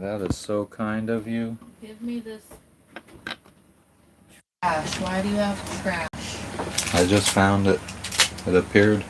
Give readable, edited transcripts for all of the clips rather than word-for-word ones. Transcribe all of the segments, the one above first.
That is so kind of you. Give me this trash. Why do you have trash? I just found it. It appeared.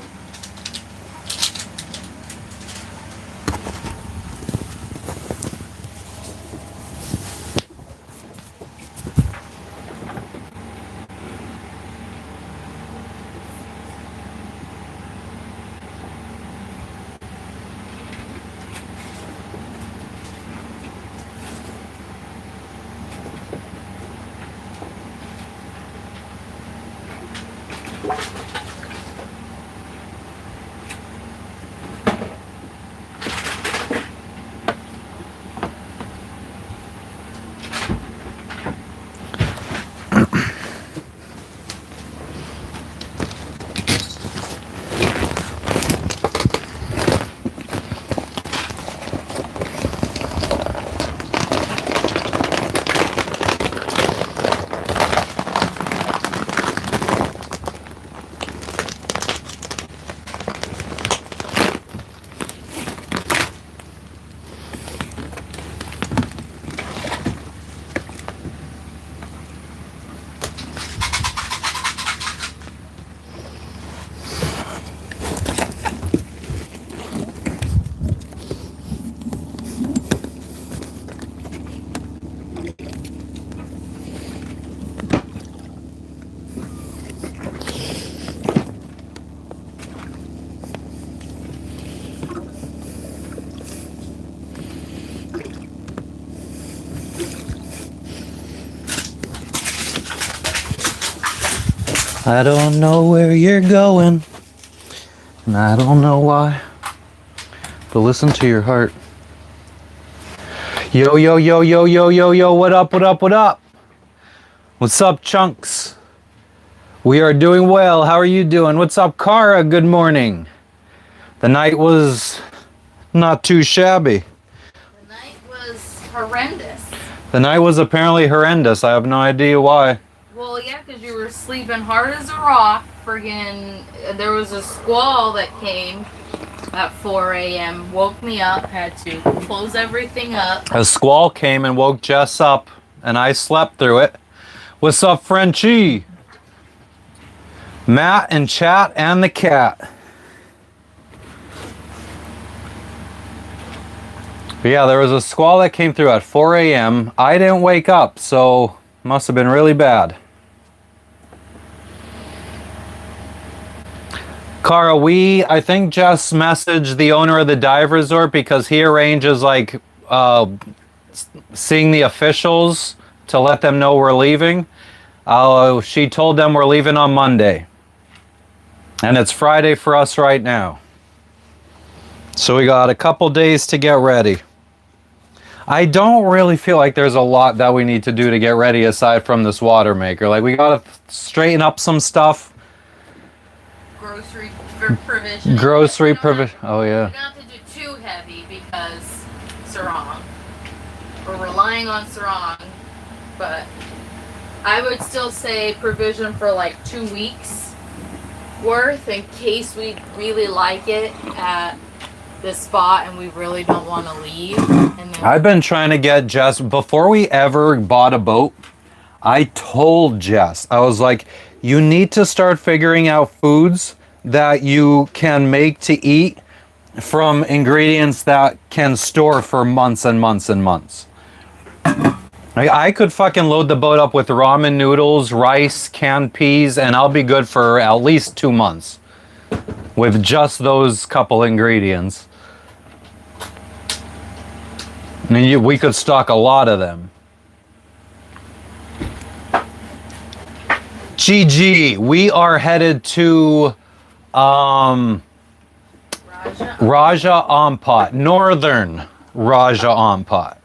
I don't know where you're going, and I don't know why, but listen to your heart. Yo, yo, yo, yo, yo, yo, yo, what up, what up, what up? What's up, chunks? We are doing well. How are you doing? What's up, Kara? Good morning. The night was not too shabby. The night was horrendous. The night was apparently horrendous. I have no idea why. Well, yeah, because you were sleeping hard as a rock. Friggin', there was a squall that came at 4 a.m. Woke me up. Had to close everything up. A squall came and woke Jess up, and I slept through it. What's up, Frenchie? Matt and chat and the cat. But yeah, there was a squall that came through at 4 a.m. I didn't wake up, so must have been really bad. Cara, I think Jess messaged the owner of the dive resort because he arranges like seeing the officials to let them know we're leaving. She told them we're leaving on Monday. And it's Friday for us right now. So we got a couple days to get ready. I don't really feel like there's a lot that we need to do to get ready aside from this Watermaker. Like, we gotta straighten up some stuff. Grocery provision. Grocery provision. Oh, yeah. We don't have to do too heavy because sarong. We're relying on sarong, but I would still say provision for like 2 weeks worth in case we really like it at this spot and we really don't want to leave. And then I've been trying to get Jess, before we ever bought a boat, I told Jess, I was like, you need to start figuring out foods that you can make to eat from ingredients that can store for months and months and months. I could fucking load the boat up with ramen noodles, rice, canned peas, and I'll be good for at least 2 months with just those couple ingredients. And we could stock a lot of them. GG, we are headed to Raja Ampat, northern Raja Ampat.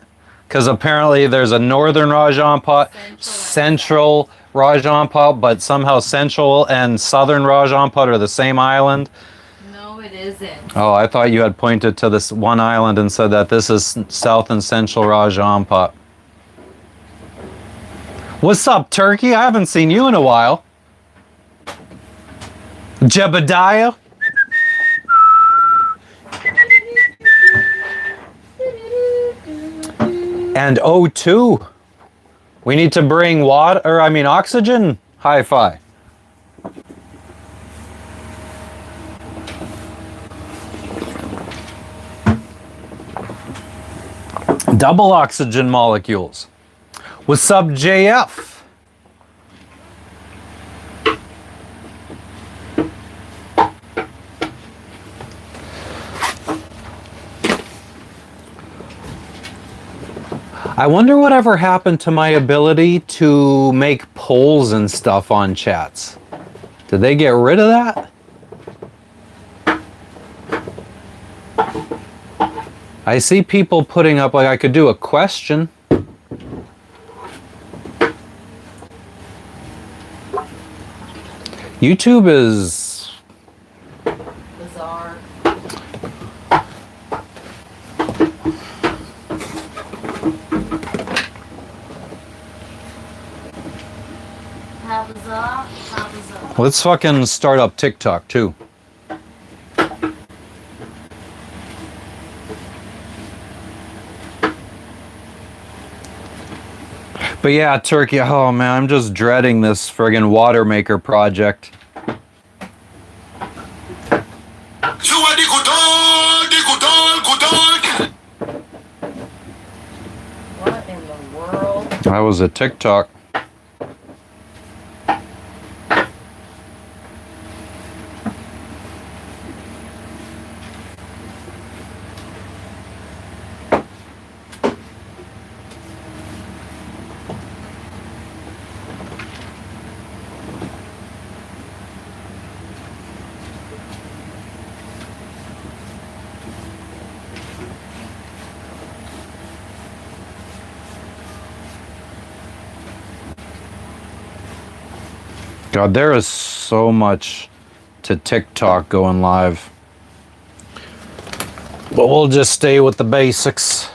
Because apparently there's a northern Raja Ampat, central Raja Ampat, but somehow central and southern Raja Ampat are the same island. No, it isn't. Oh, I thought you had pointed to this one island and said that this is south and central Raja Ampat. What's up, Turkey? I haven't seen you in a while. Jebediah? And O2. We need to bring water, or I mean oxygen. Hi-fi. Double oxygen molecules. What's up, JF? I wonder whatever happened to my ability to make polls and stuff on chats. Did they get rid of that? I see people putting up, like, I could do a question. YouTube is bizarre. How bizarre? How bizarre? Let's fucking start up TikTok too. But yeah, Turkey, oh man, I'm just dreading this friggin' Watermaker project. What in the world? That was a TikTok. God, there is so much to TikTok going live. But we'll just stay with the basics.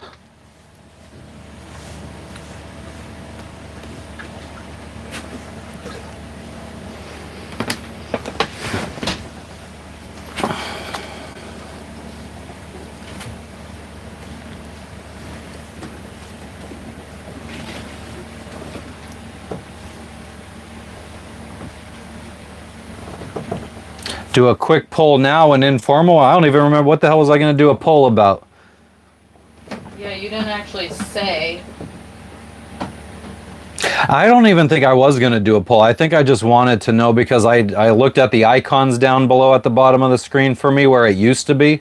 Do a quick poll now, an informal. I don't even remember what the hell was I going to do a poll about. Yeah, you didn't actually say. I don't even think I was going to do a poll. I think I just wanted to know because I looked at the icons down below at the bottom of the screen for me where it used to be.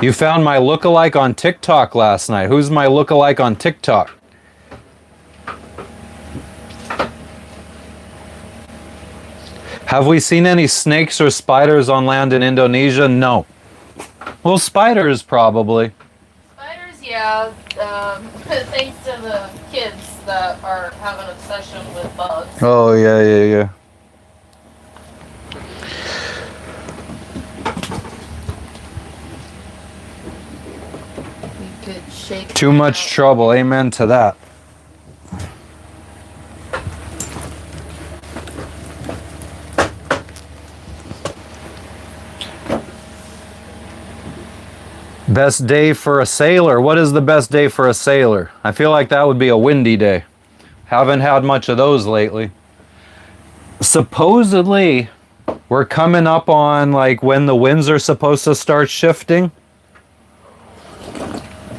You found my lookalike on TikTok last night. Who's my lookalike on TikTok? Have we seen any snakes or spiders on land in Indonesia? No. Well, spiders probably. Spiders, yeah. Thanks to the kids that are have an obsession with bugs. Oh, yeah. We could shake Too much trouble. Amen to that. Best day for a sailor. What is the best day for a sailor? I feel like that would be a windy day. Haven't had much of those lately. Supposedly, we're coming up on like when the winds are supposed to start shifting.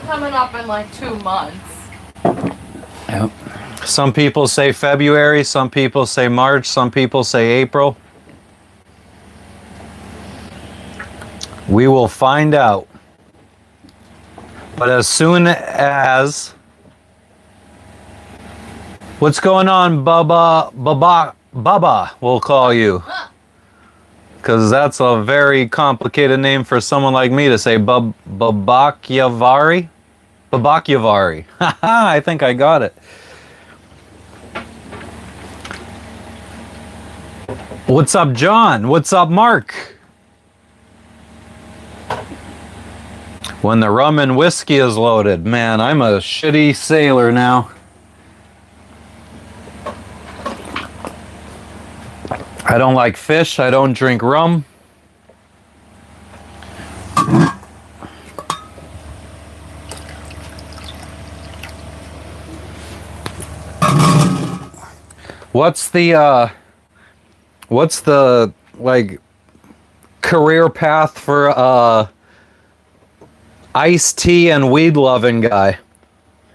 Coming up in like 2 months. Yep. Some people say February, some people say March, some people say April. We will find out. But as soon as... What's going on, Baba, we'll call you. Because that's a very complicated name for someone like me to say. Babakyavari? Babakyavari. Haha, I think I got it. What's up, John? What's up, Mark? When the rum and whiskey is loaded. Man, I'm a shitty sailor now. I don't like fish. I don't drink rum. What's the like career path for iced tea and weed loving guy?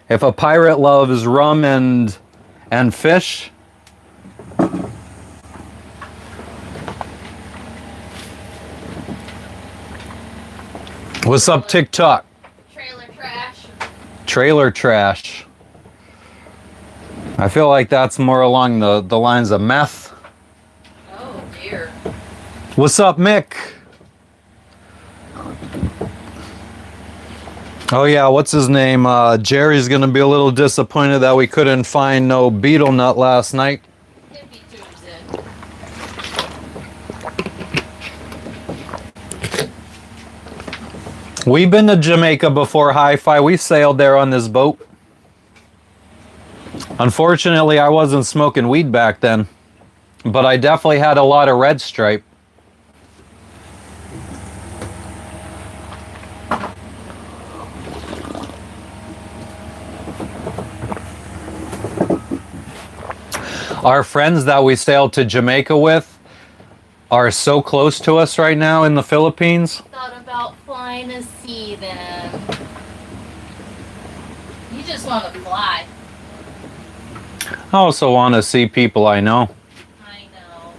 If a pirate loves rum and fish. What's up, TikTok? Trailer trash. Trailer trash. I feel like that's more along the lines of meth. Oh dear. What's up, Mick? Oh yeah, what's his name? Jerry's gonna be a little disappointed that we couldn't find no beetle nut last night. If he tunes in. We've been to Jamaica before, Hi-Fi. We sailed there on this boat. Unfortunately, I wasn't smoking weed back then, but I definitely had a lot of red stripe. Our friends that we sailed to Jamaica with are so close to us right now in the Philippines. Thought about flying to sea then. You just want to fly. I also want to see people I know. I know.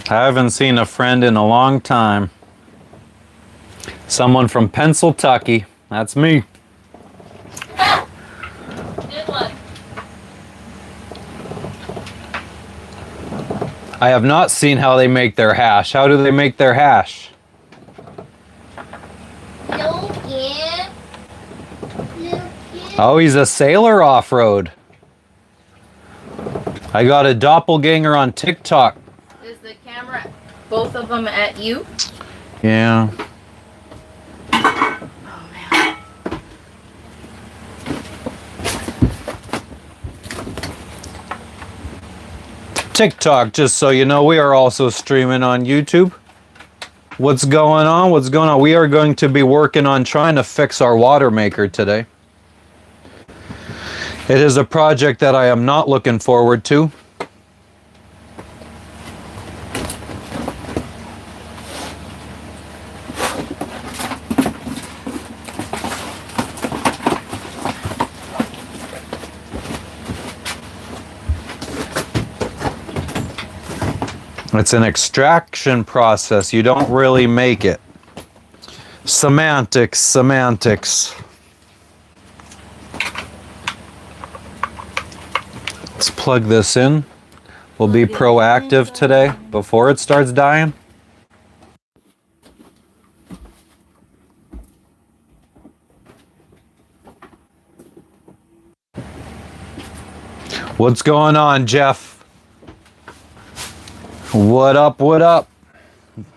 I haven't seen a friend in a long time. Someone from Pennsylvania. That's me. Good luck. I have not seen how they make their hash. How do they make their hash? Oh, he's a sailor off-road. I got a doppelganger on TikTok. Is the camera, both of them at you? Yeah. Oh man. TikTok, just so you know, we are also streaming on YouTube. What's going on? What's going on? We are going to be working on trying to fix our Watermaker today. It is a project that I am not looking forward to. It's an extraction process. You don't really make it. Semantics, semantics. Let's plug this in. We'll be proactive today before it starts dying. What's going on, Jeff? What up, what up?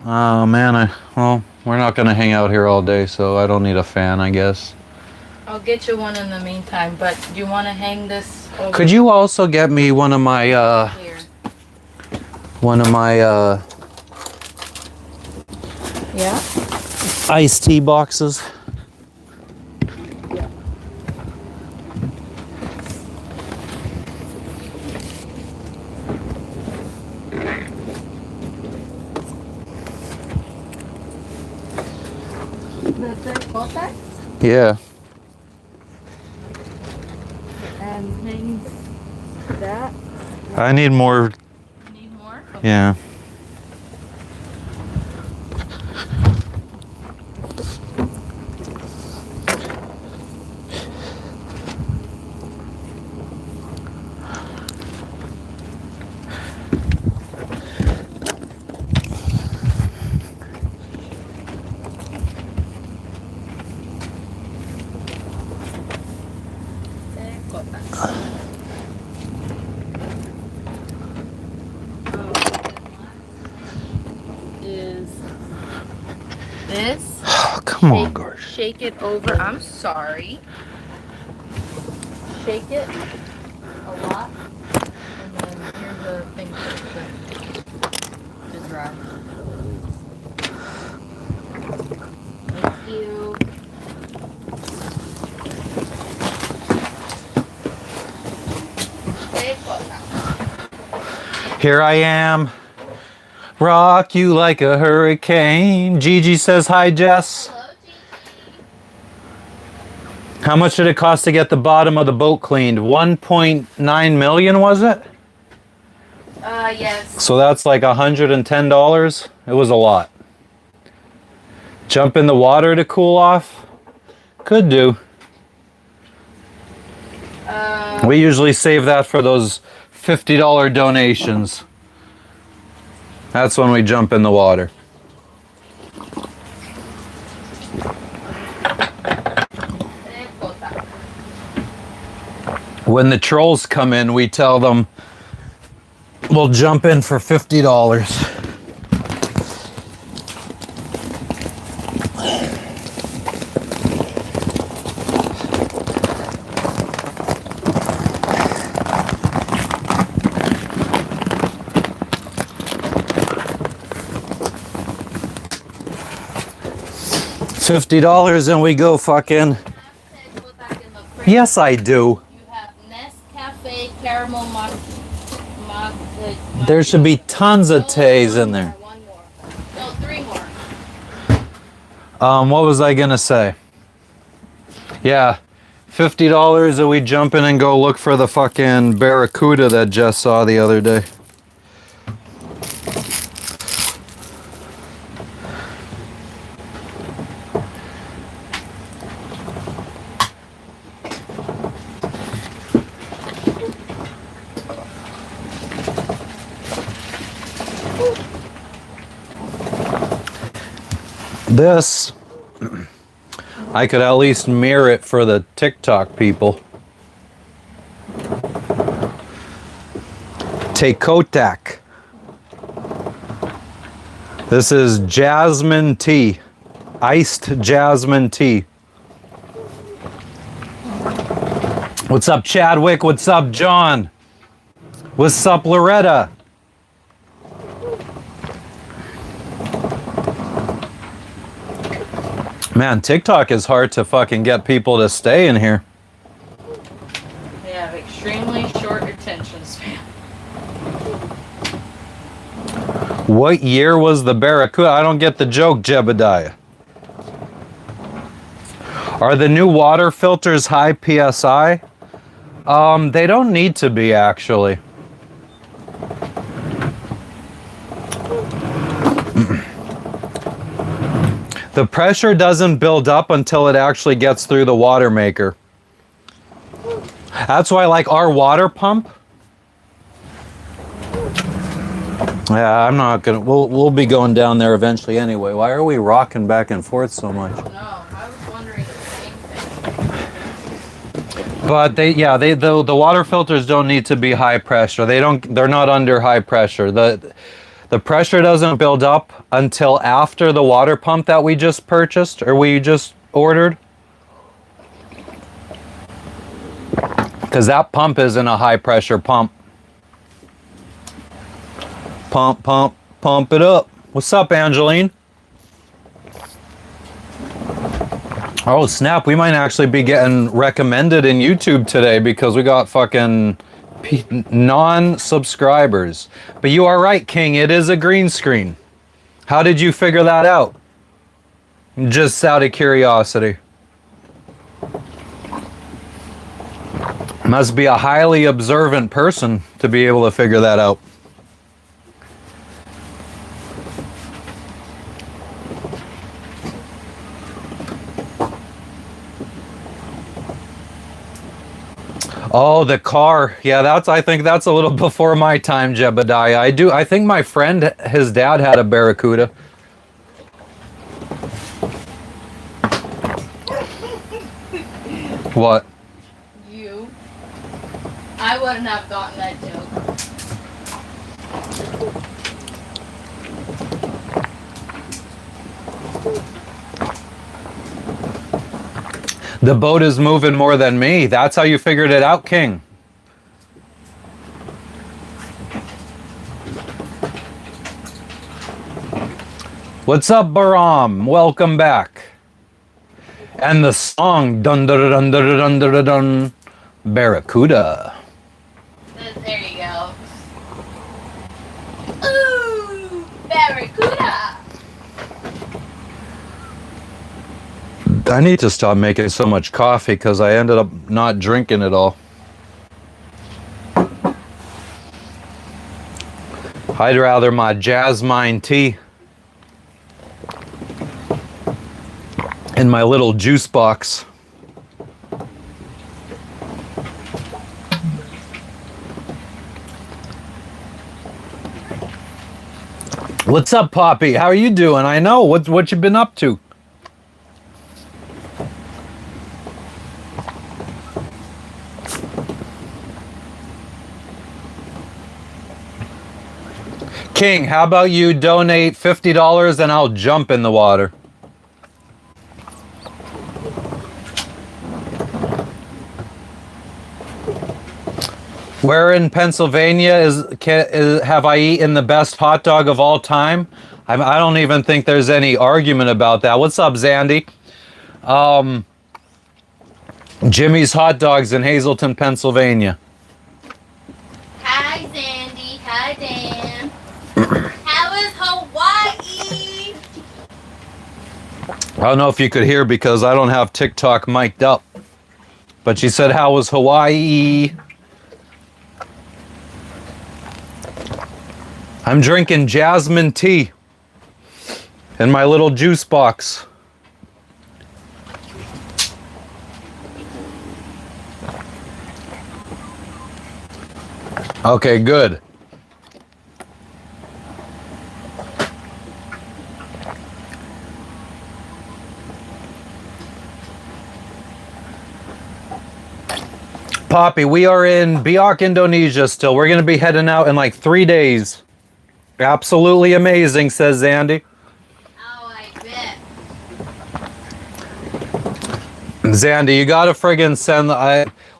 Oh man, well, we're not gonna hang out here all day, so I don't need a fan, I guess. I'll get you one in the meantime, but do you want to hang this over? Could you also get me one of my, Here. Yeah? iced tea boxes? The third Voltex? Yeah. And hang that. I need more. Need more? Okay. Yeah. Is this? Oh, come on, Gorge. Shake it over. I'm sorry. Shake it a lot, and then here's the thing to dry. Thank you. Here I am. Rock you like a hurricane. Gigi says hi, Jess. Hello, Gigi. How much did it cost to get the bottom of the boat cleaned? 1.9 million, was it? Yes. So that's like $110. It was a lot. Jump in the water to cool off? Could do. We usually save that for those $50 donations. That's when we jump in the water. When the trolls come in, we tell them we'll jump in for $50. $50 and we go fucking. Yes, I do. You have Nescafe caramel There should be tons of tays in there. One more. No, 3 more. What was I gonna say? Yeah, $50 and we jump in and go look for the fucking barracuda that Jess saw the other day. This, I could at least mirror it for the TikTok people. Take Kotak. This is jasmine tea, iced jasmine tea. What's up, Chadwick? What's up, John? What's up, Loretta? Man, TikTok is hard to fucking get people to stay in here. They have extremely short attention span. What year was the barracuda? I don't get the joke, Jebediah. Are the new water filters high PSI? They don't need to be, actually. The pressure doesn't build up until it actually gets through the Watermaker. That's why, like, our water pump. Yeah, I'm not gonna. We'll be going down there eventually anyway. Why are we rocking back and forth so much? No, I was wondering the same thing. But the water filters don't need to be high pressure. They're not under high pressure. The pressure doesn't build up until after the water pump that we just purchased or we just ordered. Because that pump isn't a high pressure pump. Pump, pump, pump it up. What's up, Angeline? Oh, snap. We might actually be getting recommended in YouTube today because we got fucking non-subscribers. But you are right, King. It is a green screen. How did you figure that out? Just out of curiosity. Must be a highly observant person to be able to figure that out. Oh, the car. Yeah, I think that's a little before my time, Jebediah. I think my friend, his dad had a Barracuda. What? You. I wouldn't have gotten that joke. The boat is moving more than me. That's how you figured it out, King. What's up, Baram? Welcome back. And the song, dun dun dun dun dun dun dun dun, Barracuda. There you go. Barracuda! I need to stop making so much coffee because I ended up not drinking it all. I'd rather my jasmine tea in my little juice box. What's up, Poppy? How are you doing? I know. What you been up to? King, how about you donate $50 and I'll jump in the water? Where in Pennsylvania have I eaten the best hot dog of all time? I don't even think there's any argument about that. What's up, Zandy? Jimmy's Hot Dogs in Hazleton, Pennsylvania. Hi, Zandy. Hi, Dan. How is Hawaii? I don't know if you could hear because I don't have TikTok mic'd up. But she said, how was Hawaii? I'm drinking jasmine tea in my little juice box. Okay, good. Poppy, we are in Biak, Indonesia still. We're going to be heading out in like 3 days. Absolutely amazing, says Zandy. Oh, I bet. Zandy, you got to friggin' send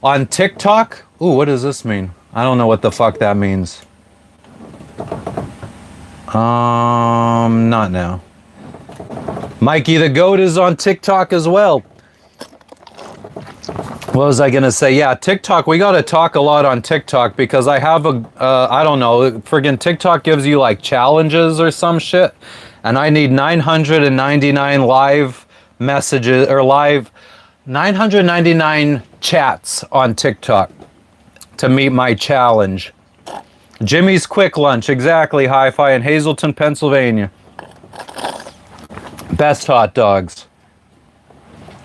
on TikTok. Ooh, what does this mean? I don't know what the fuck that means. Not now. Mikey the Goat is on TikTok as well. What was I gonna say? Yeah, TikTok. We gotta talk a lot on TikTok because I have I don't know, friggin' TikTok gives you like challenges or some shit, and I need 999 live messages or 999 chats on TikTok to meet my challenge. Jimmy's Quick Lunch, exactly, Hi-Fi in Hazleton, Pennsylvania. Best hot dogs.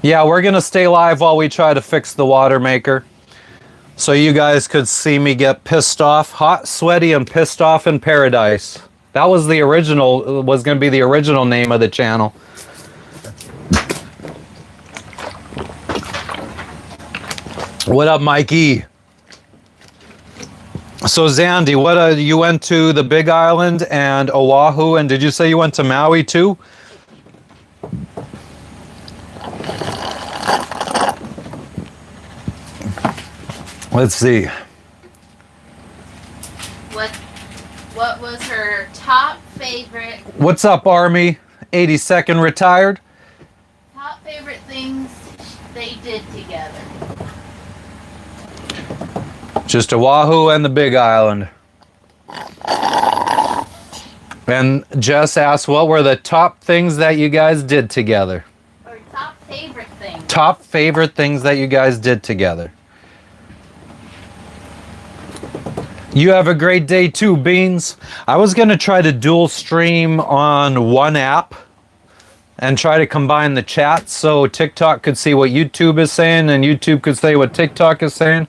Yeah, we're gonna stay live while we try to fix the Watermaker. So you guys could see me get pissed off. Hot, sweaty, and pissed off in paradise. That was the original, was gonna be the original name of the channel. What up, Mikey? So Zandy, what you went to the Big Island and Oahu, and did you say you went to Maui too? Let's see. What was her top favorite? What's up, Army? 82nd retired. Top favorite things they did together. Just Oahu and the Big Island. And Jess asked, what were the top things that you guys did together? Or top favorite things. Top favorite things that you guys did together. You have a great day too, Beans. I was going to try to dual stream on one app and try to combine the chat so TikTok could see what YouTube is saying and YouTube could say what TikTok is saying.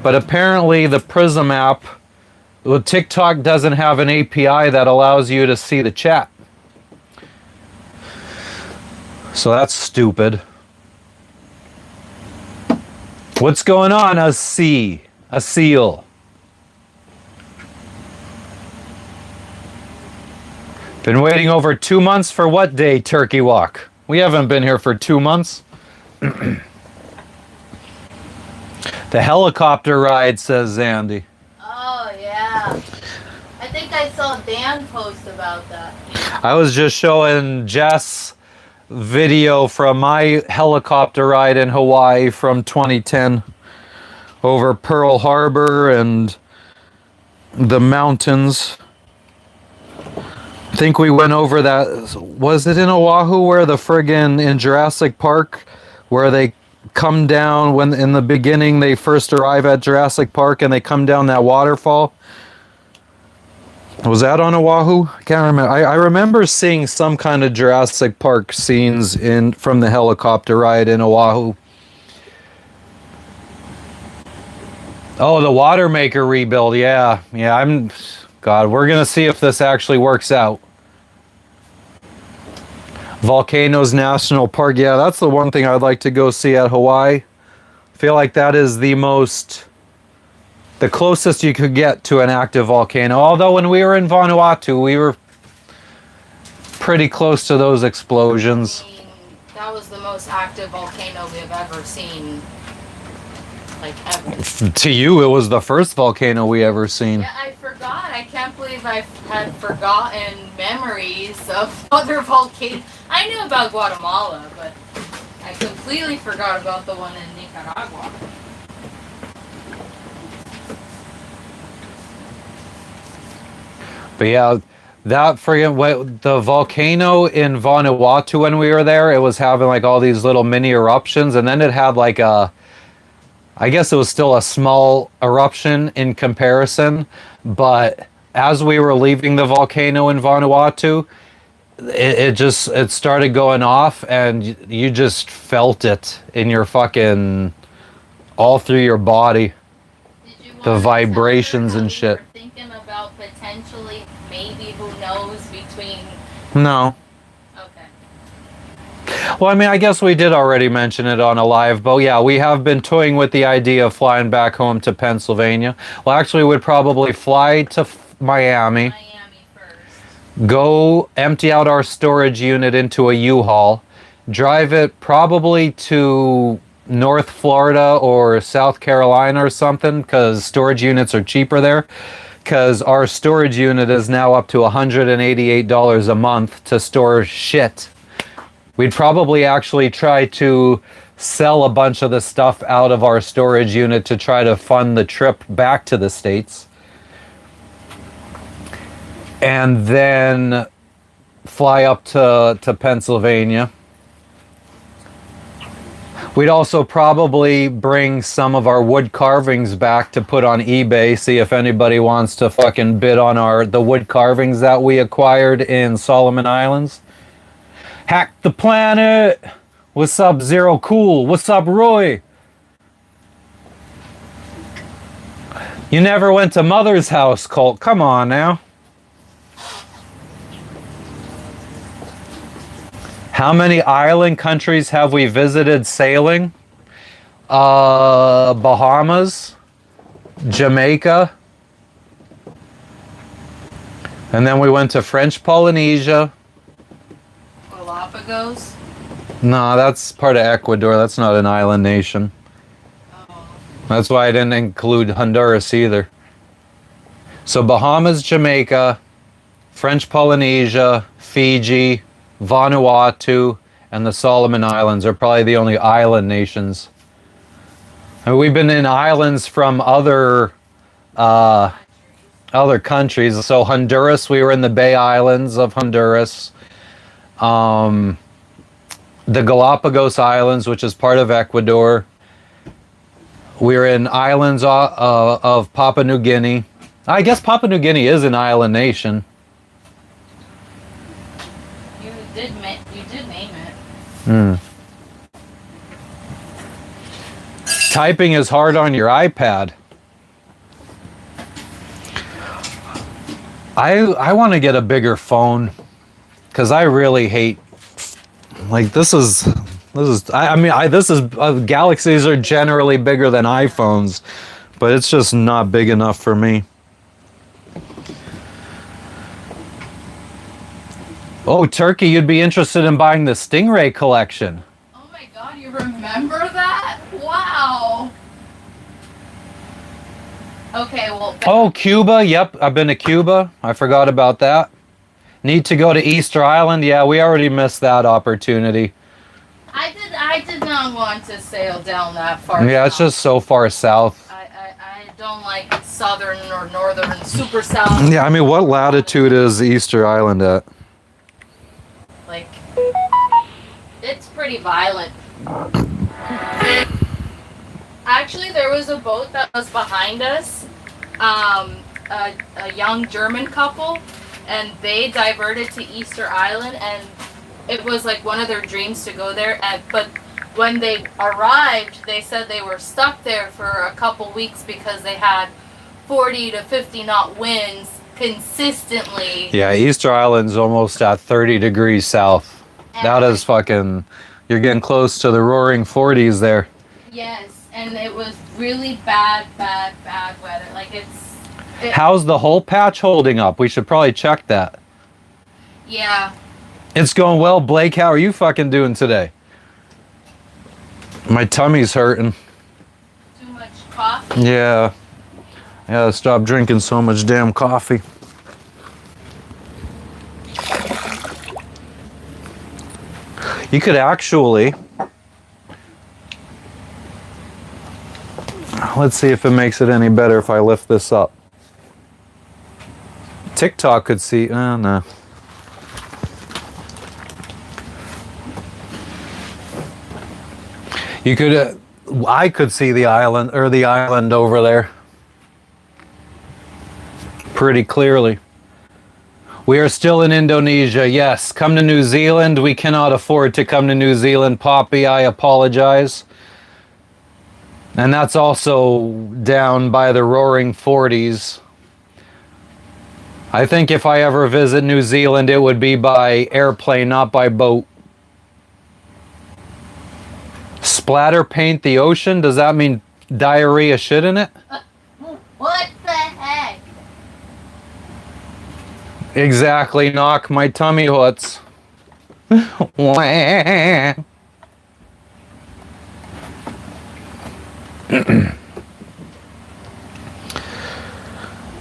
But apparently the Prism app, well, TikTok doesn't have an API that allows you to see the chat. So that's stupid. What's going on, a seal? Been waiting over 2 months for what day, Turkey Walk? We haven't been here for 2 months. The helicopter ride, says Zandy. Oh, yeah. I think I saw Dan post about that. I was just showing Jess video from my helicopter ride in Hawaii from 2010 over Pearl Harbor and the mountains. I think we went over that. Was it in Oahu where the friggin' in Jurassic Park, where they come down when in the beginning they first arrive at Jurassic Park and they come down that waterfall? Was that on Oahu? I can't remember. I remember seeing some kind of Jurassic Park scenes in from the helicopter ride in Oahu. Oh, the Watermaker rebuild. Yeah. God, we're going to see if this actually works out. Volcanoes National Park. Yeah, that's the one thing I'd like to go see at Hawaii. I feel like that is the closest you could get to an active volcano. Although when we were in Vanuatu, we were pretty close to those explosions. I mean, that was the most active volcano we have ever seen. Like, ever. To you, it was the first volcano we ever seen. Yeah, I forgot. I can't believe I had forgotten memories of other volcanoes. I knew about Guatemala, but I completely forgot about the one in Nicaragua. But yeah, that friggin' the volcano in Vanuatu when we were there, it was having like all these little mini eruptions, and then it had like I guess it was still a small eruption in comparison, but as we were leaving the volcano in Vanuatu, it started going off, and you just felt it in your fucking all through your body. Did you The want to vibrations tell her and how shit. you were thinking about potentially, maybe, who knows, between... No. Okay. Well, I mean, I guess we did already mention it on a live, but yeah, we have been toying with the idea of flying back home to Pennsylvania. Well, actually, we'd probably fly to Miami, Miami first. go empty out our storage unit into a U-Haul, drive it probably to North Florida or South Carolina or something, because storage units are cheaper there. Because our storage unit is now up to $188 a month to store shit. We'd probably actually try to sell a bunch of the stuff out of our storage unit to try to fund the trip back to the States. And then fly up to Pennsylvania. We'd also probably bring some of our wood carvings back to put on eBay, see if anybody wants to fucking bid on the wood carvings that we acquired in Solomon Islands. Hack the planet! What's up, Zero Cool? What's up, Roy? You never went to Mother's house, Colt. Come on now. How many island countries have we visited sailing? Bahamas, Jamaica, and then we went to French Polynesia. Galapagos? No, that's part of Ecuador. That's not an island nation. Oh. That's why I didn't include Honduras either. So Bahamas, Jamaica, French Polynesia, Fiji, Vanuatu, and the Solomon Islands are probably the only island nations. And we've been in islands from other countries. So Honduras, we were in the Bay Islands of Honduras. The Galapagos Islands, which is part of Ecuador. We were in islands of Papua New Guinea. I guess Papua New Guinea is an island nation. You did name it. Hmm. Typing is hard on your iPad. I want to get a bigger phone because I really hate, like, Galaxies are generally bigger than iPhones, but it's just not big enough for me. Oh, Turkey, you'd be interested in buying the Stingray collection. Oh my god, you remember that? Wow. Okay, well... Oh, Cuba. Yep, I've been to Cuba. I forgot about that. Need to go to Easter Island. Yeah, we already missed that opportunity. I did not want to sail down that far. Yeah, it's just so far south. I don't like southern or northern, super south. Yeah, I mean, what latitude is Easter Island at? Like, it's pretty violent. Actually, there was a boat that was behind us, a young German couple, and they diverted to Easter Island, and it was like one of their dreams to go there. But when they arrived, they said they were stuck there for a couple weeks because they had 40 to 50 knot winds consistently. Yeah, Easter Island's almost at 30 degrees south. That is fucking, you're getting close to the roaring 40s there. Yes, and it was really bad weather. Like How's the whole patch holding up? We should probably check that. Yeah. It's going well. Blake, how are you fucking doing today? My tummy's hurting. Too much coffee? Yeah. I gotta stop drinking so much damn coffee. You could actually... Let's see if it makes it any better if I lift this up. TikTok could see... Oh, no. You could... I could see the island, or the island over there. Pretty clearly. We are still in Indonesia. Yes, come to New Zealand. We cannot afford to come to New Zealand, Poppy. I apologize. And that's also down by the roaring 40s. I think if I ever visit New Zealand, it would be by airplane, not by boat. Splatter paint the ocean? Does that mean diarrhea shit in it? What the heck? Exactly, knock my tummy hurts.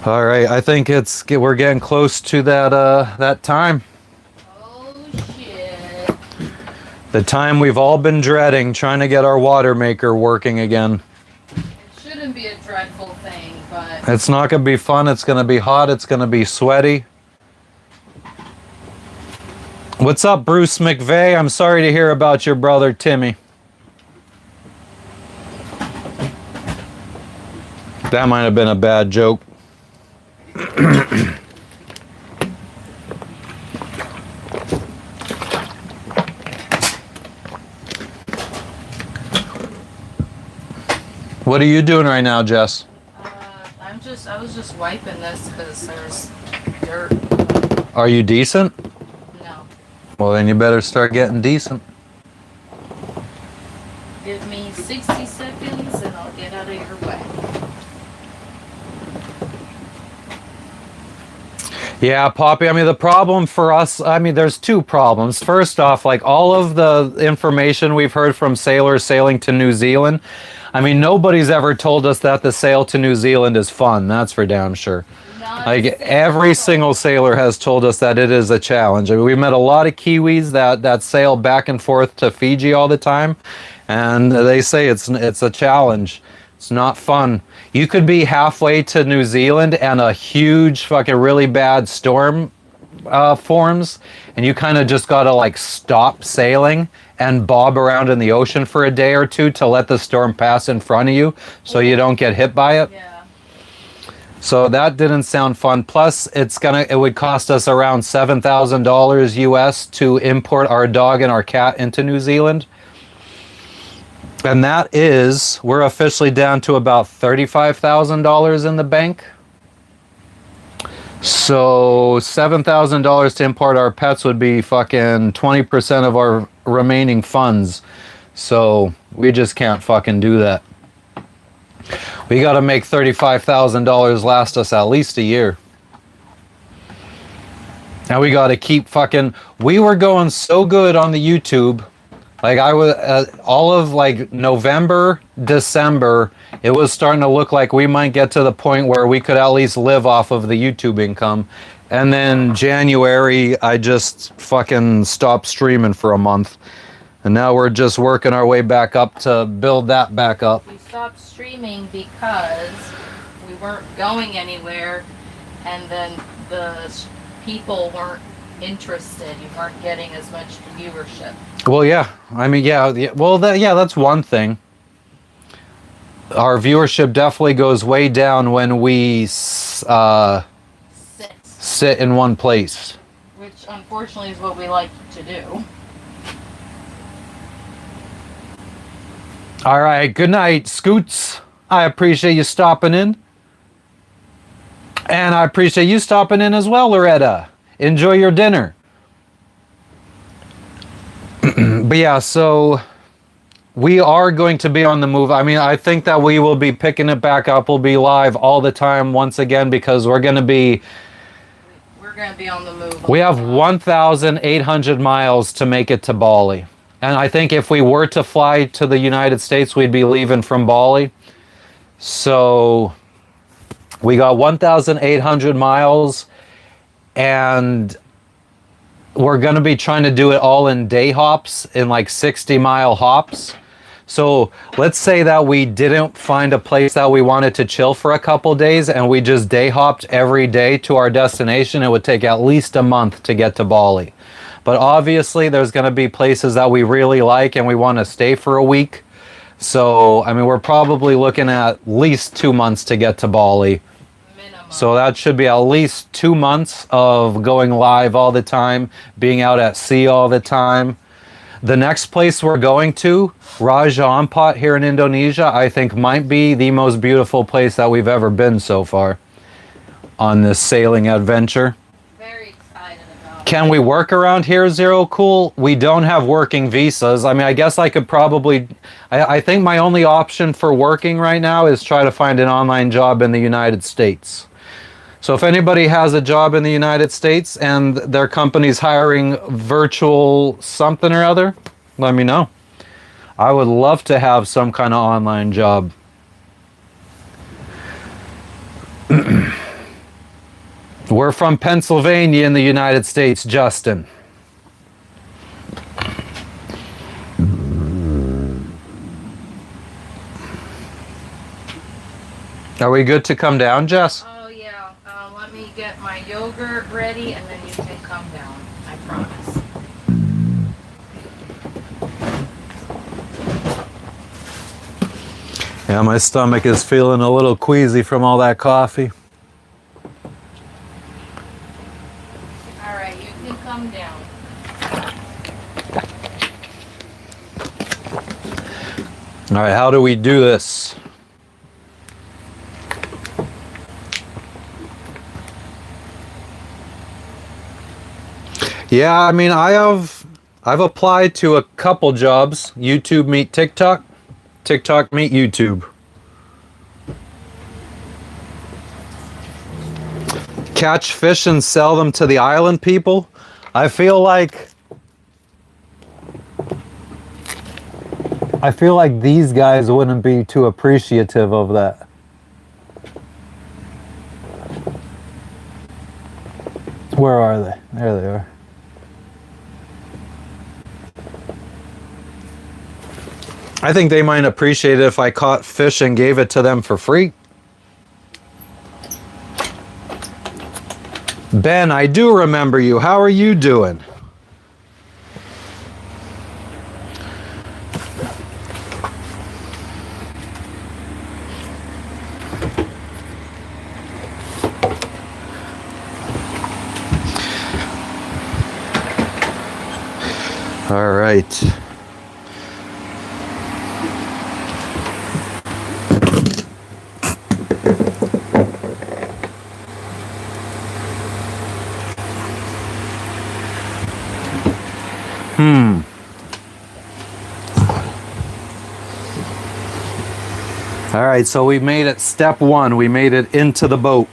All right, I think we're getting close to that time. Oh shit. The time we've all been dreading, trying to get our Watermaker working again. It shouldn't be a dreadful thing, but It's not going to be fun. It's going to be hot. It's going to be sweaty. What's up, Bruce McVeigh? I'm sorry to hear about your brother, Timmy. That might have been a bad joke. What are you doing right now, Jess? I was just wiping this because there's dirt. Are you decent? No. Well, then you better start getting decent. Give me 60 seconds and I'll get out of your way. Yeah, Poppy, I mean, the problem for us, I mean, there's two problems. First off, like all of the information we've heard from sailors sailing to New Zealand, I mean, nobody's ever told us that the sail to New Zealand is fun. That's for damn sure. Like every single sailor has told us that it is a challenge. I mean, we met a lot of Kiwis that sail back and forth to Fiji all the time, and they say it's a challenge. It's not fun. You could be halfway to New Zealand and a huge fucking really bad storm forms, and you kind of just gotta like stop sailing and bob around in the ocean for a day or two to let the storm pass in front of you so you don't get hit by it. Yeah. So that didn't sound fun. Plus, it would cost us around $7,000 US to import our dog and our cat into New Zealand. And we're officially down to about $35,000 in the bank. So $7,000 to import our pets would be fucking 20% of our remaining funds. So we just can't fucking do that. We got to make $35,000 last us at least a year. Now we got to keep fucking... We were going so good on the YouTube. Like I was all of like November, December, it was starting to look like we might get to the point where we could at least live off of the YouTube income. And then January, I just fucking stopped streaming for a month. And now we're just working our way back up to build that back up. You stopped streaming because weren't going anywhere, and then the people weren't interested. You weren't getting as much viewership. Well, yeah. I mean, yeah. Well, that's one thing. Our viewership definitely goes way down when we sit in one place. Which unfortunately is what we like to do. All right. Good night, Scoots. I appreciate you stopping in. And I appreciate you stopping in as well, Loretta. Enjoy your dinner. But yeah, so we are going to be on the move. I mean, I think that we will be picking it back up. We'll be live all the time once again because we're going to be on the move. We have 1,800 miles to make it to Bali. And I think if we were to fly to the United States, we'd be leaving from Bali. So we got 1,800 miles, and we're going to be trying to do it all in day hops, in like 60-mile hops. So let's say that we didn't find a place that we wanted to chill for a couple days and we just day hopped every day to our destination. It would take at least a month to get to Bali. But obviously there's going to be places that we really like and we want to stay for a week. So, I mean, we're probably looking at least 2 months to get to Bali. Minimum. So that should be at least 2 months of going live all the time, being out at sea all the time. The next place we're going to, Raja Ampat here in Indonesia, I think might be the most beautiful place that we've ever been so far on this sailing adventure. Very excited about it. Can we work around here, Zero Cool? We don't have working visas. I mean, I guess I could probably... I think my only option for working right now is try to find an online job in the United States. So if anybody has a job in the United States and their company's hiring virtual something or other, let me know. I would love to have some kind of online job. We're from Pennsylvania in the United States, Justin. Are we good to come down, Jess? Let me get my yogurt ready and then you can come down. I promise. Yeah, my stomach is feeling a little queasy from all that coffee. All right, you can come down. All right, how do we do this? Yeah, I mean, I've applied to a couple jobs. YouTube meet TikTok, TikTok meet YouTube. Catch fish and sell them to the island people. I feel like these guys wouldn't be too appreciative of that. Where are they? There they are. I think they might appreciate it if I caught fish and gave it to them for free. Ben, I do remember you. How are you doing? All right. All right, so we made it step one. We made it into the boat.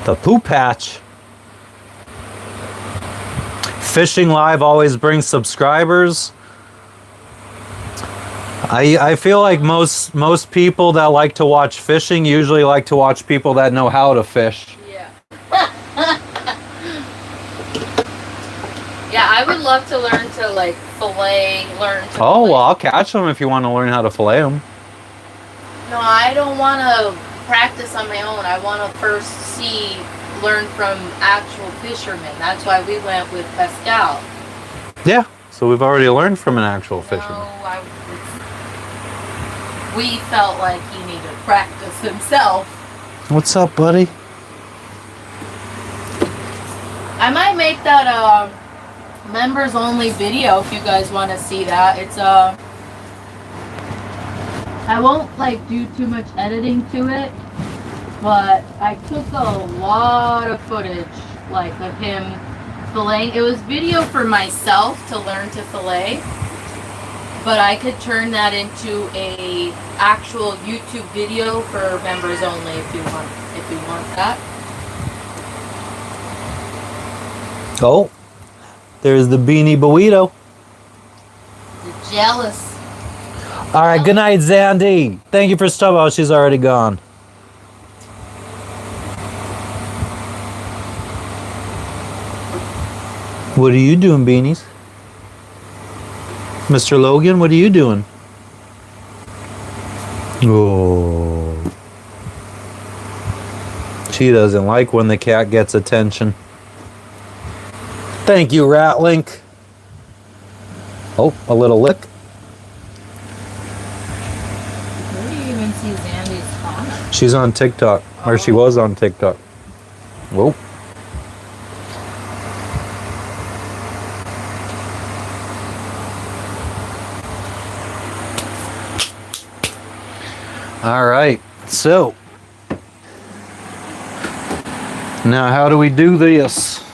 The poop hatch. Fishing Live always brings subscribers. I feel like most people that like to watch fishing usually like to watch people that know how to fish. Yeah. Yeah, I would love to learn to like fillet, Oh, well, I'll catch them if you want to learn how to fillet them. No, I don't want to practice on my own. I want to first learn from actual fishermen. That's why we went with Pascal. Yeah, so we've already learned from an actual fisherman. We felt like he needed practice himself. What's up, buddy? I might make that a members only video if you guys want to see that. It's I won't like do too much editing to it, but I took a lot of footage like of him filleting. It was video for myself to learn to fillet, but I could turn that into a actual YouTube video for members only if you want that. Oh, there's the beanie burrito. You're jealous. All right, good night, Zandy. Thank you for stopping. Oh, she's already gone. What are you doing, beanies? Mr. Logan, what are you doing? Oh. She doesn't like when the cat gets attention. Thank you, Ratlink. Oh, a little lick. Where do you even see Zandy's comment? She's on TikTok, or she was on TikTok. Whoa. All right, so now how do we do this?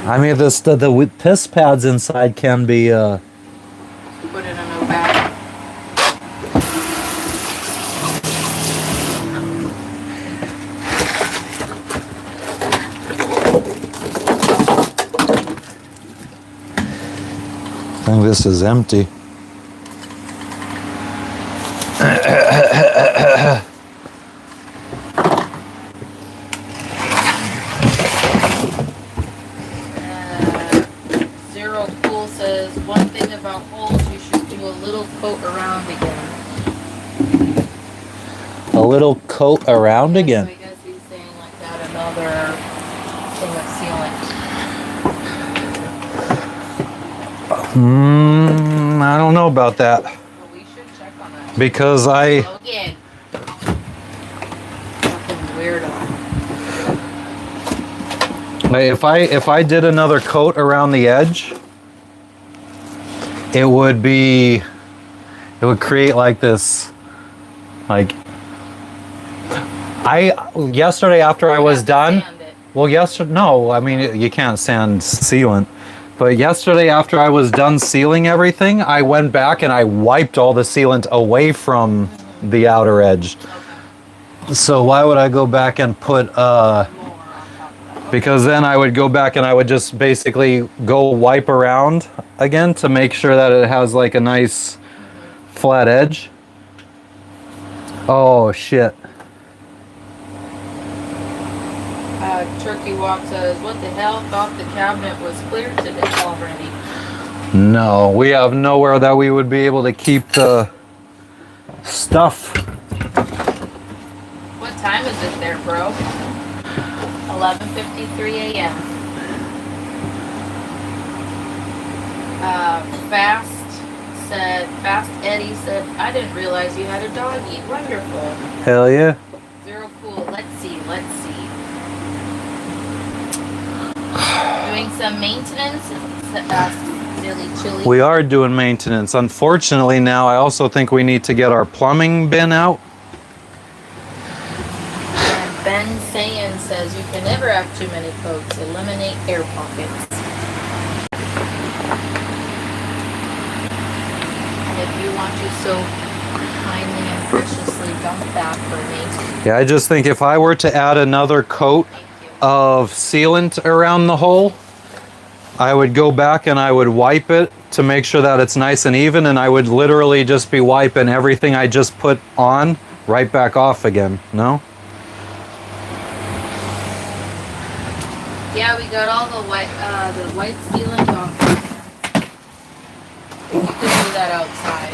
I mean, the piss pads inside can be. Put it in a bag. I think this is empty. Coat around again. So I guess he's saying like that another thing of sealant. I don't know about that. Well, we should check on that. Because Logan. Fucking weirdo. If I did another coat around the edge, it would create like this, like. Yesterday after I was done, well, no, I mean, you can't sand sealant, but yesterday after I was done sealing everything, I went back and I wiped all the sealant away from the outer edge. Okay. So why would I go back and put, because then I would go back and I would just basically go wipe around again to make sure that it has like a nice flat edge. Oh, shit. Turkey Walk says, what the hell? Thought the cabinet was clear today already. No, we have nowhere that we would be able to keep the stuff. What time is it there, bro? 11:53 a.m. Fast Eddie said, I didn't realize you had a doggy. Wonderful. Hell yeah. Zero cool. Let's see. Doing some maintenance. Really chilly. We are doing maintenance. Unfortunately, now I also think we need to get our plumbing bin out. And Ben Sayan says you can never have too many coats. Eliminate air pockets. And if you want to so kindly and preciously dump that for me. Yeah, I just think if I were to add another coat of sealant around the hole, I would go back and I would wipe it to make sure that it's nice and even, and I would literally just be wiping everything I just put on right back off again. No? Yeah, we got all the white sealant off. You can do that outside.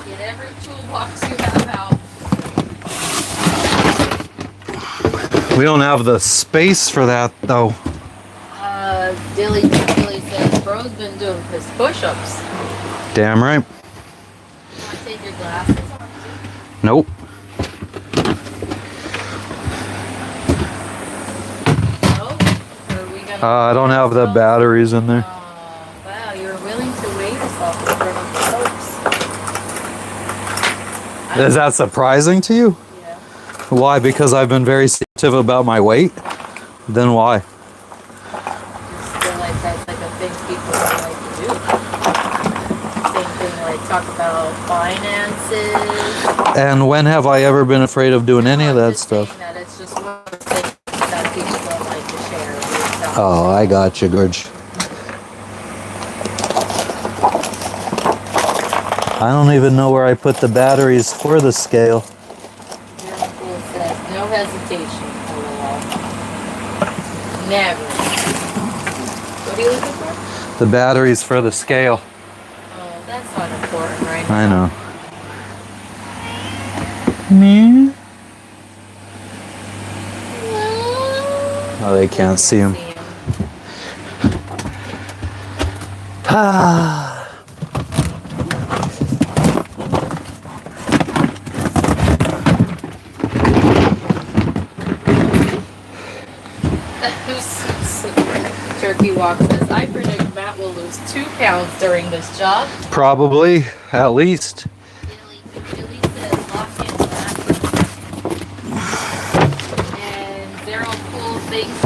Get every toolbox you have out. We don't have the space for that though. Dilly says, bro's been doing his push-ups. Damn right. You want to take your glasses off? Nope. No? Or are we gonna I don't have the batteries in there. Wow, you're willing to weigh yourself in front of the folks. Is that surprising to you? Yeah. Why? Because I've been very sensitive about my weight? Then why? Just feel like that's like a thing people don't like to do. Same thing, like talk about finances. And when have I ever been afraid of doing any of that Just stuff? saying that it's just one of those things that people don't like to share with yourself. Oh, I got you, Gorge. I don't even know where I put the batteries for the scale. Miracle says, no hesitation. LOL. Never. What are you looking for? The batteries for the scale. Oh, that's not important right I now. know. Me? Oh, they can't see him. Ah. Turkey Walk says, I predict Matt will lose 2 pounds during this job. Probably, at least. Billy says, lock in Matt. And Zero Cool thinks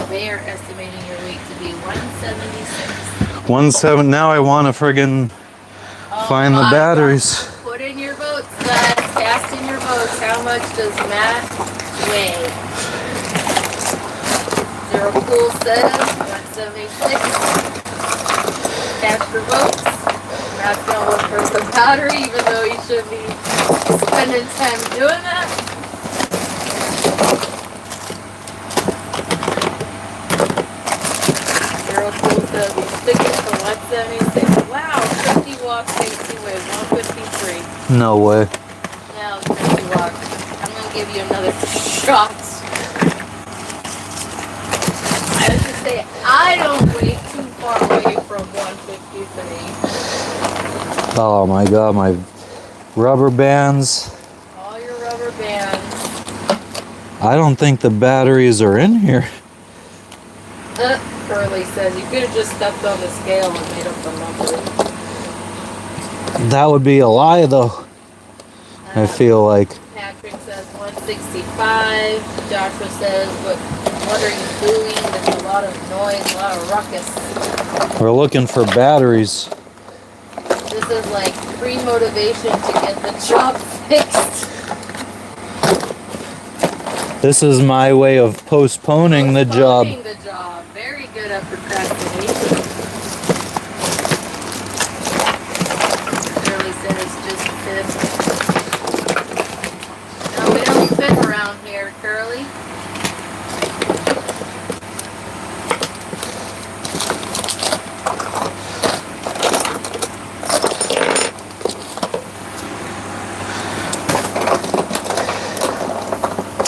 they are estimating your weight to be 176. 1.7. Now I want to friggin' find the batteries. Put in your votes, Matt. Cast in your votes. How much does Matt weigh? Zero Cool says 176. Cast your votes. Matt's gonna look for the battery, even though he should be spending time doing that. Zero Cool says he's sticking to 176. Wow, Turkey Walk thinks he weighs 153. No way. Now, Turkey Walk, I'm gonna give you another shot. I was just say, I don't weigh too far away from 153. Oh my god, my rubber bands. All your rubber bands. I don't think the batteries are in here. Curly says you could have just stepped on the scale and made up the number. That would be a lie though. I feel like. Patrick says 165. Joshua says, what are you doing? There's a lot of noise, a lot of ruckus. We're looking for batteries. This is like free motivation to get the job fixed. This is my way of postponing the job. Postponing the job. Very good at procrastination. Shirley says just fit. No, we don't fit around here, Curly.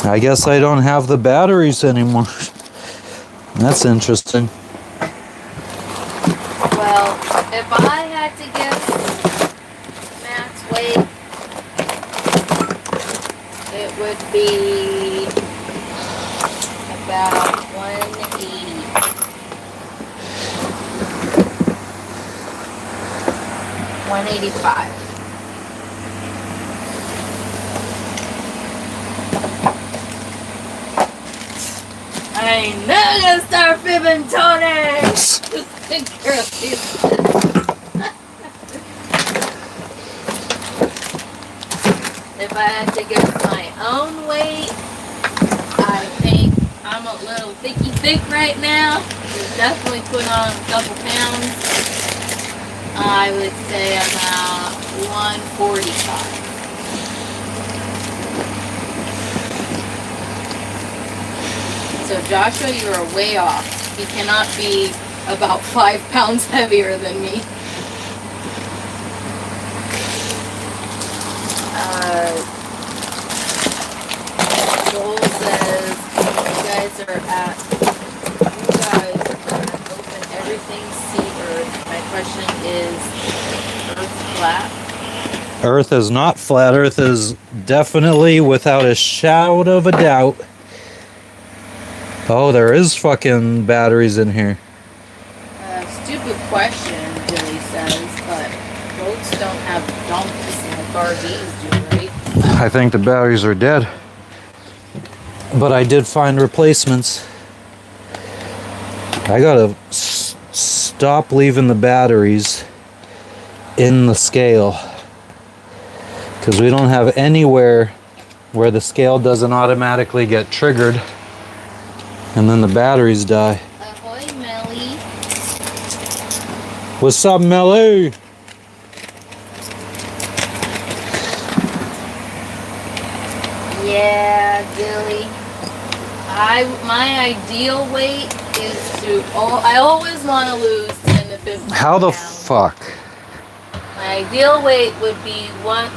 I guess I don't have the batteries anymore. That's interesting. Well, If I had to guess Matt's weight, it would be about 180. 185. I ain't never gonna start fibbing, Tony! If I had to guess my own weight, I think I'm a little thick right now. Just definitely put on a couple pounds. I would say about 145. So Joshua, you are way off. He cannot be about 5 pounds heavier than me. Joel says you guys are open everything see Earth. My question is Earth flat? Earth is not flat. Earth is definitely, without a shadow of a doubt. Oh, there is fucking batteries in here. Stupid question, Billy says, but boats don't have dumps like RVs do, right? I think the batteries are dead. But I did find replacements. I gotta stop leaving the batteries in the scale. Because we don't have anywhere where the scale doesn't automatically get triggered. And then the batteries die. Ahoy, Melly. What's up, Melly? Yeah, Billy. My ideal weight is to. I always want to lose 10 to 15 How the pounds. fuck? My ideal weight would be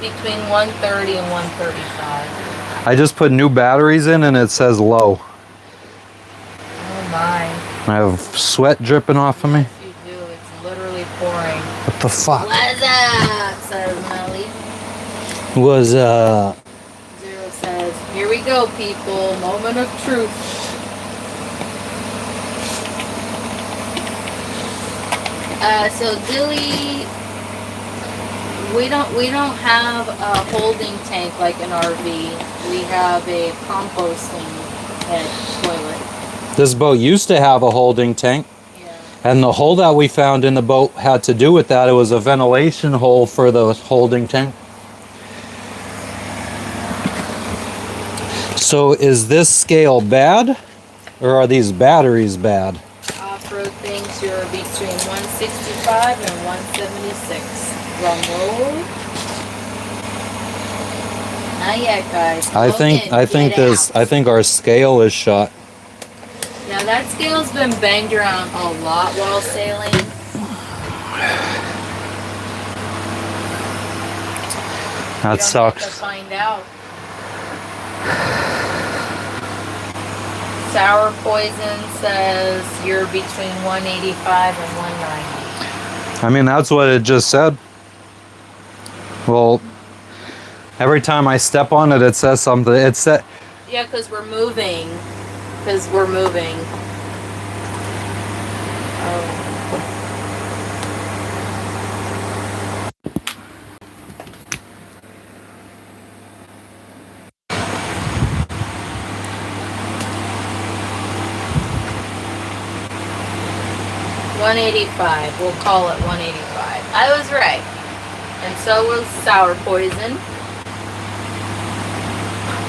between 130 and 135. I just put new batteries in and it says low. Oh my. I have sweat dripping off of me. Yes, you do. It's literally pouring. What the fuck? What's up, says Melly. Was Zero says, here we go, people. Moment of truth. So Dilly, we don't have a holding tank like an RV. We have a composting head toilet. this boat used to have a holding tank, Yeah. and the hole that we found in the boat had to do with that. It was a ventilation hole for the holding tank. So is this scale bad, or are these batteries bad? Off-road things, you're between 165 and 176. Drum roll. Not yet, guys. I think our scale is shot. Now that scale's been banged around a lot while sailing. That We don't get to sucks. find out. Sour Poison says you're between 185 and 190. I mean, that's what it just said. Well, every time I step on it, it says something. It said, Yeah, because we're moving. Because we're moving. Oh. $185. We'll call it 185. I was right. And so was Sour Poison.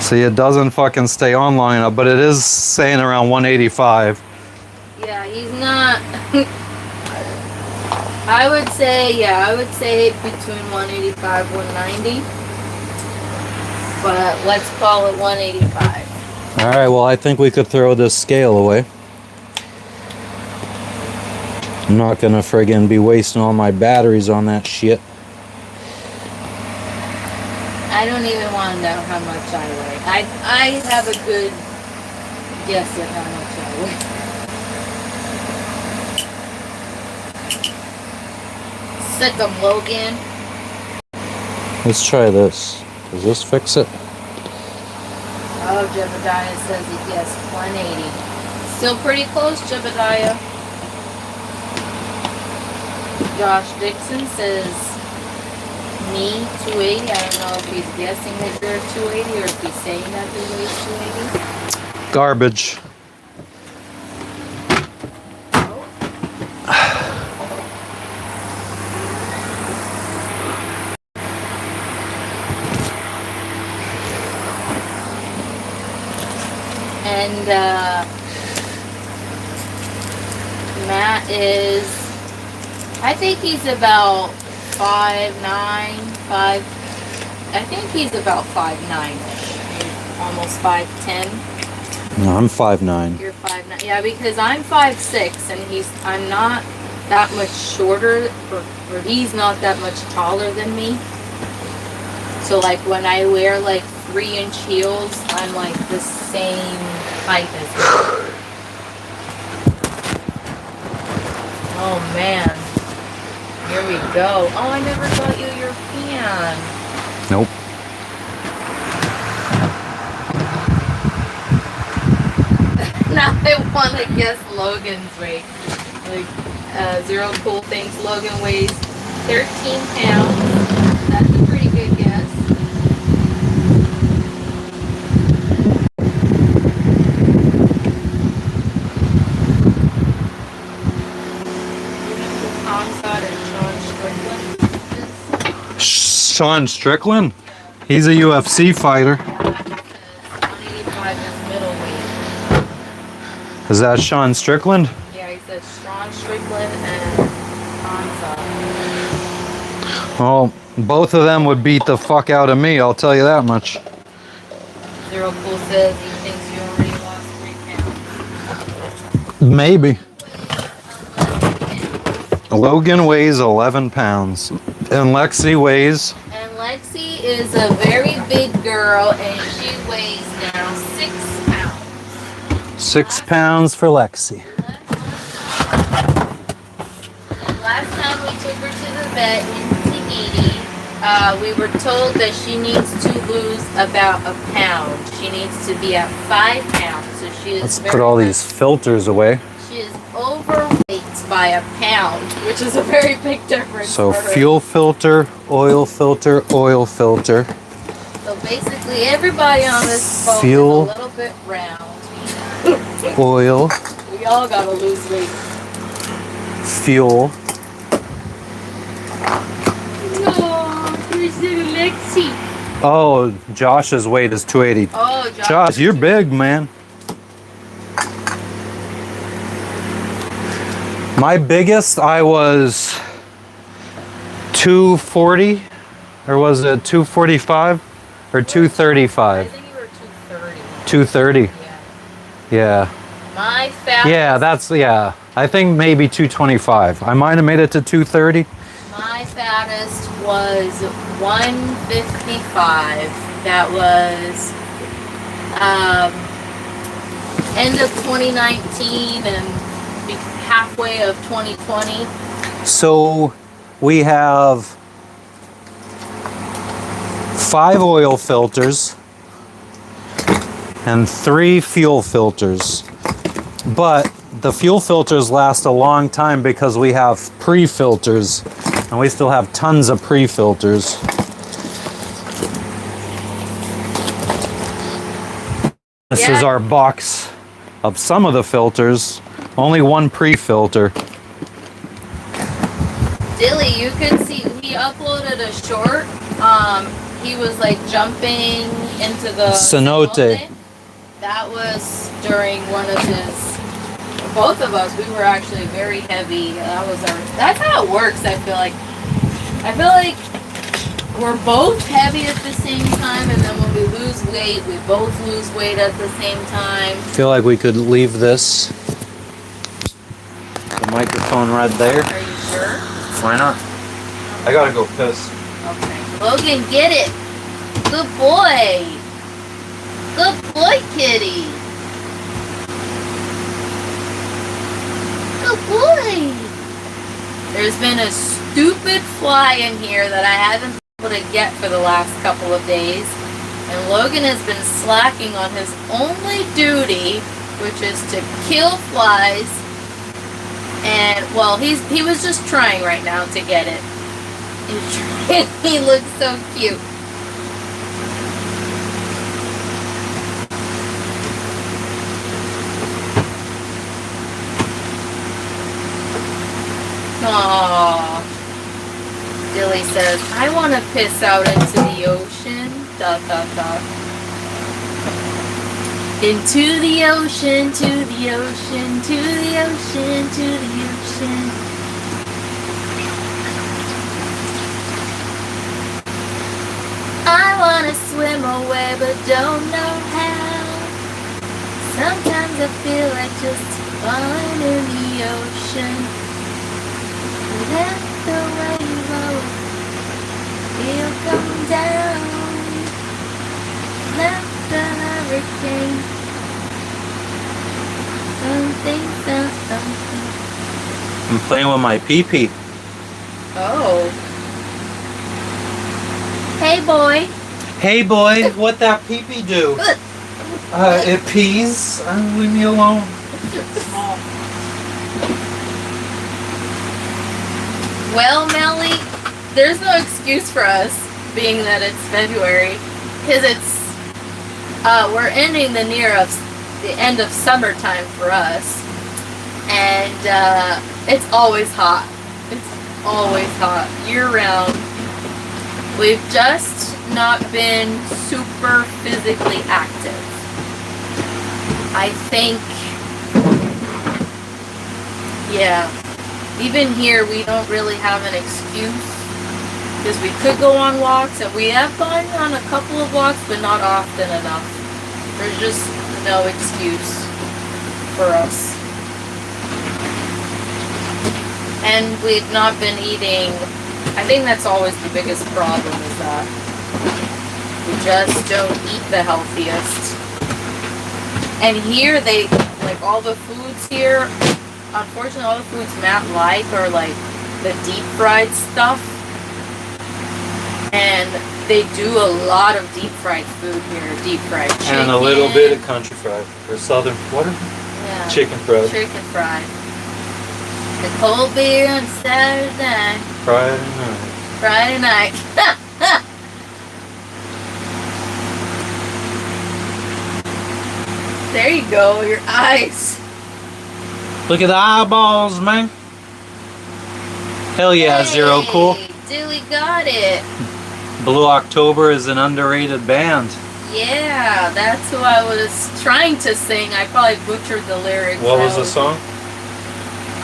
see, it doesn't fucking stay online, but it is saying around 185. Yeah, he's not. I would say between 185 190. But let's call it 185. All right, well, I think we could throw this scale away. I'm not gonna friggin' be wasting all my batteries on that shit. I don't even want to know how much I weigh. I have a good guess at how much I weigh. Sick of Logan. Let's try this. Does this fix it? Oh, Jebediah says yes, 180. Still pretty close, Jebediah. Josh Dixon says me 280. I don't know if he's guessing that you're 280 or if he's saying that he weighs 280. Garbage. And Matt is, I think he's about 5'9", 5. I think he's about 5'9"-ish, almost 5'10". No, I'm 5'9". You're 5'9". Yeah, because I'm 5'6", and I'm not that much shorter, or he's not that much taller than me. So like when I wear like 3-inch heels, I'm like the same height as him. Oh man. Here we go. Oh, I never got you your pan. Nope. Now I want to guess Logan's weight. Like, Zero Cool thinks Logan weighs 13 pounds. That's a pretty good guess. Sean Strickland? He's a UFC fighter. 185 is middleweight. Is that Sean Strickland? Yeah, he said Sean Strickland and Hansa. Well, both of them would beat the fuck out of me, I'll tell you that much. Zero Cool says he thinks you already lost 3 pounds. Maybe. Logan weighs 11 pounds. And Lexi weighs? And Lexi is a very big girl, and she weighs now 6 pounds. 6 pounds for Lexi. Last time we took her to the vet in Tahiti, we were told that she needs to lose about a pound. She needs to be at 5 pounds. So she is. Let's put all these filters away. She is overweight by a pound, which is a very big difference. So for her. fuel filter, oil filter, oil filter. So basically, everybody on this boat Fuel. is a little bit round. Oil, We all gotta lose weight. fuel. No, where's the Lexi? Oh, Josh's weight is 280. Oh, Josh, you're big, man. My biggest, I was 240, or was it 245, or I 235? think you were 230. 230. Yeah. Yeah. My fastest. Yeah, yeah. I think maybe 225. I might have made it to 230. My fattest was 155. That was end of 2019 and halfway of 2020. So we have 5 oil filters and 3 fuel filters. But the fuel filters last a long time because we have pre-filters, and we still have tons of pre-filters. This is our box of some of the filters. Only 1 pre-filter. Dilly, you could see he uploaded a short. He was like jumping into the Cenote. That was during one of his. Both of us, we were actually very heavy. That's how it works. I feel like we're both heavy at the same time, and then when we lose weight, we both lose weight at the same time. I feel like we could leave this. The microphone right there. Are you sure? Why not? I gotta go piss. Okay. Logan, get it. Good boy. Good boy, kitty. Good boy. There's been a stupid fly in here that I haven't been able to get for the last couple of days. And Logan has been slacking on his only duty, which is to kill flies. And, well, he was just trying right now to get it. He looks so cute. Aww. Dilly says, I want to piss out into the ocean. ... Into the ocean, to the ocean, to the ocean, to the ocean. I want to swim away but don't know how. Sometimes I feel like just falling in the ocean. Let the wave roll, feel come down. Let the hurricane, something. I'm playing with my pee-pee. Oh. Hey, boy. Hey, boy, what that pee-pee do? It pees. Leave me alone. Well, Melly, there's no excuse for us, being that it's February, because we're ending the end of summertime for us, and it's always hot. It's always hot, year round. We've just not been super physically active. I think, yeah. Even here, we don't really have an excuse, because we could go on walks, and we have gone on a couple of walks, but not often enough. There's just no excuse for us. And we've not been eating. I think that's always the biggest problem, is that we just don't eat the healthiest. And here, like all the foods here, unfortunately, all the foods Matt are like the deep fried stuff, and they do a lot of deep fried food here. Deep fried chicken And a little bit of country fried or southern. What? Yeah, chicken fried. Chicken fried. The cold beer on Saturday night. Friday night. There you go. Your eyes. Look at the eyeballs, man. Hell yeah, Hey, Zero Cool. Dilly got it. Blue October is an underrated band. Yeah, that's who I was trying to sing. I probably butchered the lyrics. What was the song?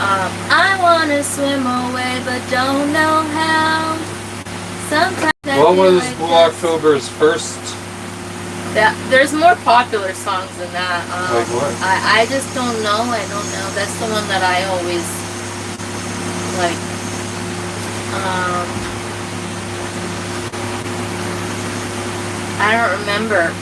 I want to swim away, but don't know how. Sometimes I What feel was like Blue just- October's first? There's more popular songs than that. Like what? I just don't know. I don't know. That's the one that I always like. I don't remember.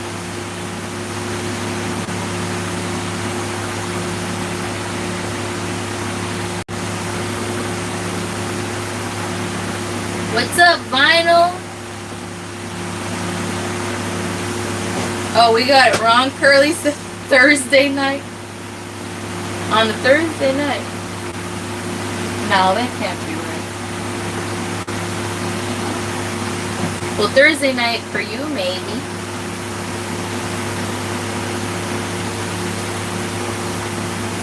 What's up, Vinyl? Oh, we got it wrong. Curly said Thursday night. On a Thursday night. No, that can't be right. Well, Thursday night for you, maybe.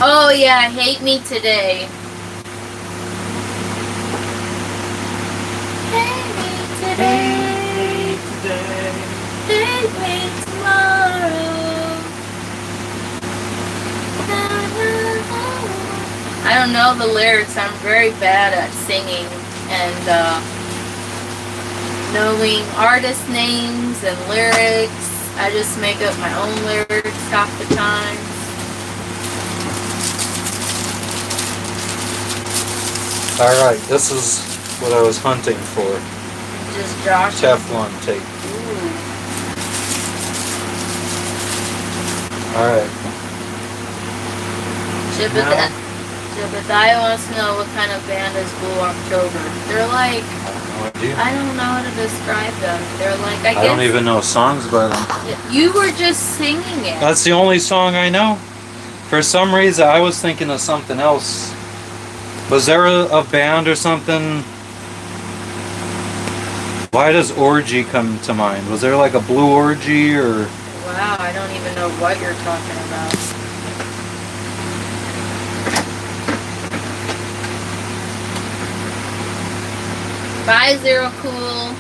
Oh, yeah, hate me today. Hate me today. Hate me tomorrow. I don't know the lyrics. I'm very bad at singing and knowing artist names and lyrics. I just make up my own lyrics half the time. Alright, this is what I was hunting for. Just Josh. Teflon tape. Alright. Chip Now, it Jebediah wants to know what kind of band is Blue October. They're like, No idea. I don't know how to describe them. They're like, I I guess. don't even know songs by them. You were just singing it. That's the only song I know. For some reason, I was thinking of something else. Was there a band or something? Why does orgy come to mind? Was there like a blue orgy or? Wow, I don't even know what you're talking about. Bye, Zero Cool.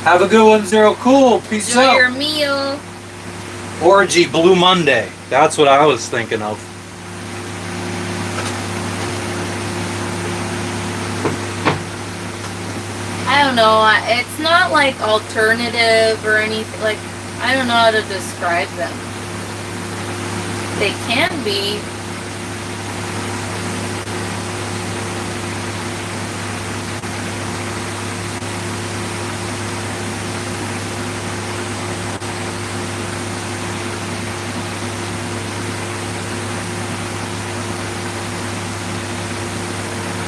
Have a good one, Zero Cool. Peace Enjoy out. your meal. Orgy Blue Monday. That's what I was thinking of. I don't know. It's not like alternative or anything. Like, I don't know how to describe them. They can be.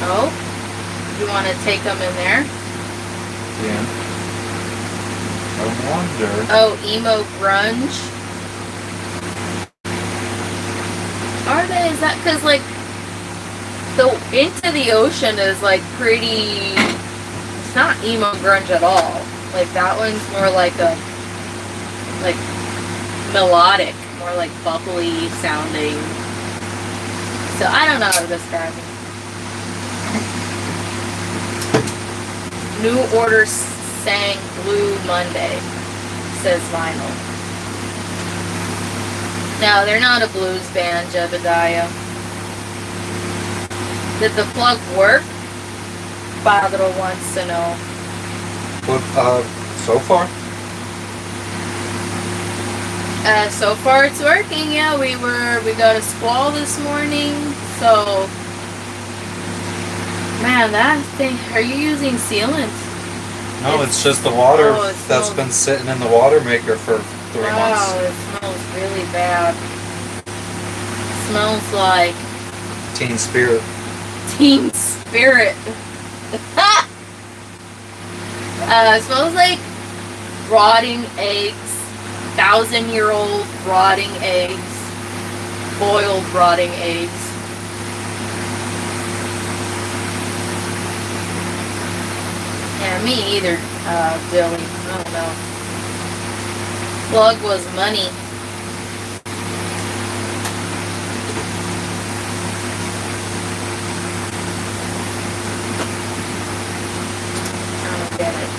Oh, you want to take them in there? Yeah. I wonder. Oh, emo grunge. Are they? Is that because like the Into the Ocean is like pretty? It's not emo grunge at all. Like that one's more like a like melodic, more like bubbly sounding. So I don't know how to describe it. New Order sang Blue Monday, says Vinyl. No, they're not a blues band, Jebediah. Did the plug work? Padro wants to know. What, so far? So far it's working, yeah. We got a squall this morning, so man, that thing, are you using sealant? No, it's just the water Oh, it that's smells- been sitting in the Watermaker for 3 Wow, months. it smells really bad. Smells like Teen Spirit. Teen Spirit. It smells like rotting eggs, 1,000-year-old rotting eggs, boiled rotting eggs. Yeah, me either, Billy. I don't know. Plug was money. I don't get it.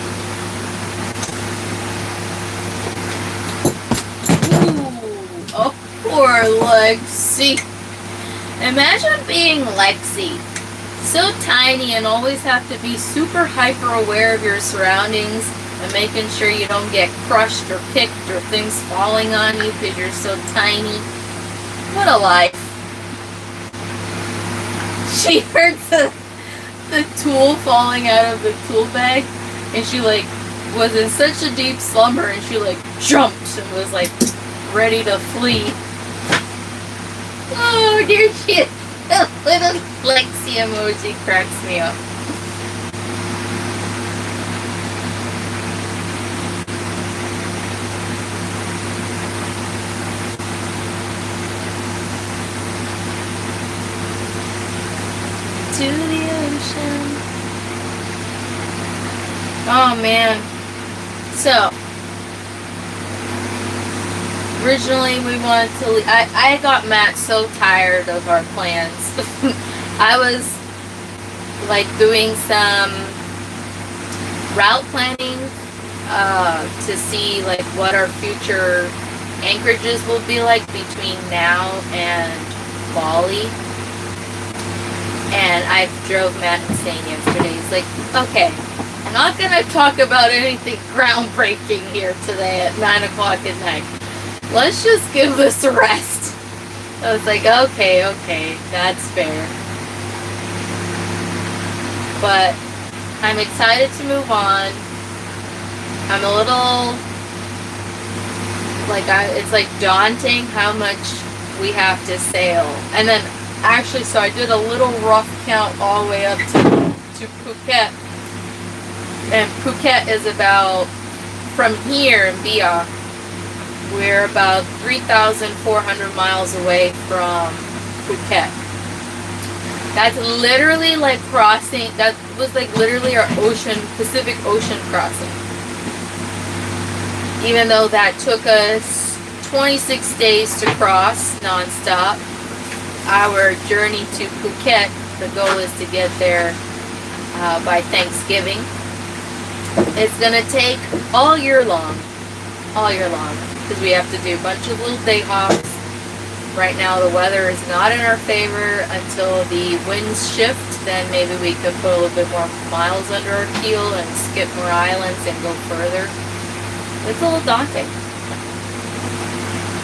Ooh, oh, poor Lexi. Imagine being Lexi. So tiny and always have to be super hyper aware of your surroundings and making sure you don't get crushed or kicked or things falling on you because you're so tiny. What a life. She heard the tool falling out of the tool bag and she like was in such a deep slumber and she like jumped and was like ready to flee. Oh dear shit. The little Lexi emoji cracks me up. To the ocean. Oh man. So originally we wanted to leave. I got Matt so tired of our plans. I was like doing some route planning to see like what our future anchorages will be like between now and Bali. And I drove Matt insane yesterday. He's like, okay, I'm not going to talk about anything groundbreaking here today at 9 o'clock at night. Let's just give this a rest. I was like, okay, that's fair. But I'm excited to move on. I'm a little, like, it's like daunting how much we have to sail. And then Actually, so I did a little rough count all the way up to Phuket. And Phuket is about, from here in Bia, we're about 3,400 miles away from Phuket. That's literally like crossing, that was like literally our Pacific Ocean crossing. Even though that took us 26 days to cross nonstop, our journey to Phuket, the goal is to get there by Thanksgiving. It's gonna take all year long, because we have to do a bunch of little day hops. Right now the weather is not in our favor until the winds shift. Then maybe we could put a little bit more miles under our keel and skip more islands and go further. It's a little daunting.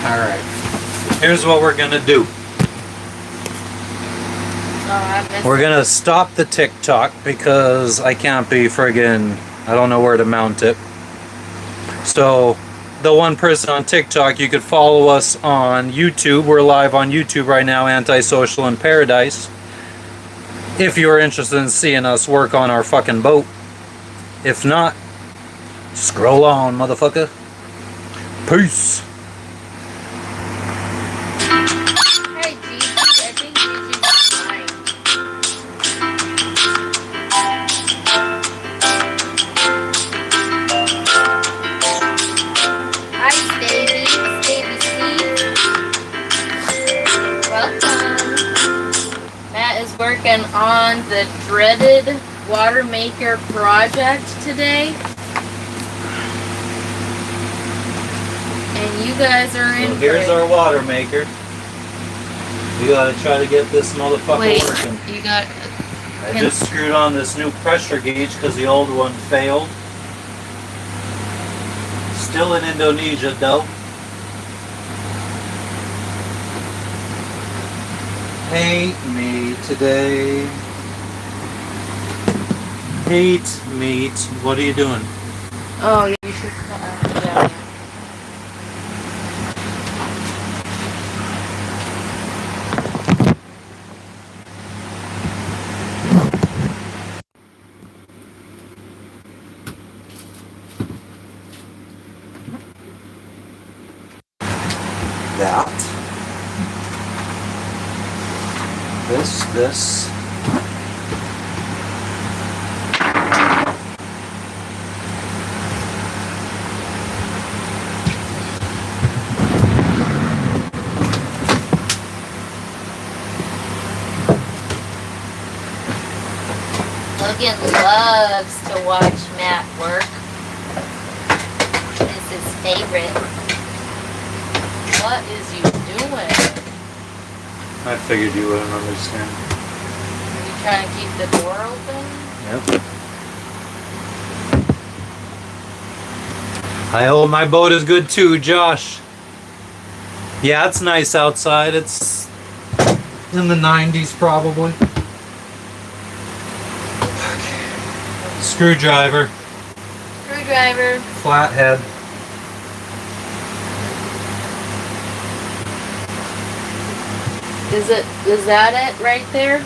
All right. Here's what we're gonna do. We're gonna stop the TikTok because I can't be friggin', I don't know where to mount it. So the one person on TikTok, you could follow us on YouTube. We're live on YouTube right now, Antisocial in Paradise. If you're interested in seeing us work on our fucking boat. If not, scroll on, motherfucker. Peace. Hey, Gigi. I think Gigi's fine. Hi, Stevie. Stevie Steve. Welcome. Matt is working on the dreaded Watermaker project today. And you guys are in. So here's our Watermaker. We gotta try to get this motherfucker working. You got. I just screwed on this new pressure gauge because the old one failed. Still in Indonesia though. Hate me today. Hate meat. What are you doing? Oh, you should. Yeah. That. This. Logan loves to watch Matt work. It's his favorite. What is you doing? I figured you wouldn't understand. Are you trying to keep the door open? Yep. I hope my boat is good too, Josh. Yeah, it's nice outside. It's in the 90s probably. Screwdriver. Screwdriver. Flathead. Is that it right there?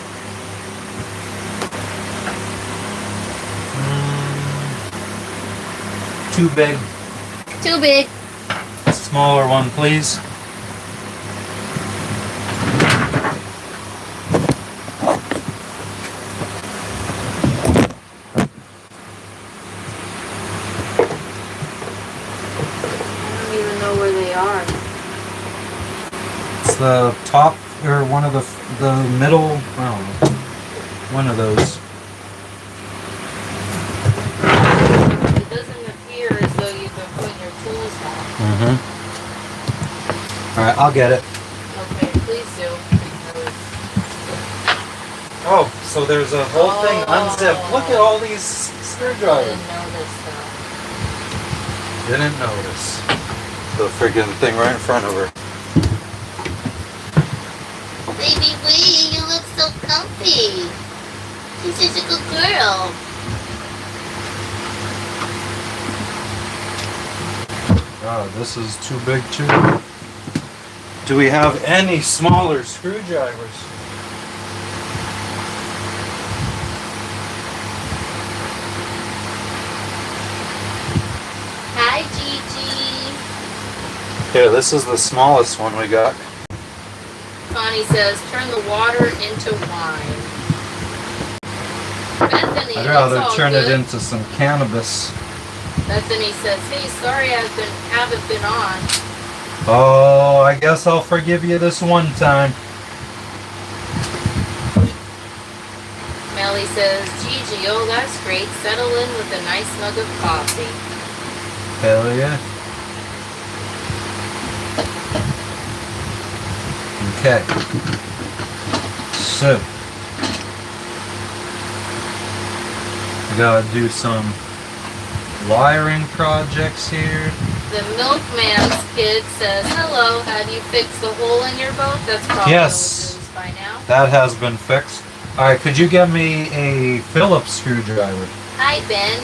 Too big. Too big. Smaller one, please. I don't even know where they are. It's the top, or one of the middle, I don't know. One of those. It doesn't appear as though you've been putting your tools on. Mm-hmm. Alright, I'll get it. Okay, please do. Oh, so there's a whole thing unzipped. Look at all these screwdrivers. Didn't notice that. Didn't notice. The friggin' thing right in front of her. Baby Wee, you look so comfy. You're such a good girl. God, this is too big too. Do we have any smaller screwdrivers? Here, this is the smallest one we got. Connie says, turn the water into wine. Bethany, I'd it's rather all turn good. it into some cannabis. Bethany says, hey, sorry haven't been on. Oh, I guess I'll forgive you this one time. Melly says, Gigi, oh, that's great. Settle in with a nice mug of coffee. Hell yeah. Okay. So, we gotta do some wiring projects here. The milkman's kid says, hello, have you fixed the hole in your boat? That's probably Yes. old news by now. That has been fixed. Alright, could you get me a Phillips screwdriver? Hi, Ben.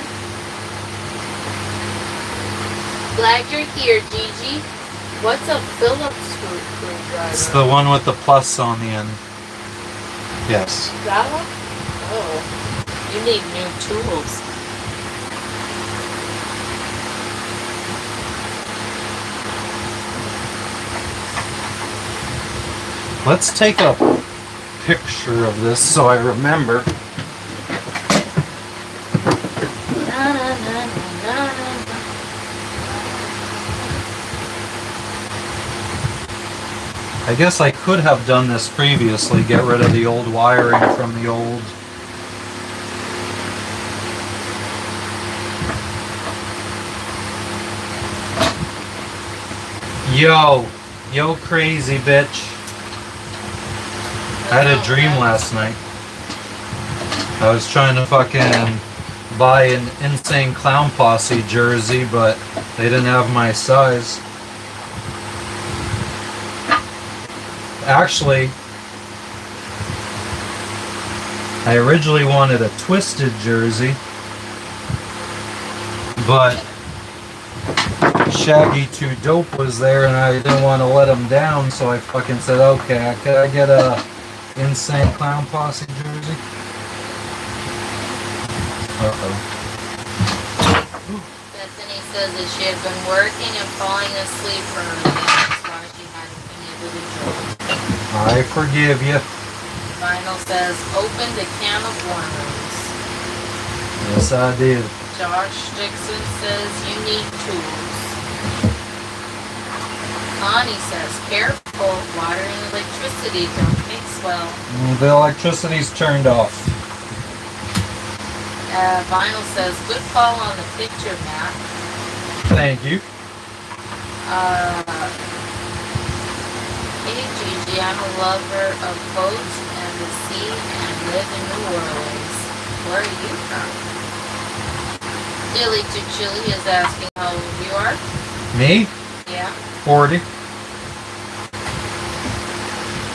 Glad you're here, Gigi. What's a Phillips screwdriver? It's the one with the plus on the end. Yes. That one? Oh, you need new tools. Let's take a picture of this so I remember. Na, na, na, na, na. I guess I could have done this previously, get rid of the old wiring from the old. Yo crazy bitch. I had a dream last night. I was trying to fucking buy an Insane Clown Posse jersey, but they didn't have my size. Actually, I originally wanted a Twisted jersey, but Shaggy 2 Dope was there and I didn't want to let him down, so I fucking said, okay, could I get a Insane Clown Posse jersey? Uh-oh. Bethany says that she had been working and falling asleep early. That's why she hadn't been able to join. I forgive you. Vinyl says, opened a can of worms. Yes, I did. Josh Dixon says, you need tools. Connie says, careful, water and electricity don't mix well. The electricity's turned off. Vinyl says, good call on the picture, Matt. Thank you. Hey Gigi, I'm a lover of boats and the sea and live in New Orleans. Where are you from? Dilly to Chili is asking how old you are. Me? Yeah. 40.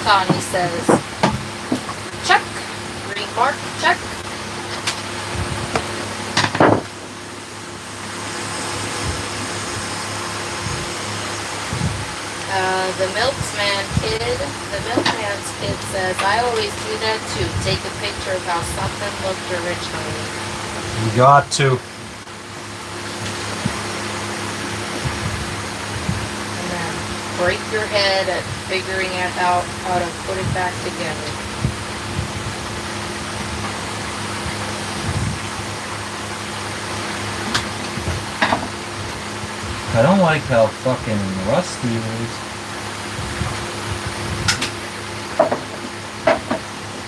Connie says, check. Green mark, check. The milkman's kid says, I always do that too. Take a picture of how something looked originally. You got to. And then break your head at figuring out how to put it back together. I don't like how fucking rusty it is.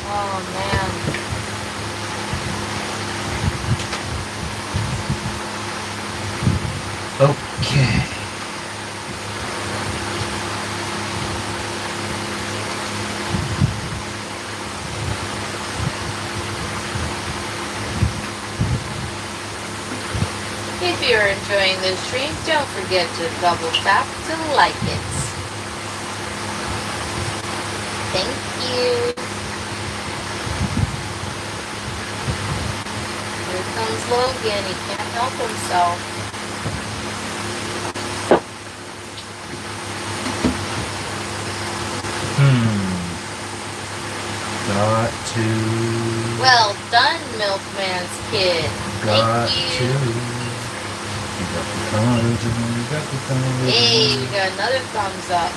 Oh man. Okay. If you're enjoying this stream, don't forget to double tap to like it. Thank you. Here comes Logan. He can't help himself. Got to. Well done, Milkman's kid. Got Thank to. you. We got the Hey, we got another thumbs up.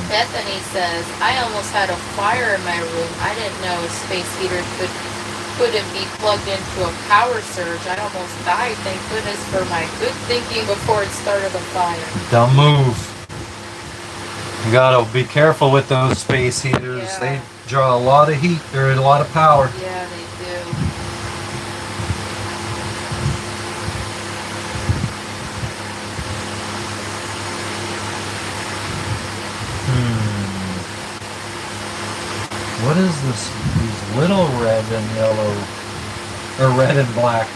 Bethany says, I almost had a fire in my room. I didn't know a space heater couldn't be plugged into a power surge. I almost died. Thank goodness for my good thinking before it started a fire. Don't move. You gotta be careful with those space heaters. Yeah. They draw a lot of heat or a lot of power. Yeah, they do. What is this? These little red and yellow, or red and black.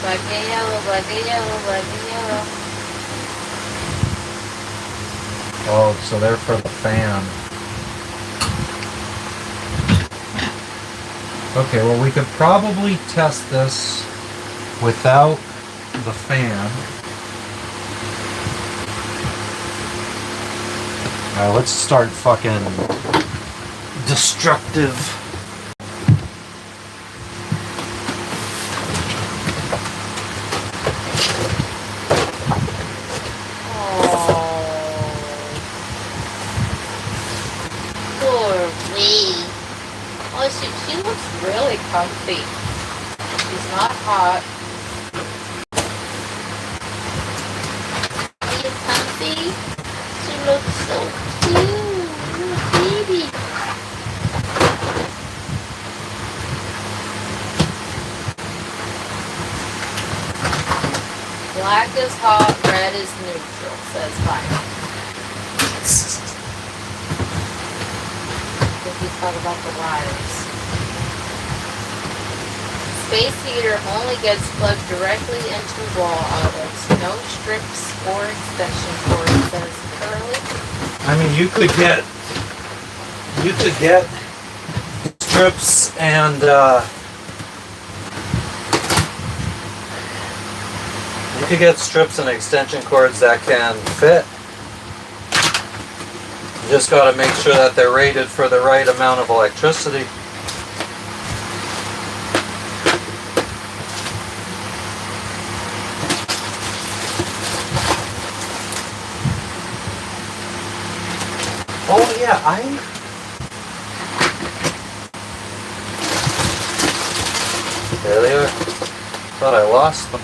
Black and yellow, black and yellow, black and yellow. Oh, so they're for the fan. Okay, well we could probably test this without the fan. Alright, let's start fucking destructive. She looks really comfy. She's not hot. Are you comfy? She looks so cute. Little baby. Black is hot, red is neutral, says Mike. If you talk about the wires. Space heater only gets plugged directly into wall outlets. No strips or extension cords, says Curly. I mean, you could get strips and you could get strips and extension cords that can fit. You just got to make sure that they're rated for the right amount of electricity. Oh yeah, there they are. Thought I lost them.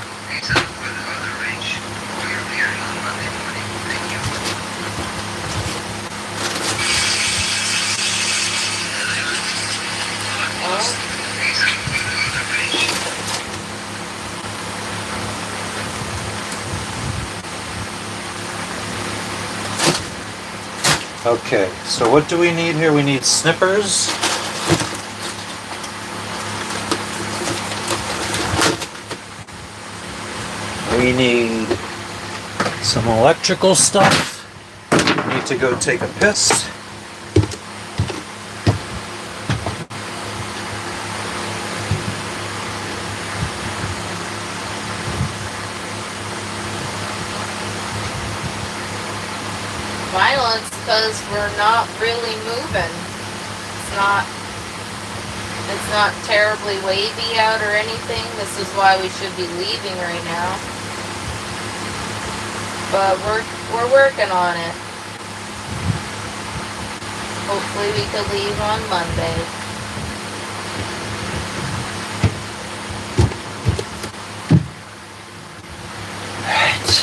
Okay, so what do we need here? We need snippers. We need some electrical stuff. We need to go take a piss. Violence because we're not really moving. It's not terribly wavy out or anything. This is why we should be leaving right now. But we're working on it. Hopefully we could leave on Monday. Alright.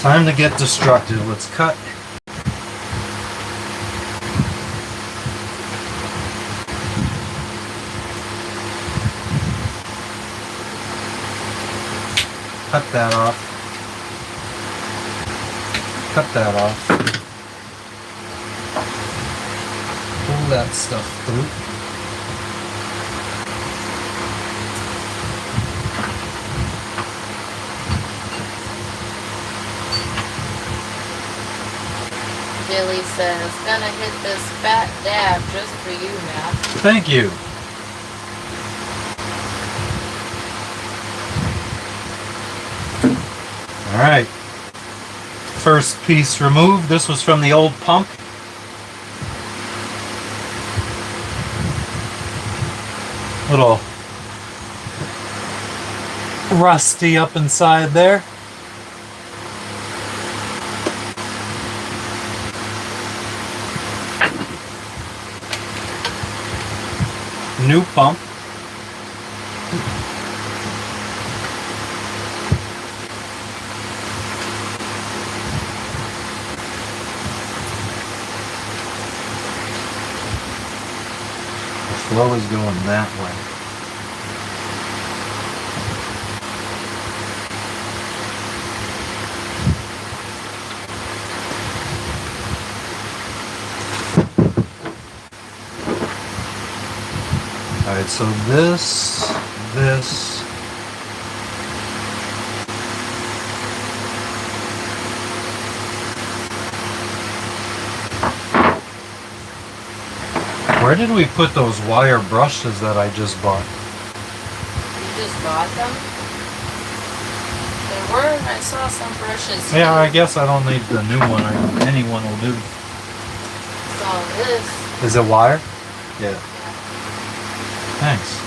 Time to get destructive. Let's cut. Cut that off. Cut that off. Pull that stuff through. Billy says, gonna hit this fat dab just for you, Matt. Thank you. All right. First piece removed. This was from the old pump. Little rusty up inside there. New pump. The flow is going that way. Alright, so this. Where did we put those wire brushes that I just bought? You just bought them? There were, I saw some brushes. Yeah, I guess I don't need the new one. Any one will do. Saw this. Is it wire? Yeah. Thanks.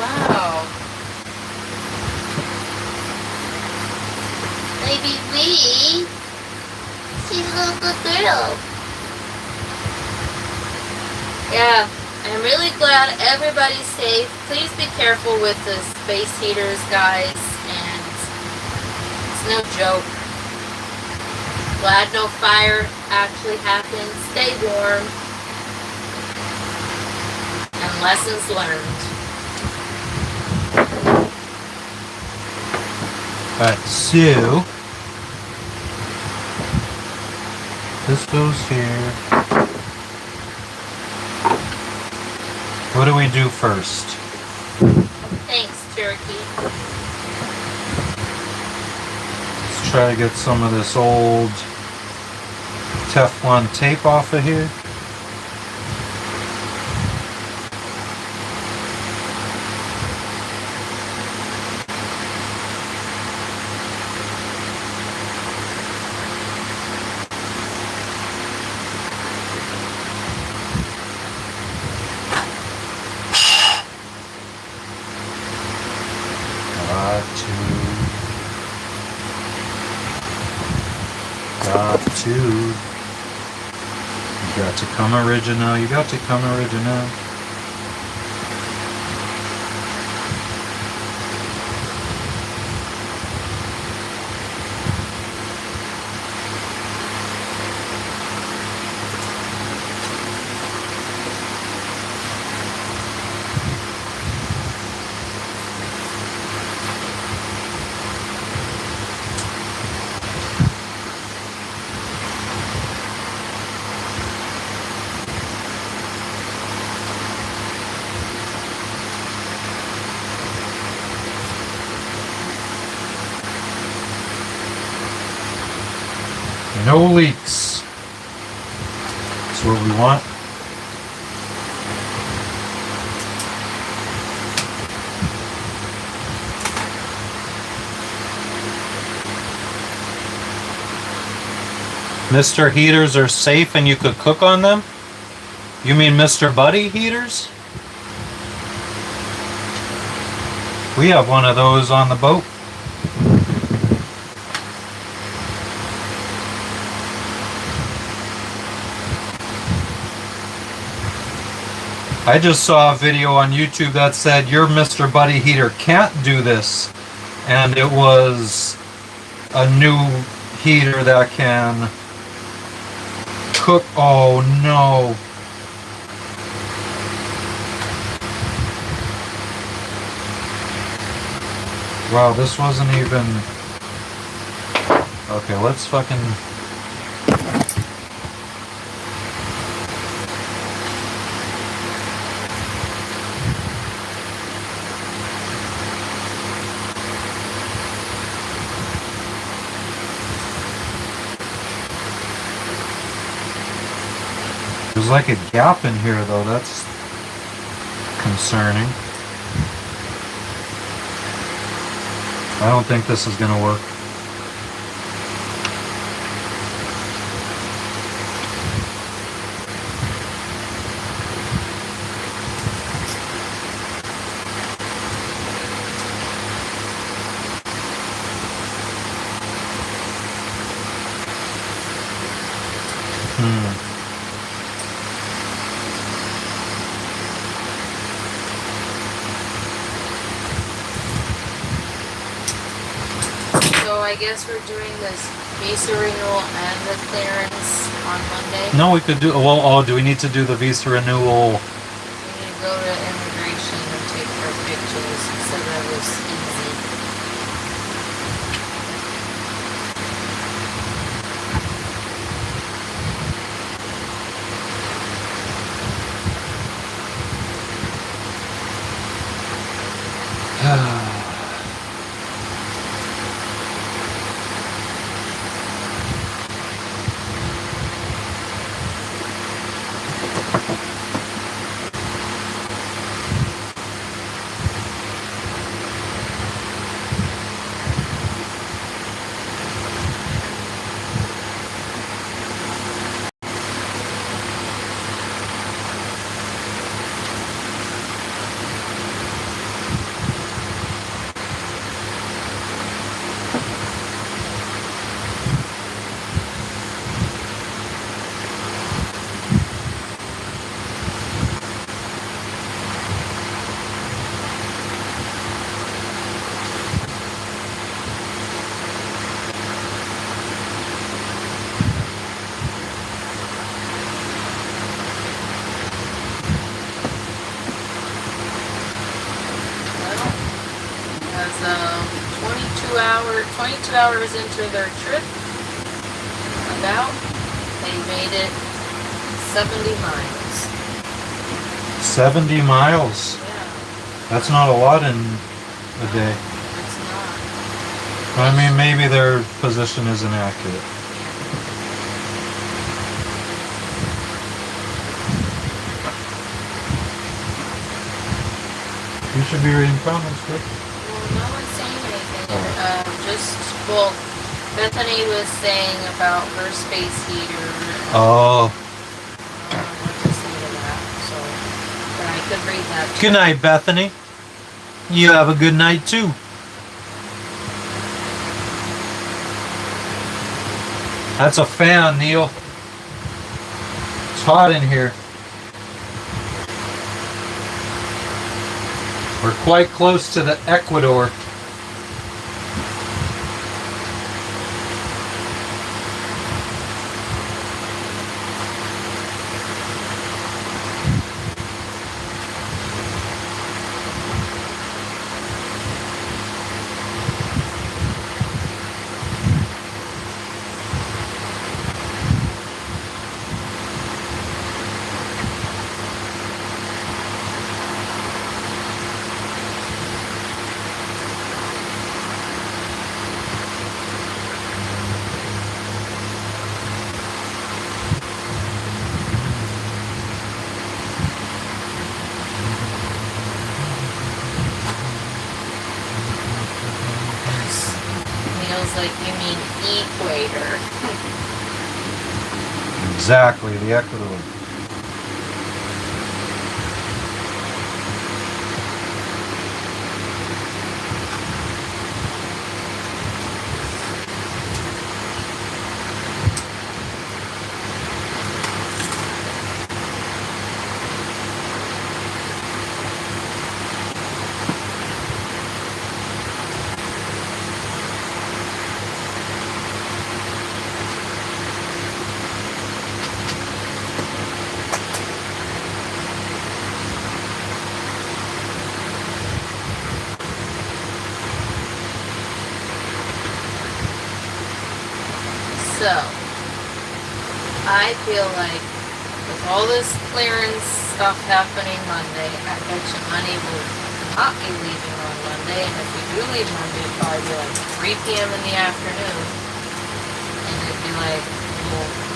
Wow. Baby Wee, she's a little good girl. Yeah, I'm really glad everybody's safe. Please be careful with the space heaters, guys, and it's no joke. Glad no fire actually happened. Stay warm. And lessons learned. Alright, so this goes here. What do we do first? Thanks, Turkey. Let's try to get some of this old Teflon tape off of here. You got to come original. You got to come original. No leaks. That's what we want. Mr. Heaters are safe and you could cook on them? You mean Mr. Buddy heaters? We have one of those on the boat. I just saw a video on YouTube that said your Mr. Buddy heater can't do this, and it was a new heater that can cook. Oh no. Wow, this wasn't even... Okay, let's fucking... There's like a gap in here though, that's concerning. I don't think this is gonna work. So I guess we're doing this visa renewal and the clearance on Monday. No, we could do, well, oh, do we need to do the visa renewal? We need to go to immigration and take our pictures so that it was easy. As 22 hours into their trip, about, they made it 70 miles. 70 miles? Yeah, That's not a lot in a day. it's not. I mean, maybe their position isn't accurate. You should be reading comments, Chris. Well, no one's saying anything. Well, Bethany was saying about her space heater. Oh. What to say to that, so, but I could read that. Good night, Bethany. You have a good night, too. That's a fan, Neil. It's hot in here. We're quite close to the Ecuador. Neil's like, you mean equator. Exactly, the Ecuador. So, I feel like with all this clearance stuff happening Monday, I bet you money will not be leaving on Monday, and if we do leave Monday, it'll probably be like 3 p.m. in the afternoon, and it'd be like,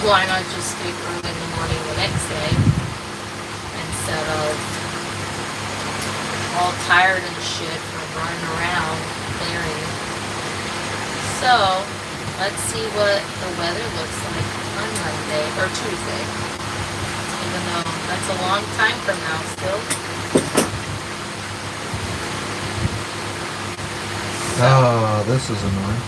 why not just sleep early in the morning the next day instead of all tired and shit from running around clearing. So, let's see what the weather looks like on Monday or Tuesday. Even though that's a long time from now still. Oh, this is annoying.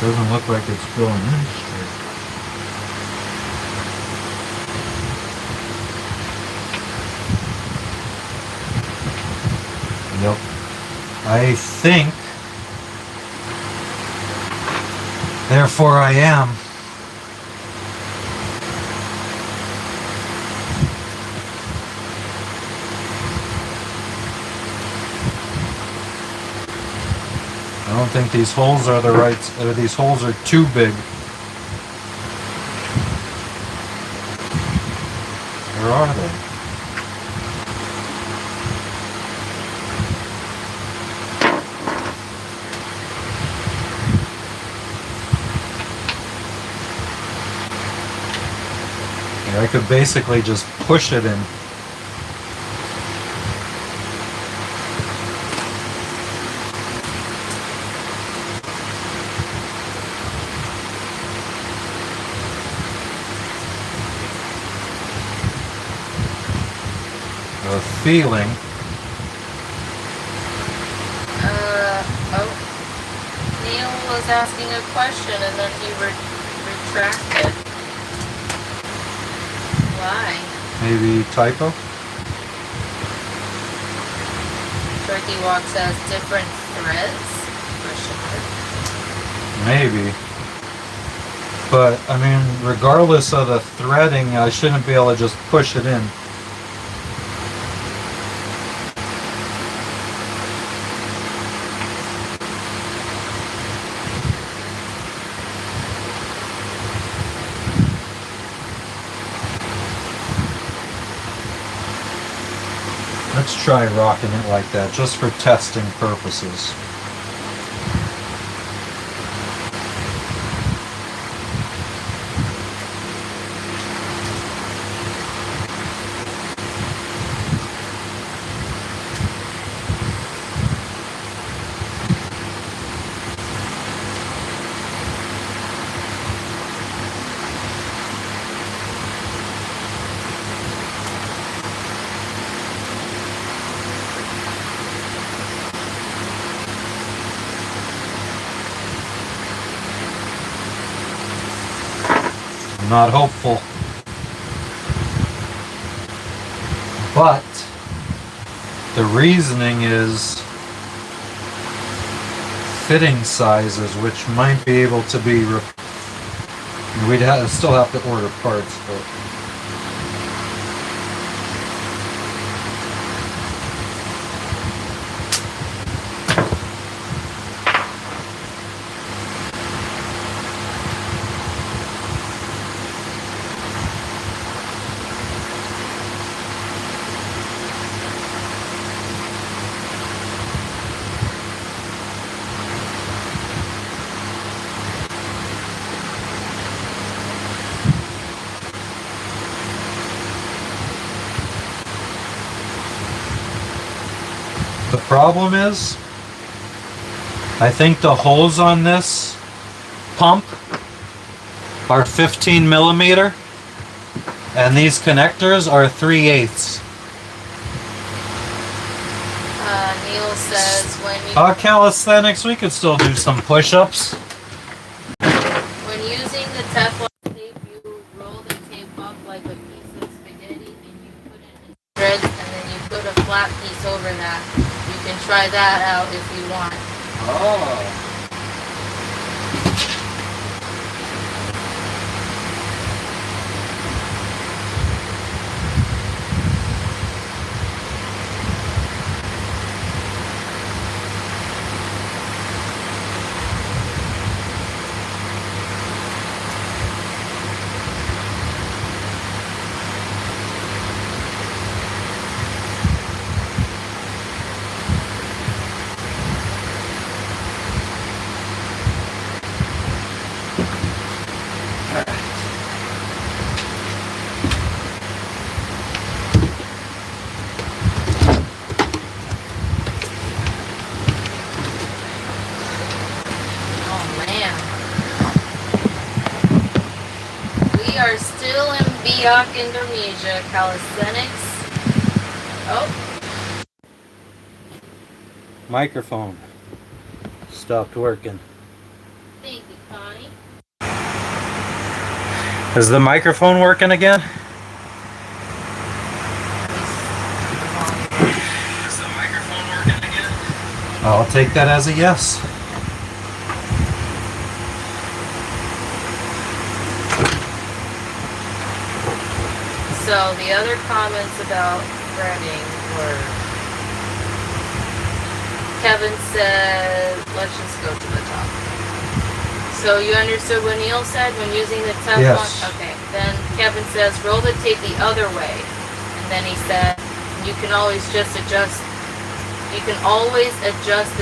Doesn't look like it's filling in straight. Yep. I think, therefore I am. I don't think these holes are the right, these holes are too big. Where are they? Yeah, I could basically just push it in. Feeling. Neil was asking a question and then he retracted. Why? Maybe typo? Turkey Walk says different threads? Question mark. Maybe. But, I mean, regardless of the threading, I shouldn't be able to just push it in. Let's try rocking it like that, just for testing purposes. Not hopeful. But the reasoning is fitting sizes, which might be able to be we'd still have to order parts, but the problem is, I think the holes on this pump are 15 millimeter, and these connectors are 3/8. Neil says when you Calisthenics, we could still do some push-ups. when using the Teflon tape, you roll the tape up like a piece of spaghetti and you put it in threads and then you put a flat piece over that. You can try that out if you want. Oh. man. We are still in Biak, Indonesia. Calisthenics. Oh. Microphone stopped working. Thank you, Connie. Is the microphone working again? Is the microphone working again? I'll take that as a yes. So the other comments about threading were, Kevin said, let's just go to the top. So you understood what Neil said when using the Teflon? Yes. Okay. Then Kevin says, roll the tape the other way. And then he said, you can always the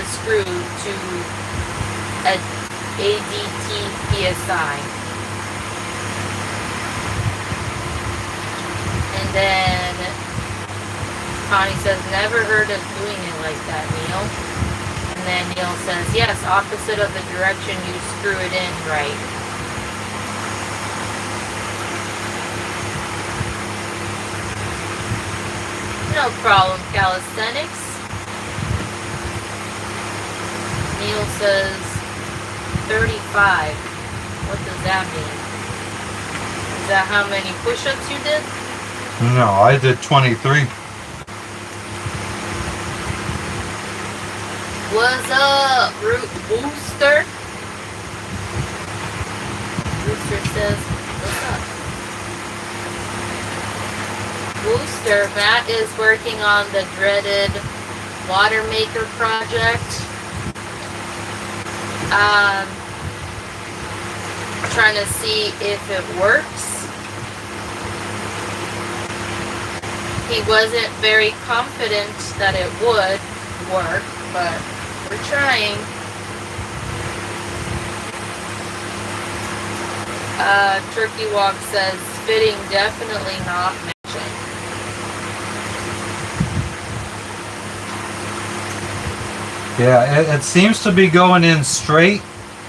screw to a ADT PSI. And then Connie says, never heard of doing it like that, Neil. And then Neil says, yes, opposite of the direction you screw it in, right. No problem, calisthenics. Neil says 35. What does that mean? Is that how many push-ups you did? No, I did 23. What's up, Root Booster? Booster says, what's up? Booster, Matt is working on the dreaded Watermaker project. Trying to see if it works. He wasn't very confident that it would work, but we're trying. Turkey Walk says fitting definitely not matching. Yeah, it seems to be going in straight,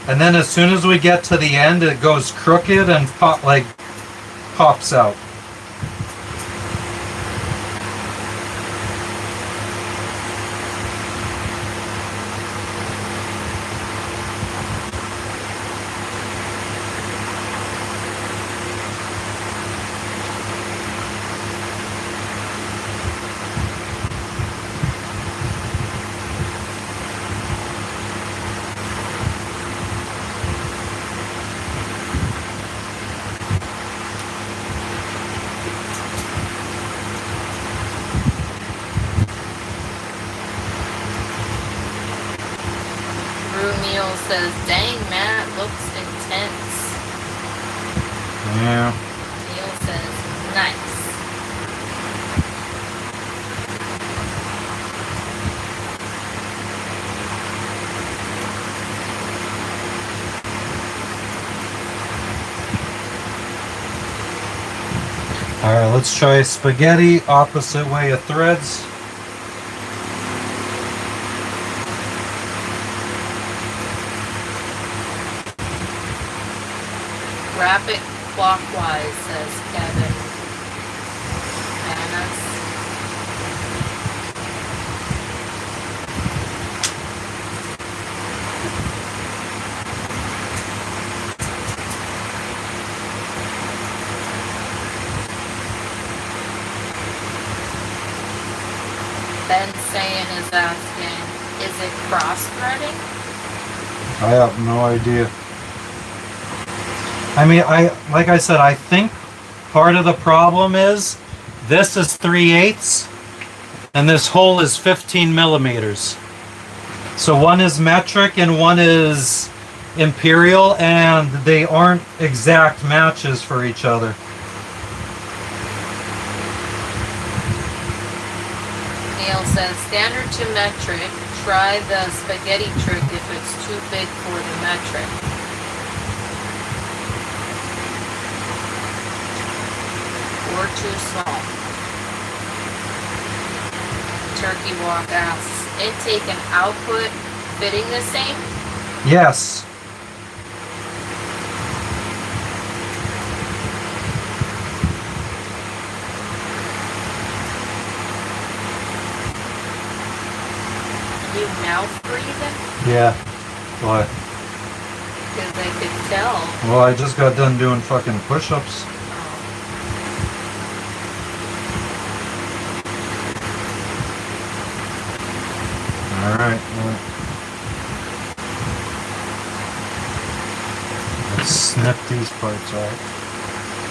and then as soon as we get to the end, it goes crooked and pops out. Neil says, dang, Matt, looks intense. Yeah. Neil says, nice. Alright, let's try spaghetti, opposite way of threads. Wrap it clockwise, says Kevin. Bananas. Ben Sayin is asking, is it cross-threading? I have no idea. I mean, like I said, I think part of the problem is this is 3/8 and this hole is 15 millimeters. So one is metric and one is imperial, and they aren't exact matches for each other. Neil says, standard to metric, try the spaghetti trick if it's too big for the metric. Or too small. Turkey Walk asks, intake and output fitting the same? Yes. mouth breathing? Yeah. Why? Because I could tell. Well, I just got done doing fucking push-ups. Alright, well. Let's snip these parts off.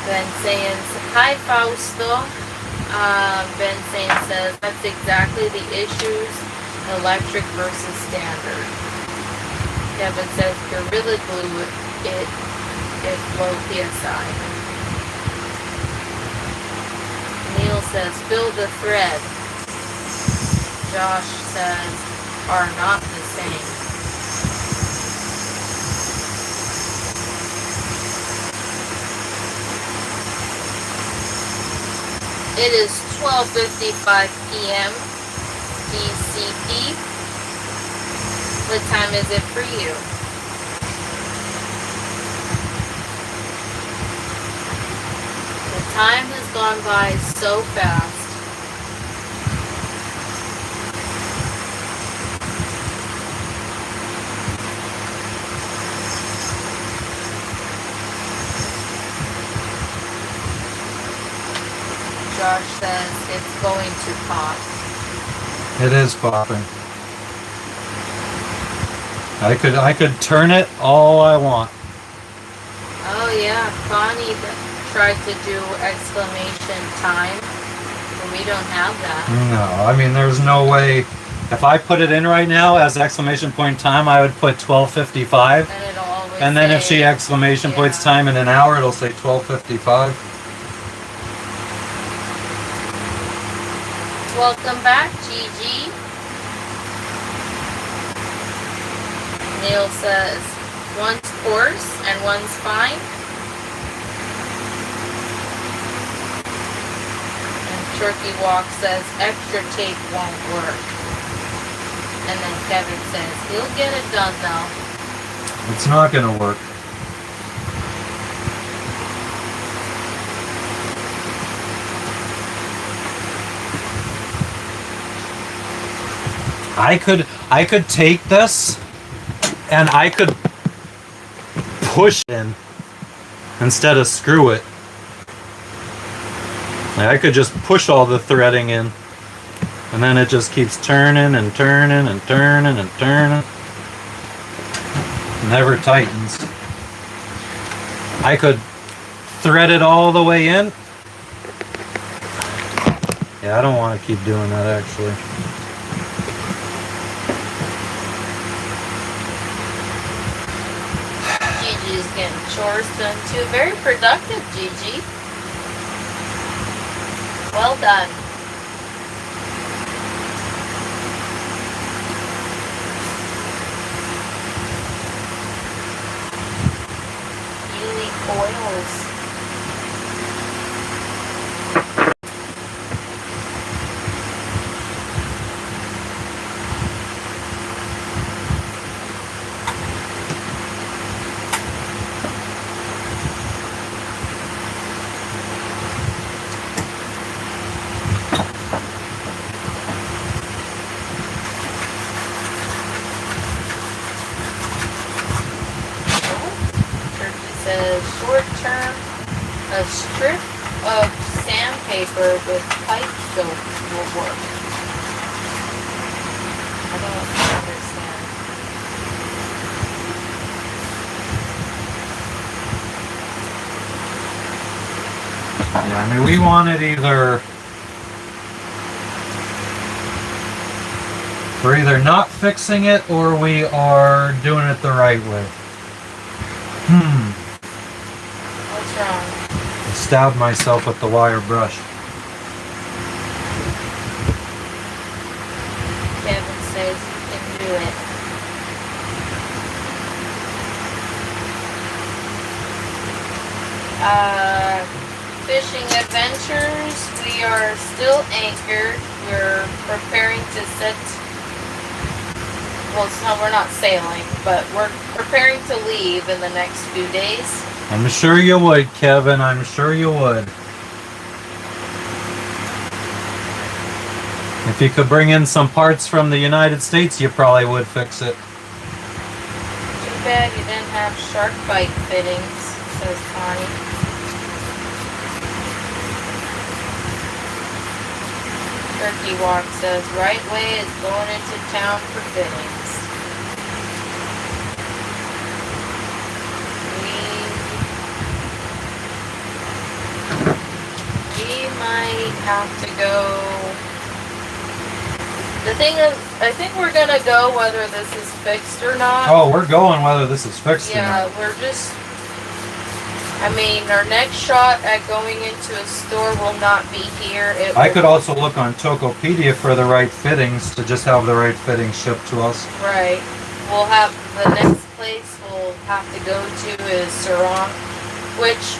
Ben saying, hi Fausto. Ben saying says, that's exactly the issues, electric versus standard. Kevin says, Gorilla Glue it is low PSI. Neil says, fill the thread. Josh says, are not the same. It is 12:55 p.m. ECP. What time is it for you? The time has gone by so fast. Josh says it's going to pop. It is popping. I could turn it all I want. Oh yeah, Connie tried to do exclamation time, but we don't have that. No, I mean there's no way. If I put it in right now as exclamation point time, I would put 12:55. And it'll always And then if say- she exclamation points time in an hour, it'll say 12:55. Welcome back, Gigi. Neil says, one's coarse and one's fine. And Turkey Walk says, extra tape won't work. And then Kevin says, he'll get it done though. It's not gonna work. I could take this and I could push it in instead of screw it. Like, I could just push all the threading in and then it just keeps turning and turning and turning and turning. Never tightens. I could thread it all the way in. Yeah, I don't want to keep doing that actually. Gigi's getting chores done too. Very productive, Gigi. Well done. Unique oils. Short term, a strip of sandpaper with pipe soap will work. I don't understand. Yeah, I mean, we wanted either... We're either not fixing it or we are doing it the right way. What's wrong? I stabbed myself with the wire brush. Kevin says you can do it. Fishing adventures, we are still anchored. We're preparing to set, well, it's not, we're not sailing, but we're preparing to leave in the next few days. I'm sure you would, Kevin. I'm sure you would. If If you could bring in some parts from the United States, you probably would fix it. Too bad you didn't have shark bite fittings, says Connie. Turkey Walk says, right way is going into town for fittings. We might have to go. The thing is, I think we're gonna go whether this is fixed or not. Oh, we're going whether this is fixed or Yeah, not. we're just. I mean, our next shot at going into a store will not be here. I could also look on Tokopedia for the right fittings to just have the right fittings shipped to us. Right. We'll have the next place we'll have to go to is Sarong, which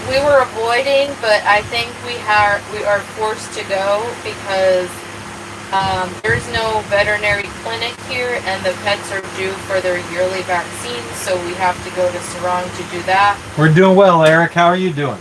we were avoiding, but I think we are forced to go because there's no veterinary clinic here, and the pets are due for their yearly vaccines, so we have to go to Sarong to do that. We're doing well, Eric. How are you doing?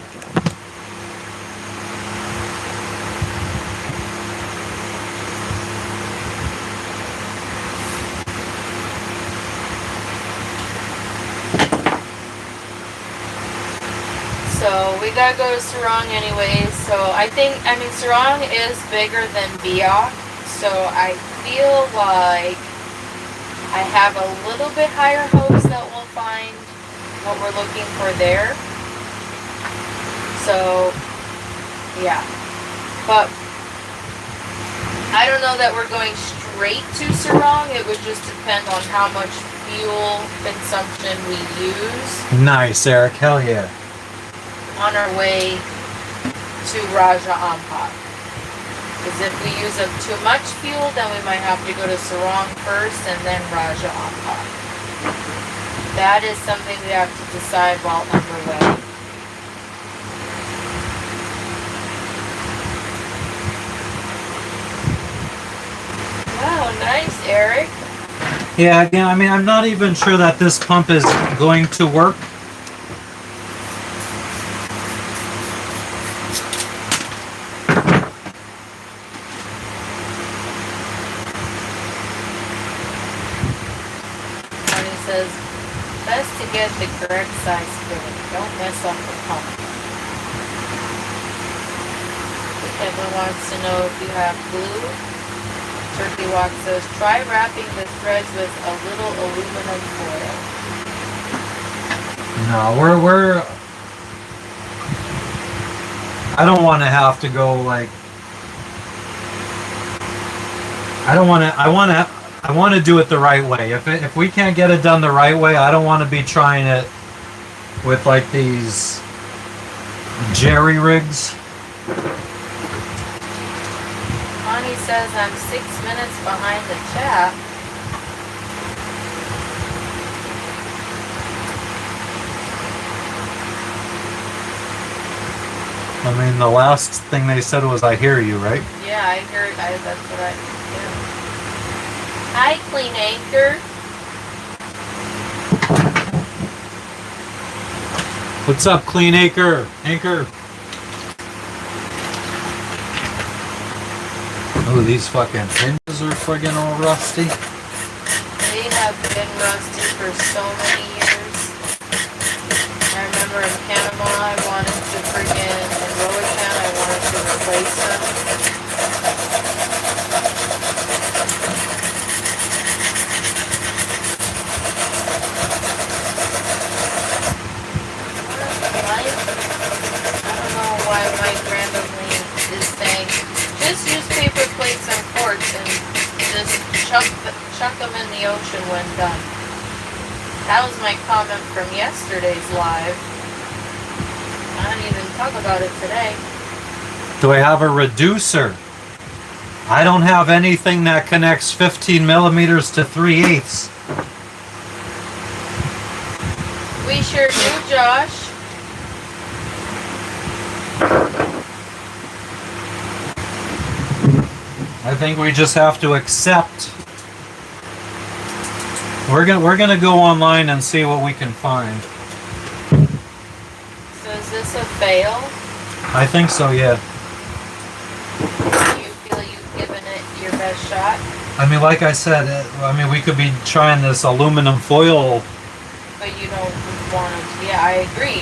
So we gotta go to Sarong anyways. So I mean, Sarong is bigger than Biak, so I feel like I have a little bit higher hopes that we'll find what we're looking for there. So, yeah. But I don't know that we're going straight to Sarong. It would just depend on how much fuel consumption we use. Nice, Eric. Hell yeah. On our way to Raja Ampat. Because if we use up too much fuel, then we might have to go to Sarong first and then Raja Ampat. That is something we have to decide while underway. Wow, nice, Eric. Yeah, I mean, I'm not even sure that this pump is going to work. Says, best to get the correct size filling. Don't mess up the pump. Kevin wants to know if you have glue. Turkey Walk says, try wrapping the threads with a little aluminum foil. No, we're I don't want to have to go like I want to do it the right way. If we can't get it done the right way, I don't want to be trying it with like these jerry rigs. Connie says I'm 6 minutes behind the chat. I mean, the last thing they said was, I hear you, right? Yeah, I heard. That's what I hear. Hi, Clean Anchor. What's up, Clean Anchor? Oh, these fucking hinges are friggin' all rusty. They have been rusty for so many years. I remember in Panama, I wanted to in Roatan, I wanted to replace them. I don't know why Mike randomly is saying, just use paper plates and forks and just chuck them in the ocean when done. That was my comment from yesterday's live. I didn't even talk about it today. Do I have a reducer? I don't have anything that connects 15 millimeters to 3/8. We sure do, Josh. I think we just have to accept. We're gonna go online and see what we can find. So is this a fail? I think so, yeah. Do you feel you've given shot. I mean, like I said, I mean, we could be trying this aluminum foil. But you don't want to. Yeah, I agree.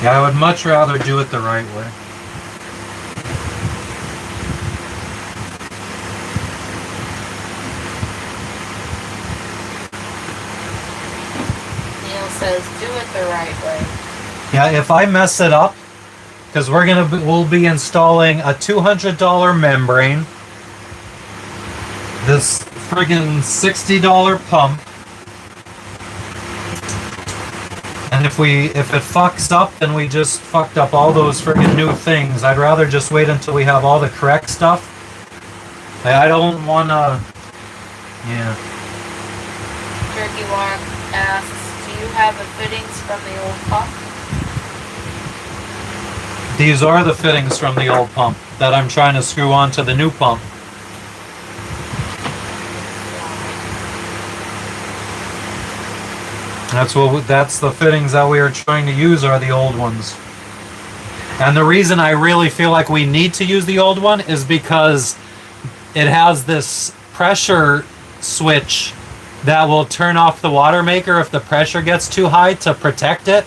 Yeah, I would much rather do it the right way. Neil says, do it the right way. Yeah, if I mess it up, because we'll be installing a $200 membrane, this friggin' $60 pump, and if it fucks up, then we just fucked up all those friggin' new things. I'd rather just wait until we have all the correct stuff. I don't wanna, yeah. Turkey Walk asks, do you have the fittings from the old pump? These are the fittings from the old pump that I'm trying to screw onto the new pump. That's the fittings that we are trying to use are the old ones. And the reason I really feel like we need to use the old one is because it has this pressure switch that will turn off the Watermaker if the pressure gets too high to protect it.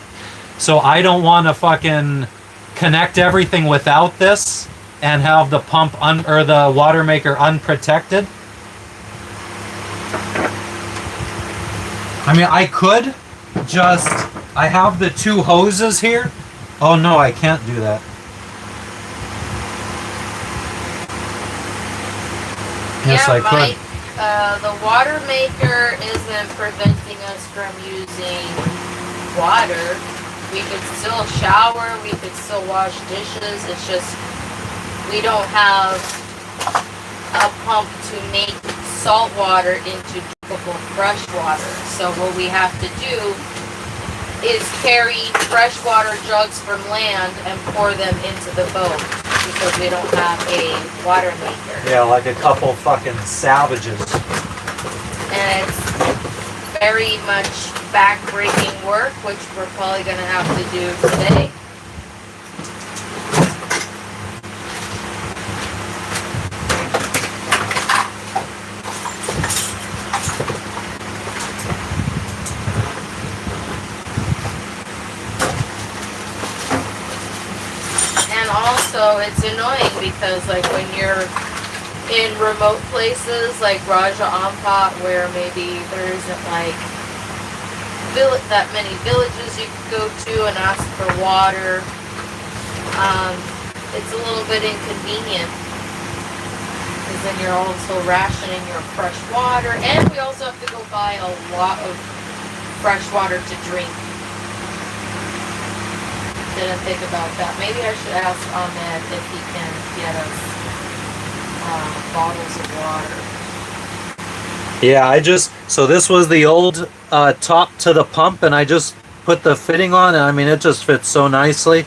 So I don't want to fucking connect everything without this and have the pump or the Watermaker unprotected. I mean, I could just, I have the two hoses here. Oh no, I can't do that. Yes, yeah, I could. The Watermaker isn't preventing us from using water. We could still shower, we could still wash dishes. It's just we don't have a pump to make salt water into drinkable fresh water. So what we have to do is carry freshwater jugs from land and pour them into the boat because we don't have a Watermaker. Yeah, like a couple fucking savages. And it's very much back-breaking work, which we're probably going to have to do today. And also, it's annoying because, like, when you're in remote places like Raja Ampat, where maybe there isn't like that many villages you could go to and ask for water, it's a little bit inconvenient because then you're also rationing your fresh water, and we also have to go buy a lot of fresh water to drink. Didn't think about that. Maybe I should ask Ahmed if he can get us bottles of water. Yeah, so this was the old top to the pump, and I just put the fitting on, and I mean, it just fits so nicely.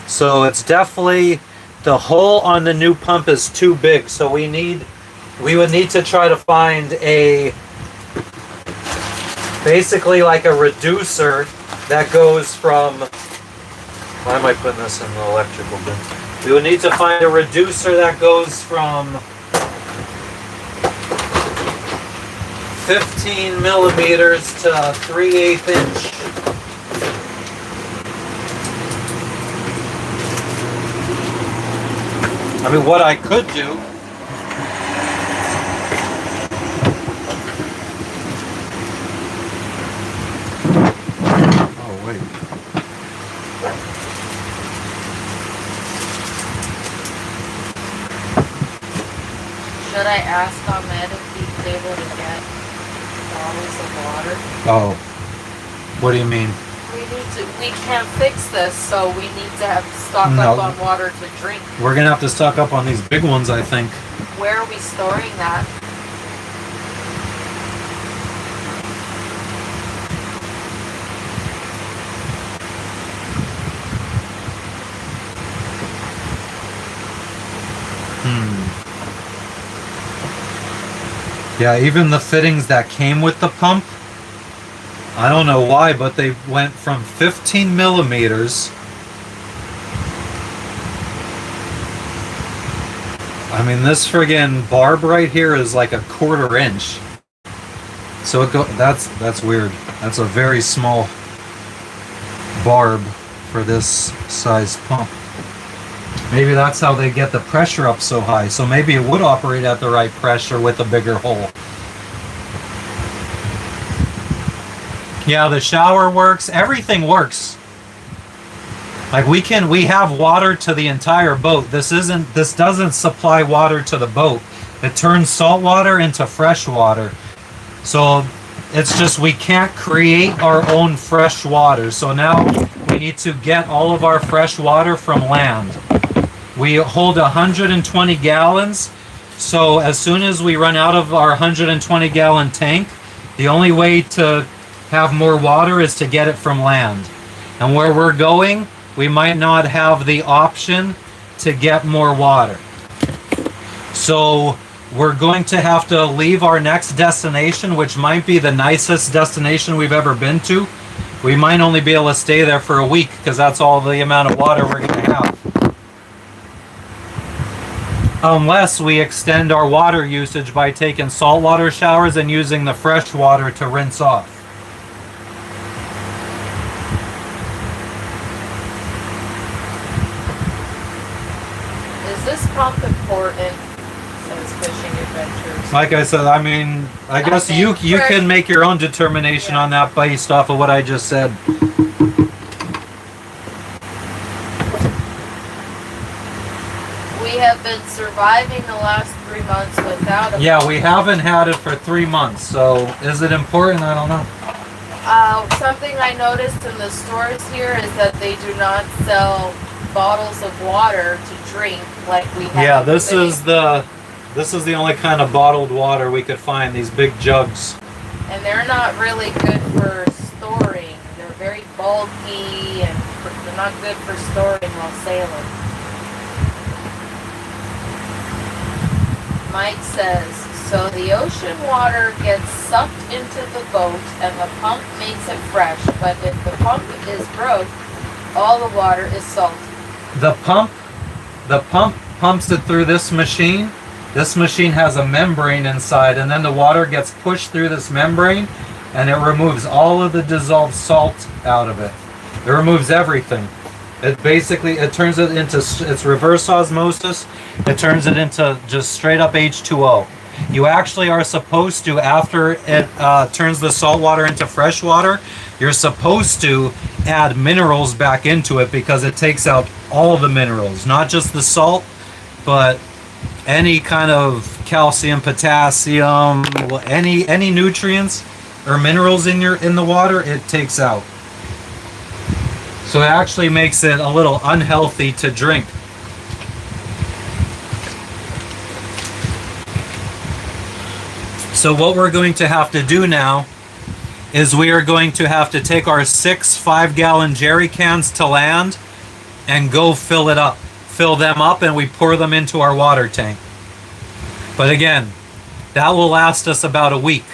So it's definitely, the hole on the new pump is too big, so we would need to try to find basically like a reducer that goes from, why am I putting this in the electrical bin? We would need to find a reducer that goes from 15 millimeters to 3/8 inch. I mean, what I could do, oh wait, Should I ask Ahmed if he's able to get bottles of water? oh, what do you mean? We can't fix this, so we need to have stock up on water to drink. We're gonna have to stock up on these big ones, I think. Where are we storing that? Yeah, even the fittings that came with the pump, I don't know why, but they went from 15 millimeters. I mean, this friggin' barb right here is like a 1/4 inch. So that's weird. That's a very small barb for this size pump. Maybe that's how they get the pressure up so high. So maybe it would operate at the right pressure with a bigger hole. Yeah, the shower works. Everything works. Like we have water to the entire boat. This doesn't supply water to the boat. It turns salt water into fresh water. So it's just we can't create our own fresh water. So now we need to get all of our fresh water from land. We hold 120 gallons. So as soon as we run out of our 120 gallon tank, the only way to have more water is to get it from land. And where we're going, we might not have the option to get more water. So we're going to have to leave our next destination, which might be the nicest destination we've ever been to. We might only be able to stay there for a week because that's all the amount of water we're going to have. Unless we extend our water usage by taking saltwater showers and using the fresh water to rinse off. Is this pump important? Says Fishing Adventures. Like I said, I mean, I guess you can make your own determination on that based off of what I just said. We have been surviving the last 3 months without a Yeah, pump. we haven't had it for 3 months, so is it important? I don't know. Something I noticed in the stores here is that they do not sell bottles of water to drink like we have. Yeah, in this Filleting. is the only kind of bottled water we could find, these big jugs. And they're not really good for storing. They're very bulky and they're not good for storing while sailing. Mike says, so the ocean water gets sucked into the boat and the pump makes it fresh, but if the pump is broke, all the water is salty. The pump pumps it through this machine. This machine has a membrane inside, and then the water gets pushed through this membrane and it removes all of the dissolved salt out of it. It removes everything. It basically, it turns it into, it's reverse osmosis. It turns it into just straight up H2O. You actually are supposed to, after it turns the salt water into fresh water, you're supposed to add minerals back into it because it takes out all the minerals, not just the salt, but any kind of calcium, potassium, any nutrients or minerals in the water, it takes out. So it actually makes it a little unhealthy to drink. So what we're going to have to do now is we are going to have to take our 6 5-gallon jerry cans to land and go fill it up. Fill them up and we pour them into our water tank. But again, that will last us about a week.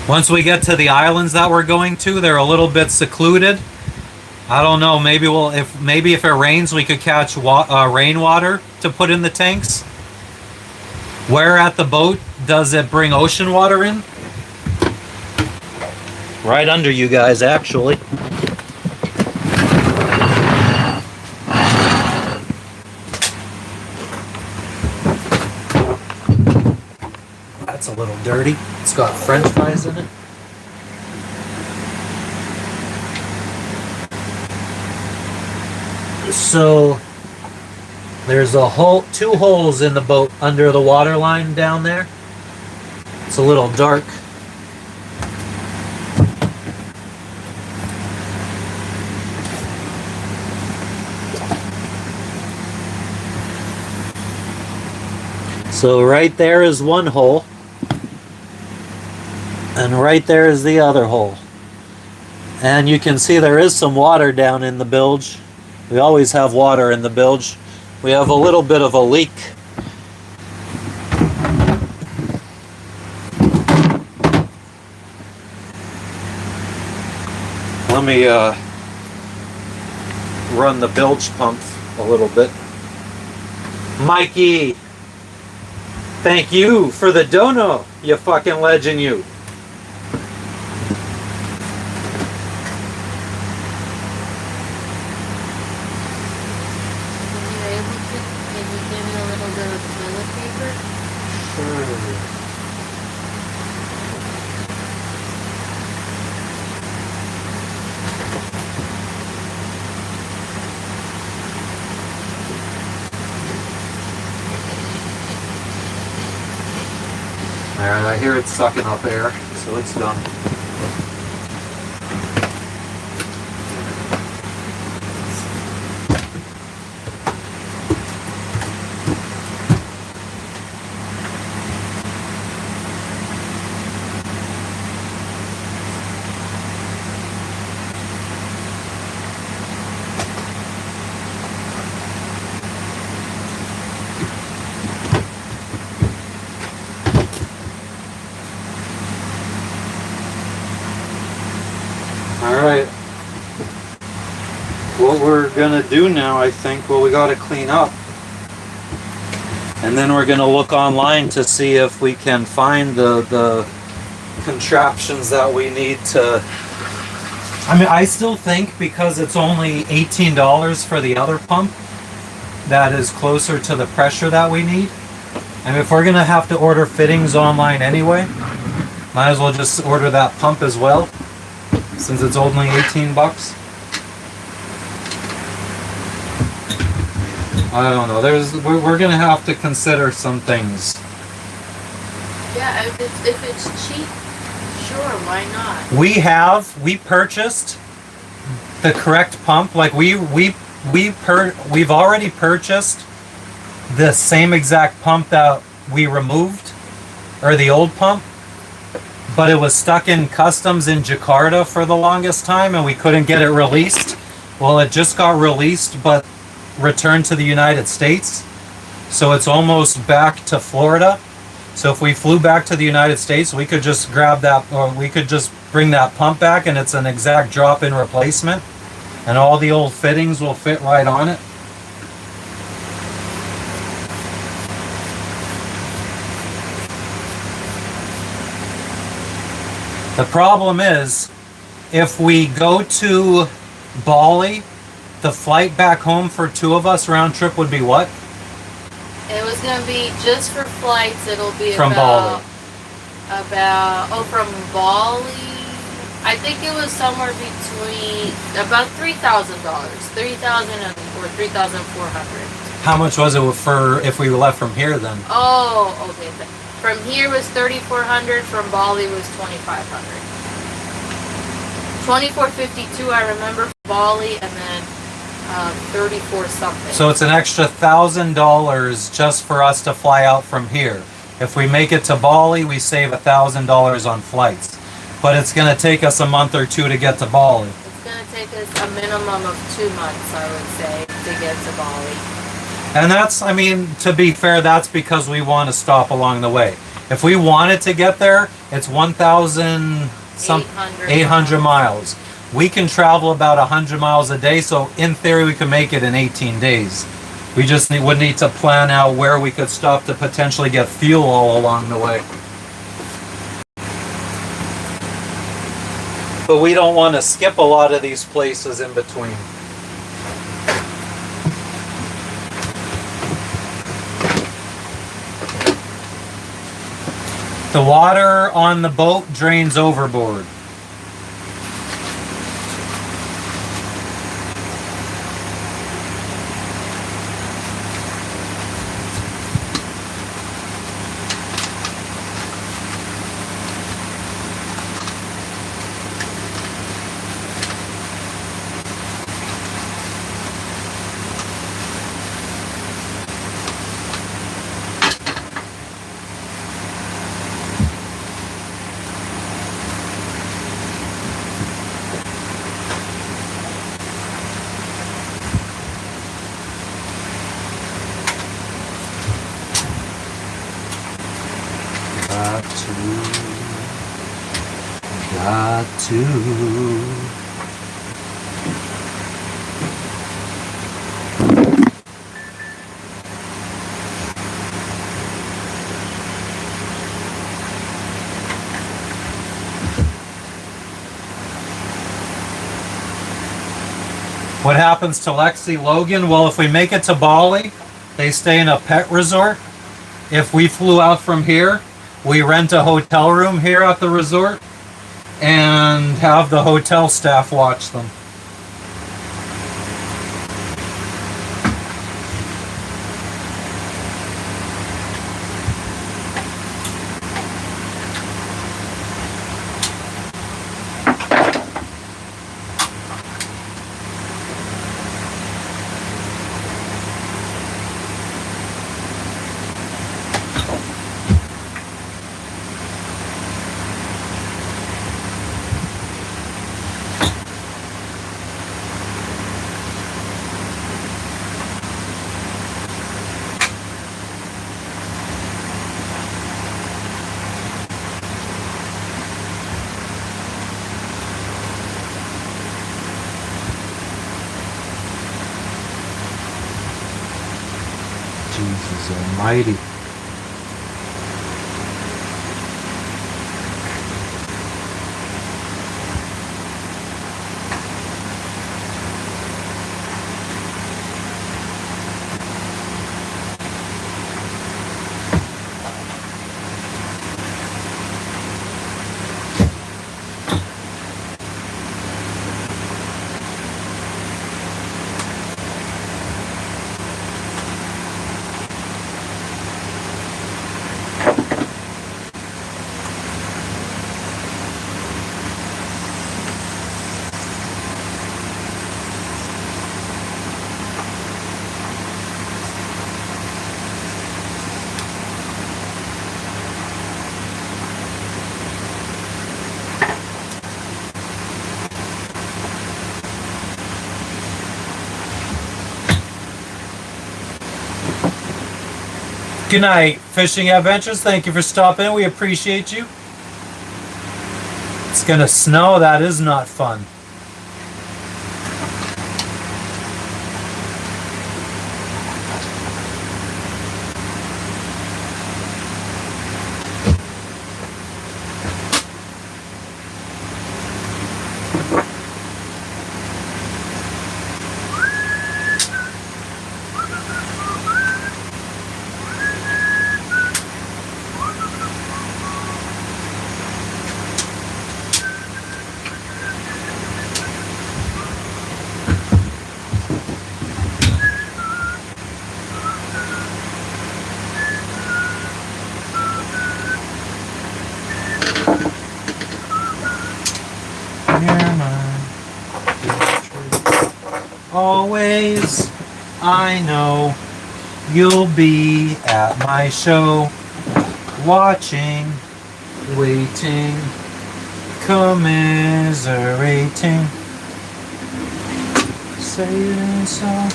Once we get to the islands that we're going to, they're a little bit secluded. I don't know, maybe if it rains, we could catch rainwater to put in the tanks. Where at the boat does it bring ocean water in? Right under you guys, actually. That's a little dirty. It's got French fries in it. So there's two holes in the boat under the water line down there. It's a little dark. So right there is one hole, and right there is the other hole. And you can see there is some water down in the bilge. We always have water in the bilge. We have a little bit of a leak. Let me run the bilge pump a little bit. Mikey, thank you for the dono, you fucking legend, you. Can you give me a little bit of toilet paper? Sure. Alright, I hear it's sucking up air, so it's done. Alright. What we're gonna do now, I think, well, we gotta clean up. And then we're gonna look online to see if we can find the contraptions that we need to. I mean, I still think because it's only $18 for the other pump, that is closer to the pressure that we need. And if we're gonna have to order fittings online anyway, might as well just order that pump as well, since it's only 18 bucks. I don't know. We're gonna have to consider some things. Yeah, if it's cheap, sure, why not? We purchased the correct pump. Like we've already purchased the same exact pump that we removed, or the old pump, but it was stuck in customs in Jakarta for the longest time and we couldn't get it released. Well, it just got released but returned to the United States, so it's almost back to Florida. So if we flew back to the United States, we could just grab that, or we could just bring that pump back and it's an exact drop-in replacement and all the old fittings will fit right on it. The problem is, if we go to Bali, the flight back home for two of us round trip would be what? It was gonna be just for flights. It'll be From Bali. From Bali. I think it was somewhere between about $3,000, or 3,400. How much was it for if we left from here then? Oh, okay. From here was 3,400. From Bali was 2,500. 2,452. I remember for Bali, and then 34 something. So it's an extra $1,000 just for us to fly out from here. If we make it to Bali, we save $1,000 on flights. But it's going to take us a month or two to get to Bali. It's going to take us a minimum of 2 months, I would say, to get to Bali. And that's, I mean, to be fair, that's because we want to stop along the way. If we wanted to get there, it's 1,800 miles. We can travel about 100 miles a day, so in theory we can make it in 18 days. We just would need to plan out where we could stop to potentially get fuel all along the way. But we don't want to skip a lot of these places in between. The water on the boat drains overboard. Got to. What happens to Lexi Logan? Well, if we make it to Bali, they stay in a pet resort. If we flew out from here, we rent a hotel room here at the resort and have the hotel staff watch them. Jesus Almighty. Good night, Fishing Adventures. Thank you for stopping in. We appreciate you. It's gonna snow. That is not fun. Always, I know you'll be at my show, watching, waiting, commiserating, saying so,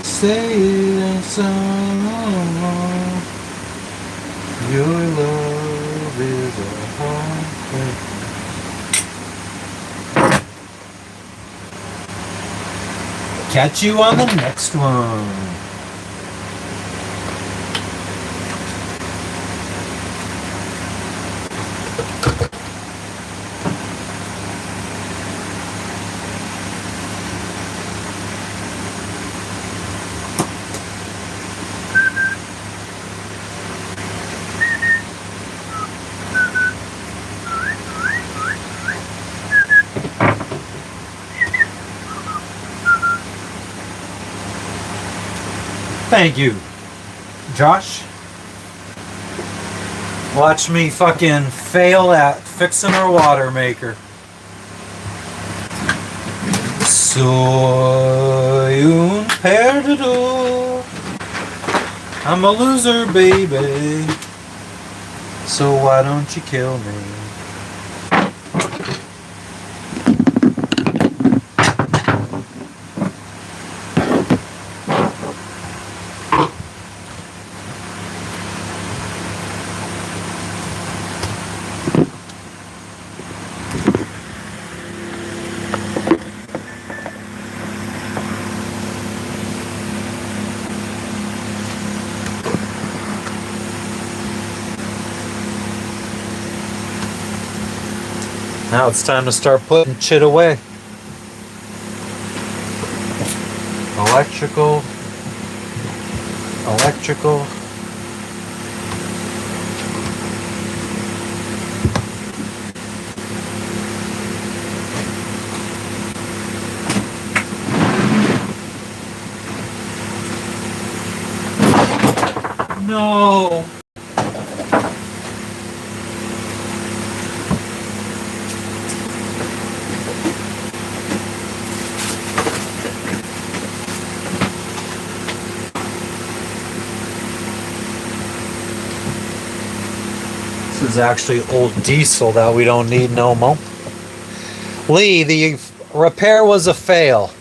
saying so. Your love is a heartbreak. Catch you on the next one. Thank you, Josh. Watch me fucking fail at fixing our Watermaker. Soy un perdedor. I'm a loser, baby. So why don't you kill me? Now it's time to start putting shit away. Electrical. Electrical. No. This is actually old diesel that we don't need no more. Lee, the repair was a fail.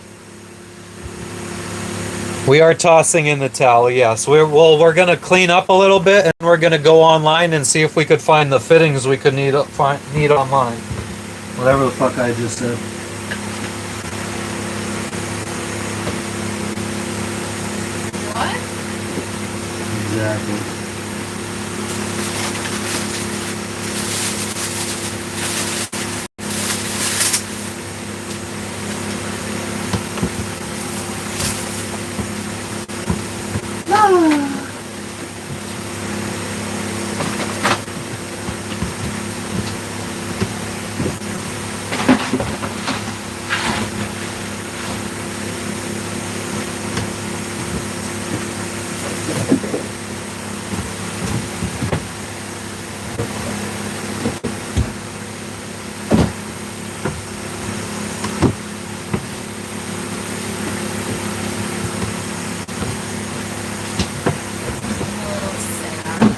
We are tossing in the towel, yes. We're gonna clean up a little bit, and we're gonna go online and see if we could find the fittings we could need online. Whatever the fuck I just said. What? Exactly.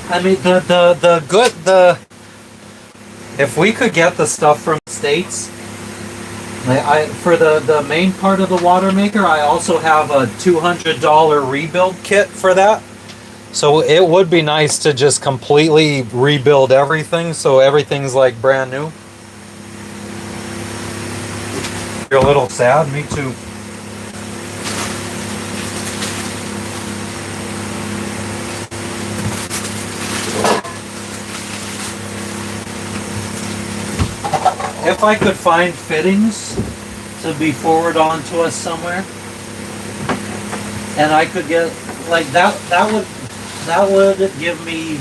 I mean, if we could get the stuff from the States, for the main part of the Watermaker, I also have a $200 rebuild kit for that. So it would be nice to just completely rebuild everything, so everything's like brand new. You're a little sad, me too. If I could find fittings to be forwarded on to us somewhere, and I could get like that would give me.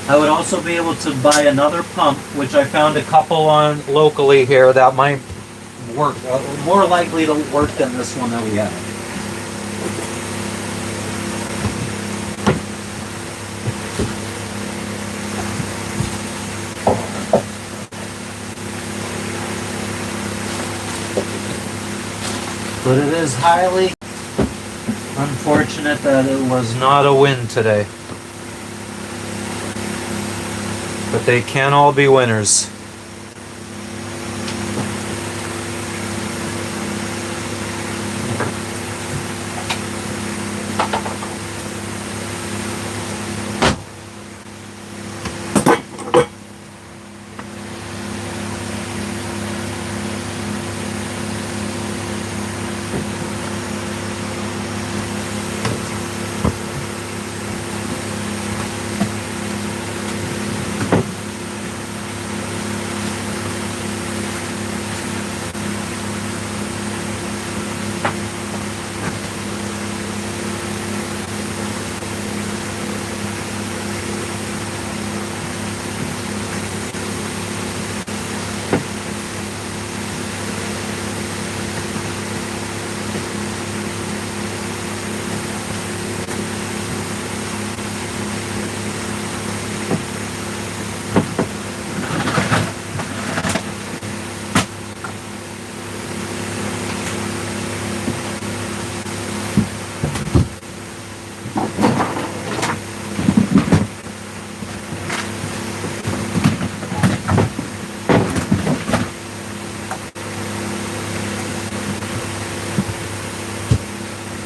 I would also be able to buy another pump, which I found a couple on locally here that might work, more likely to work than this one that we have. But it is highly unfortunate that it was not a win today. But they can't all be winners.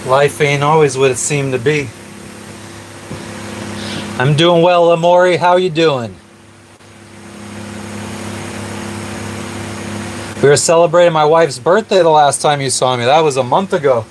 Life ain't always what it seemed to be. I'm doing well, Amori. How you doing? We were celebrating my wife's birthday the last time you saw me. That was a month ago.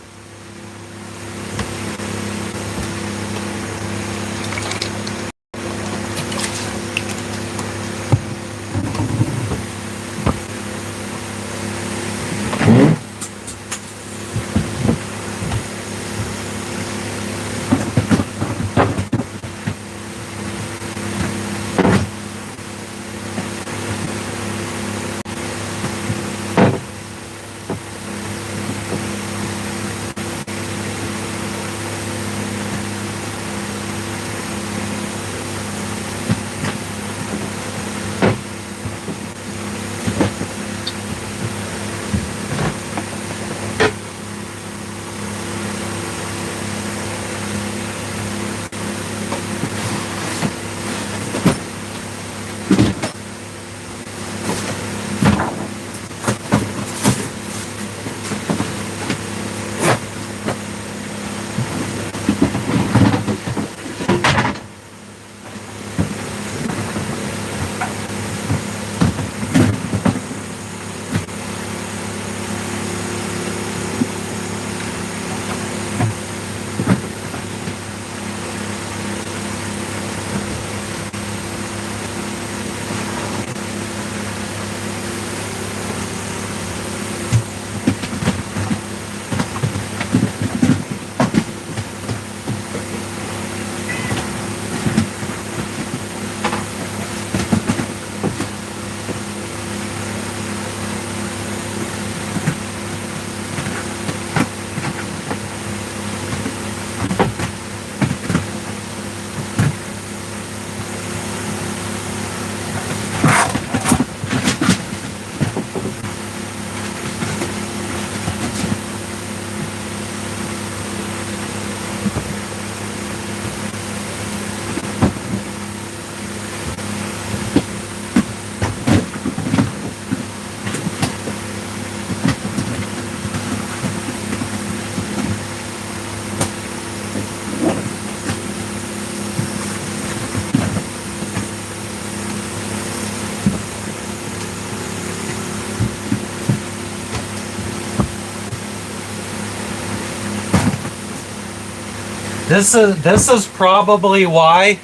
This is probably why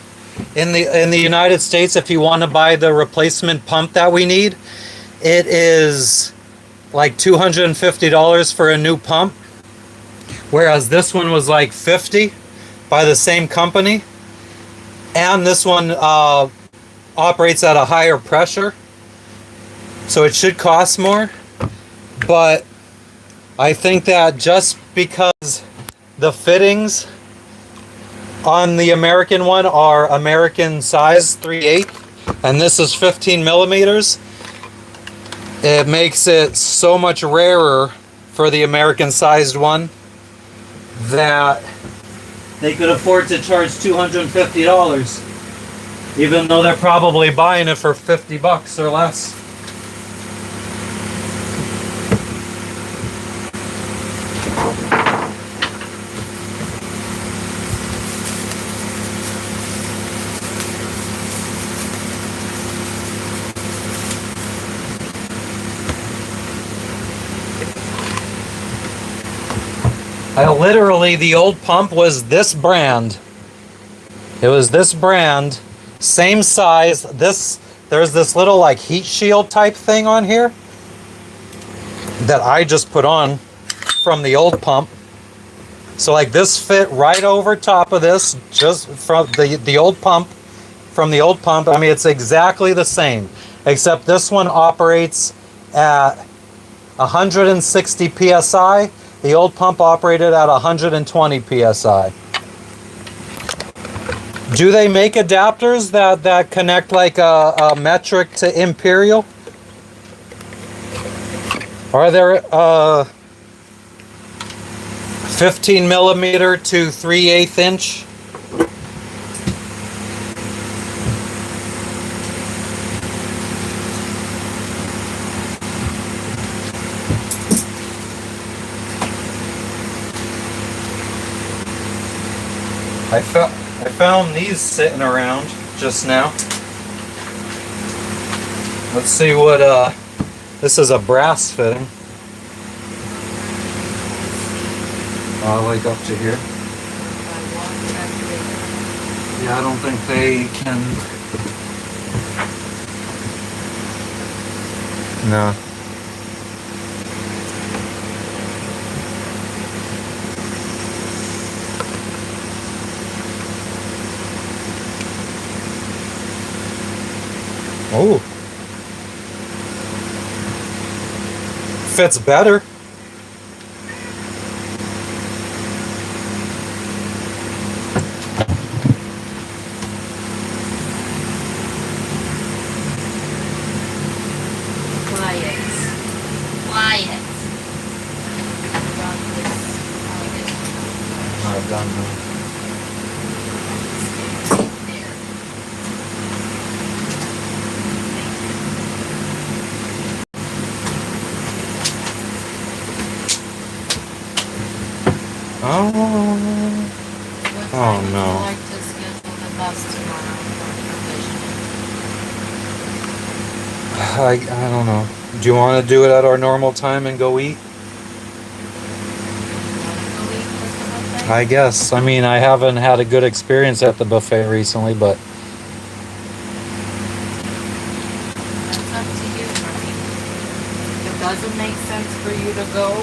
in the United States, if you want to buy the replacement pump that we need, it is like $250 for a new pump, whereas this one was like $50 by the same company, and this one operates at a higher pressure, so it should cost more. But I think that just because the fittings on the American one are American size 3/8, and this is 15 millimeters, it makes it so much rarer for the American sized one that they could afford to charge $250, even though they're probably buying it for $50 or less. Literally, the old pump was this brand. It was this brand, same size. There's this little like heat shield type thing on here that I just put on from the old pump. So like this fit right over top of this, just from the old pump. From the old pump, I mean, it's exactly the same, except this one operates at 160 psi. The old pump operated at 120 psi. Do they make adapters that connect like a metric to imperial? Are there 15 millimeter to 3/8 inch? I found these sitting around just now. Let's see what this is, a brass fitting. Like up to here. Yeah, I don't think they can. No. Oh, fits better. Quiet. I've done that. Oh no. I'd like to schedule the bus tomorrow for provision. I don't know. Do you want to do it at our normal time and go eat? I guess. I mean, I haven't had a good experience at the buffet recently, but That's up to you. I mean, if it doesn't make sense for you to go, or you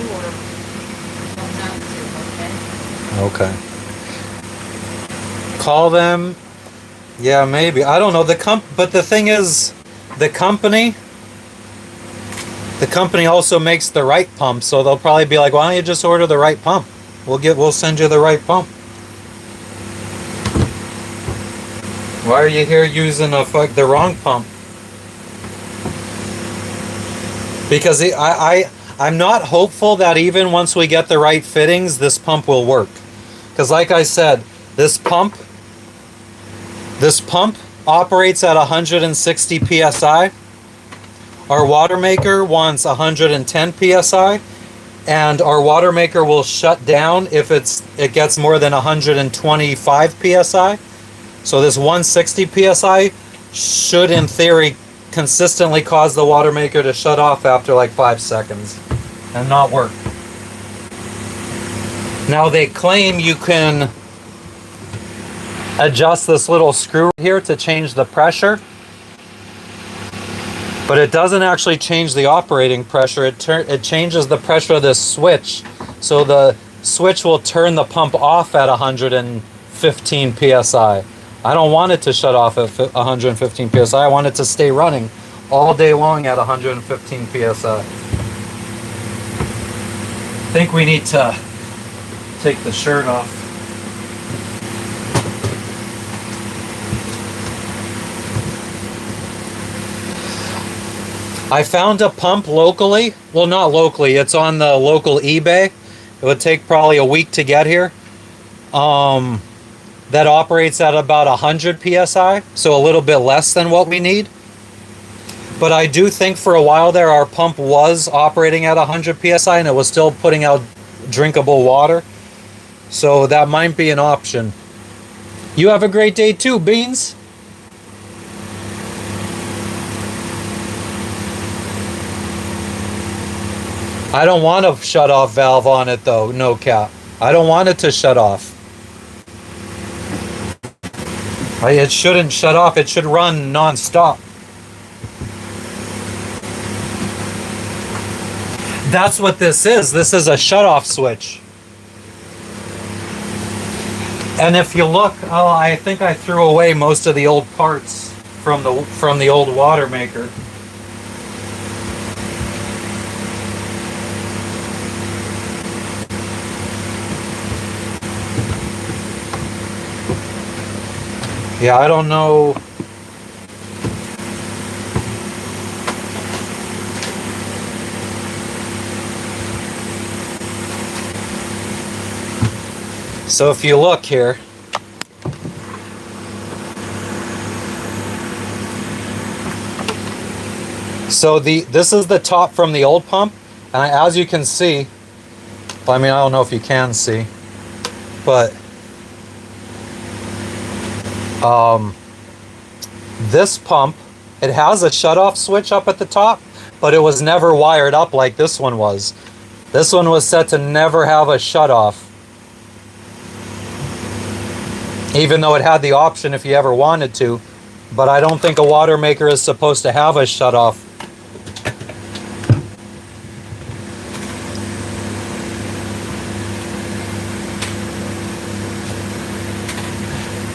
don't have to, okay? okay. Call them. Yeah, maybe. I don't know. But the thing is, the company also makes the right pump, so they'll probably be like, "Why don't you just order the right pump? We'll send you the right pump." Why are you here using the wrong pump? Because I'm not hopeful that even once we get the right fittings, this pump will work. Because like I said, this pump operates at 160 psi. Our Watermaker wants 110 psi, and our Watermaker will shut down if it gets more than 125 psi. So this 160 psi should, in theory, consistently cause the Watermaker to shut off after like 5 seconds and not work. Now they claim you can adjust this little screw here to change the pressure. But it doesn't actually change the operating pressure. It changes the pressure of this switch. So the switch will turn the pump off at 115 psi. I don't want it to shut off at 115 psi. I want it to stay running all day long at 115 psi. I think we need to take the shirt off. I found a pump locally. Well, not locally. It's on the local eBay. It would take probably a week to get here. That operates at about 100 psi, so a little bit less than what we need. But I do think for a while there, our pump was operating at 100 psi and it was still putting out drinkable water. So that might be an option. You have a great day too, Beans. I don't want a shut-off valve on it though, no cap. I don't want it to shut off. It shouldn't shut off, it should run non-stop. That's what this is. This is a shut-off switch. And if you look, oh, I think I threw away most of the old parts from the old Watermaker. Yeah, I don't know. So if you look here, so this is the top from the old pump, and as you can see, I mean, I don't know if you can see, but this pump, it has a shut-off switch up at the top, but it was never wired up like this one was. This one was set to never have a shut-off, even though it had the option if you ever wanted to. But I don't think a Watermaker is supposed to have a shut-off.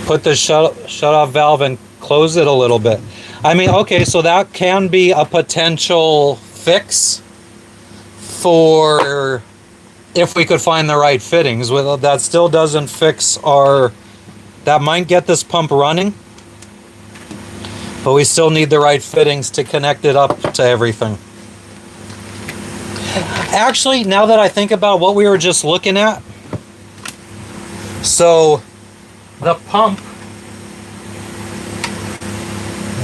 Put the shut-off valve and close it a little bit. I mean, okay, so that can be a potential fix for if we could find the right fittings. That still doesn't fix our... That might get this pump running, but we still need the right fittings to connect it up to everything. Actually, now that I think about what we were just looking at, so the pump,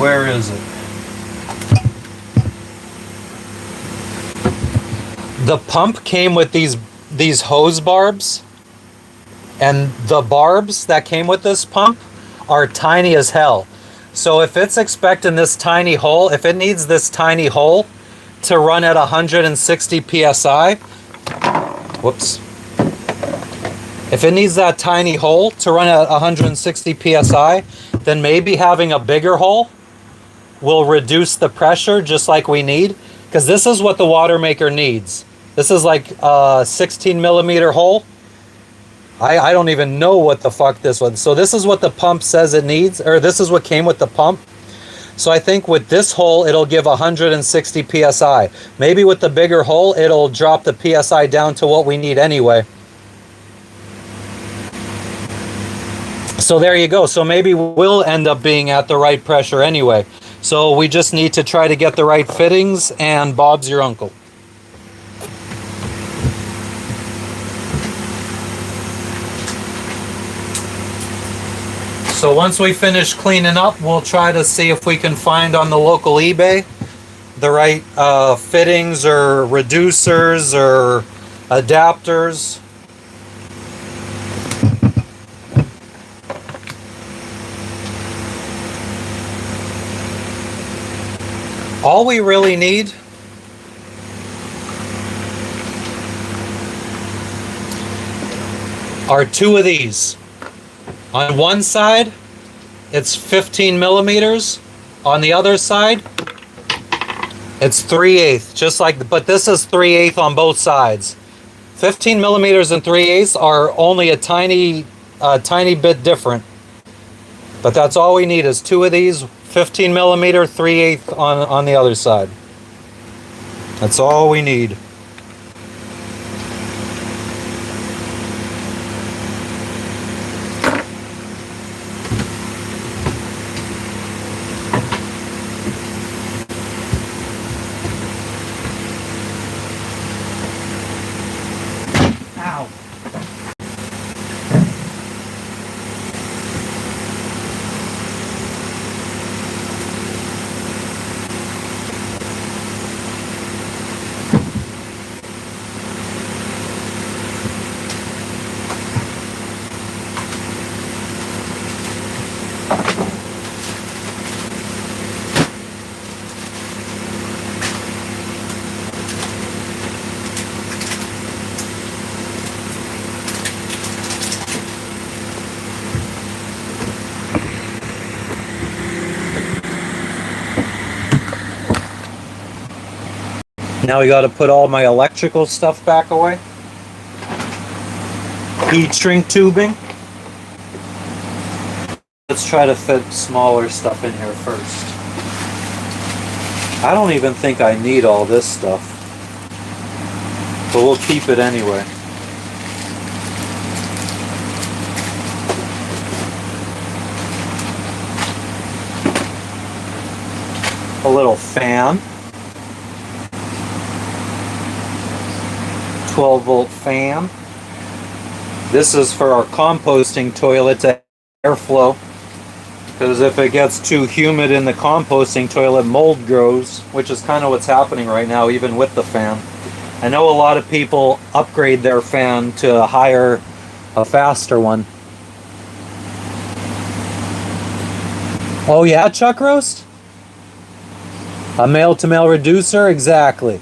where is it? The pump came with these hose barbs, and the barbs that came with this pump are tiny as hell. So if it's expecting this tiny hole, if it needs this tiny hole to run at 160 psi, whoops. If it needs that tiny hole to run at 160 psi, then maybe having a bigger hole will reduce the pressure just like we need, because this is what the Watermaker needs. This is like a 16 millimeter hole. I don't even know what the fuck this was. So this is what the pump says it needs, or this is what came with the pump. So I think with this hole, it'll give 160 psi. Maybe with the bigger hole, it'll drop the psi down to what we need anyway. So there you go. So maybe we'll end up being at the right pressure anyway. So we just need to try to get the right fittings, and Bob's your uncle. So once we finish cleaning up, we'll try to see if we can find on the local eBay the right fittings or reducers or adapters. All we really need are two of these. On one side, it's 15 millimeters. On the other side, it's 3/8, just like, but this is 3/8 on both sides. 15 millimeters and 3/8 are only a tiny bit different. But that's all we need is two of these, 15 millimeter, 3/8 on the other side. That's all we need. Ow. Now we got to put all my electrical stuff back away. Heat shrink tubing. Let's try to fit smaller stuff in here first. I don't even think I need all this stuff, but we'll keep it anyway. A little fan. 12-volt fan. This is for our composting toilet to airflow, because if it gets too humid in the composting toilet, mold grows, which is kind of what's happening right now, even with the fan. I know a lot of people upgrade their fan to a faster one. Oh yeah, Chuck Roast? A male-to-male reducer? Exactly.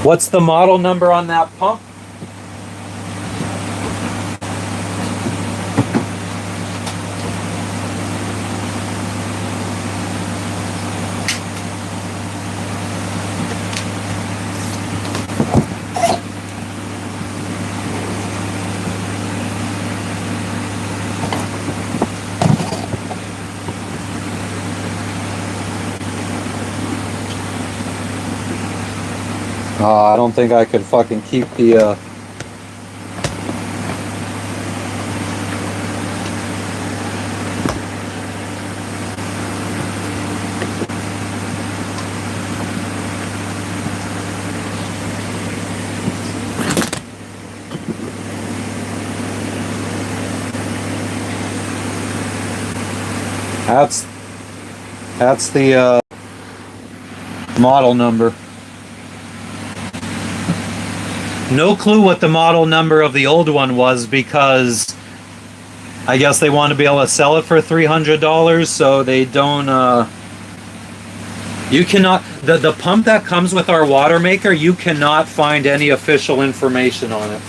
What's the model number on that pump? I don't think I could fucking keep the that's the model number. No clue what the model number of the old one was, because I guess they want to be able to sell it for $300, so they don't you cannot, the pump that comes with our Watermaker, you cannot find any official information on it.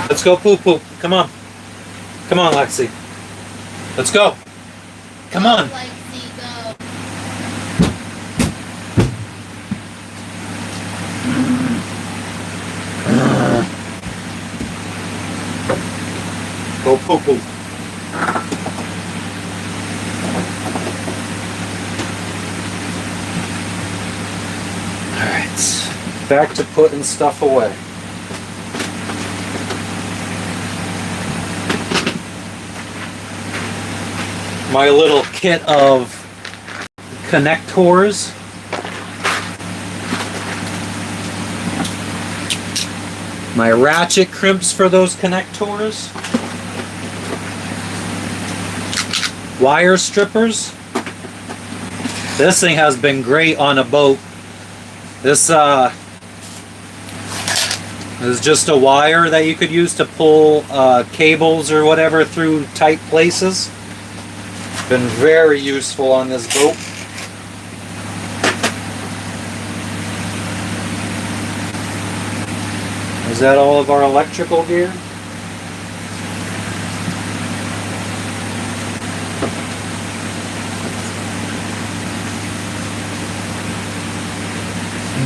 Let's go poop poop. Come on. Come on, Lexi. Let's go. Come on. Go poop poop. Alright. Back to putting stuff away. My little kit of connectors. My ratchet crimps for those connectors. Wire strippers. This thing has been great on a boat. This is just a wire that you could use to pull cables or whatever through tight places. Been very useful on this boat. Is that all of our electrical gear?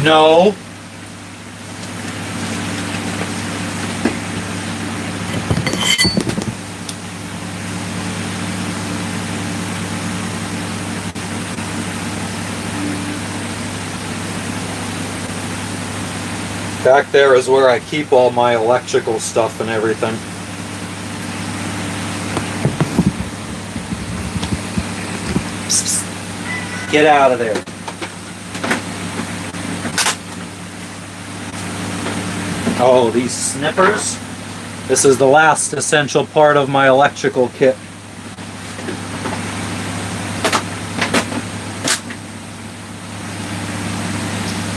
No. Back there is where I keep all my electrical stuff and everything. Psst, psst. Get out of there. Oh, these snippers. This is the last essential part of my electrical kit.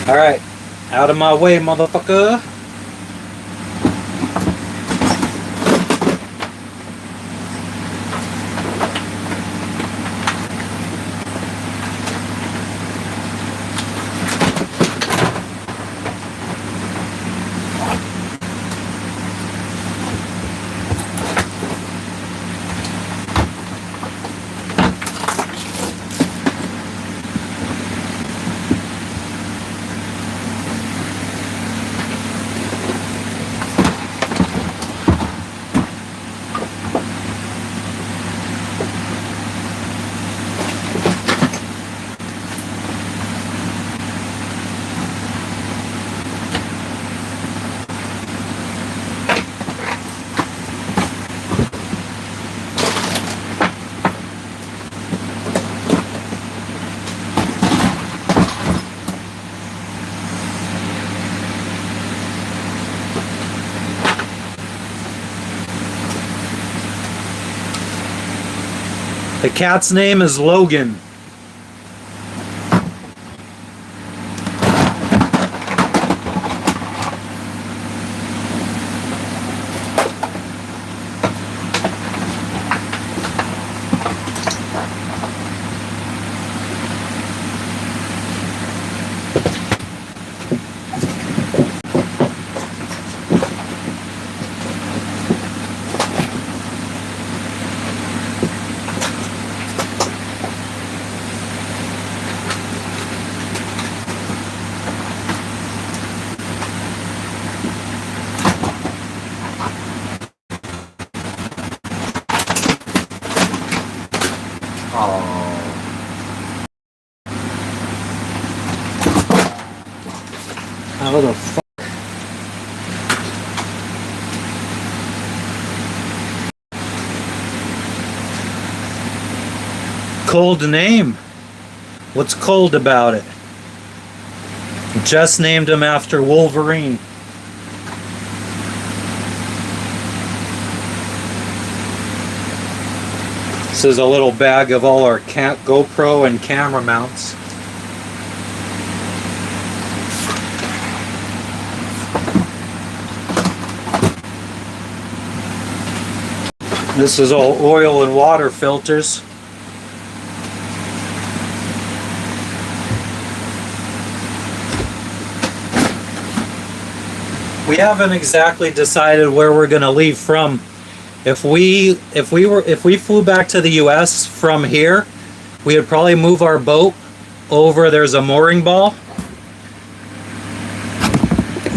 All right. Out of my way, motherfucker. The cat's name is Logan. How the fuck? Cold name. What's cold about it? Just named him after Wolverine. This is a little bag of all our GoPro and camera mounts. This is all oil and water filters. We haven't exactly decided where we're going to leave from. If we flew back to the US from here, we would probably move our boat over. There's a mooring ball.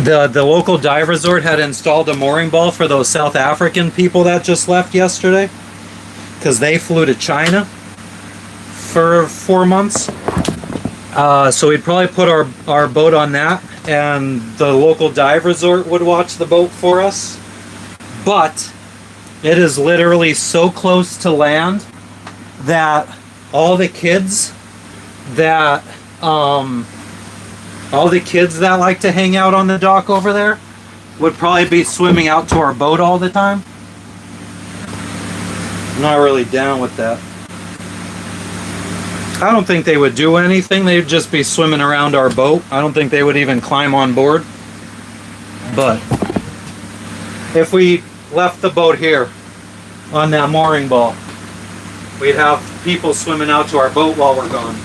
The local dive resort had installed a mooring ball for those South African people that just left yesterday, because they flew to China for 4 months. So we'd probably put our boat on that, and the local dive resort would watch the boat for us. But it is literally so close to land that all the kids that like to hang out on the dock over there would probably be swimming out to our boat all the time. I'm not really down with that. I don't think they would do anything. They'd just be swimming around our boat. I don't think they would even climb on board. But if we left the boat here on that mooring ball, we'd have people swimming out to our boat while we're gone.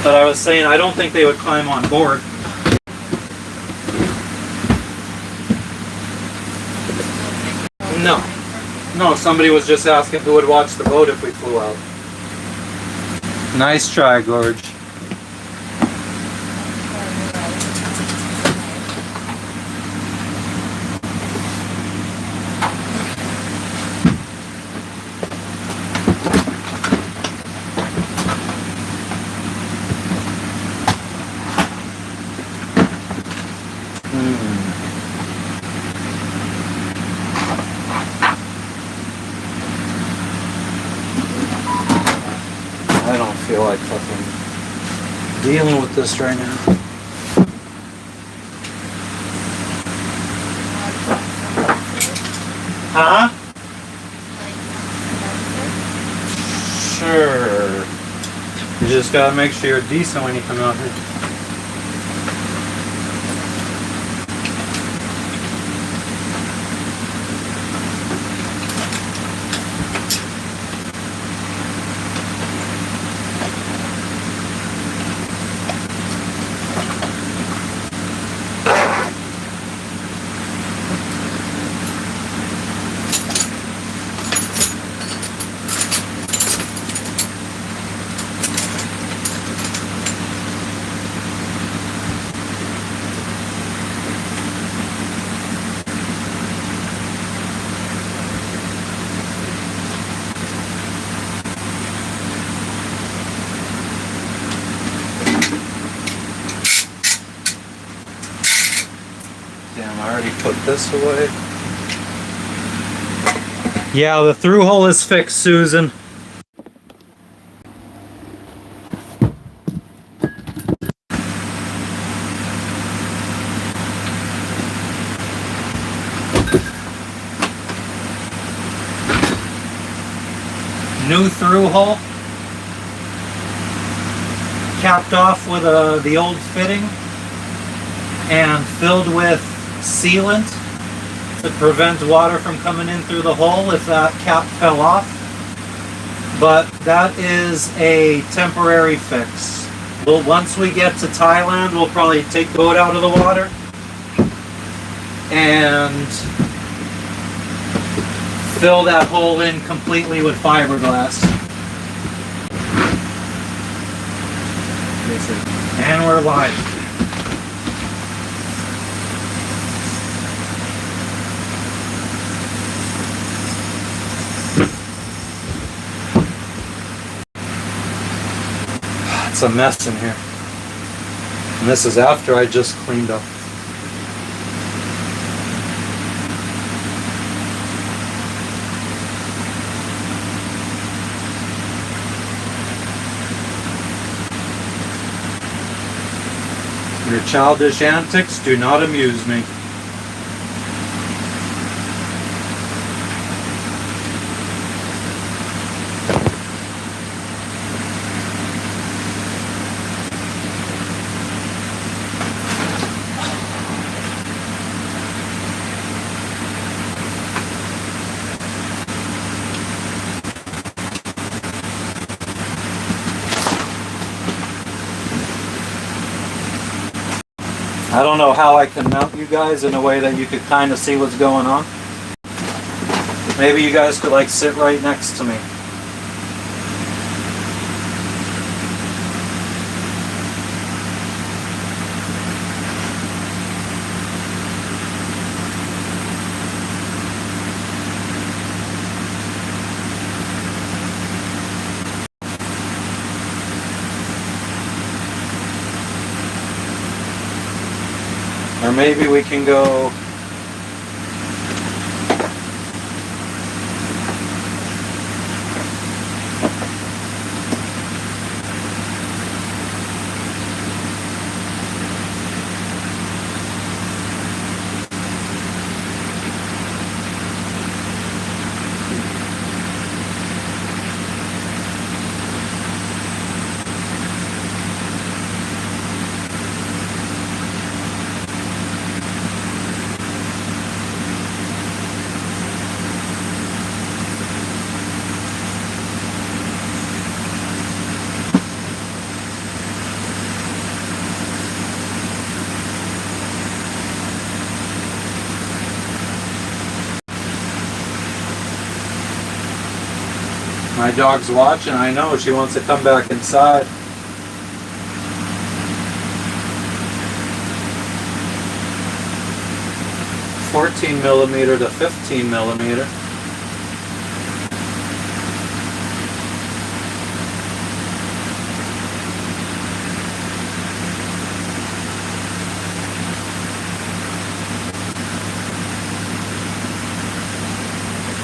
But I was saying, I don't think they would climb on board. No. No, somebody was just asking who would watch the boat if we flew out. Nice try, Gorge. I don't feel like fucking dealing with this right now. Huh? Sure. You just gotta make sure you're decent when you come out here. Damn, I already put this away. Yeah, the through hole is fixed, Susan. New through hole. Capped off with the old fitting and filled with sealant to prevent water from coming in through the hole if that cap fell off. But that is a temporary fix. Well, once we get to Thailand, we'll probably take the boat out of the water and fill that hole in completely with fiberglass. And we're live. It's a mess in here. And this is after I just cleaned up. Your childish antics do not amuse me. I don't know how I can mount you guys in a way that you could kind of see what's going on. Maybe you guys could like sit right next to me. Or maybe we can go My dog's watching. I know she wants to come back inside. .14mm to 15mm.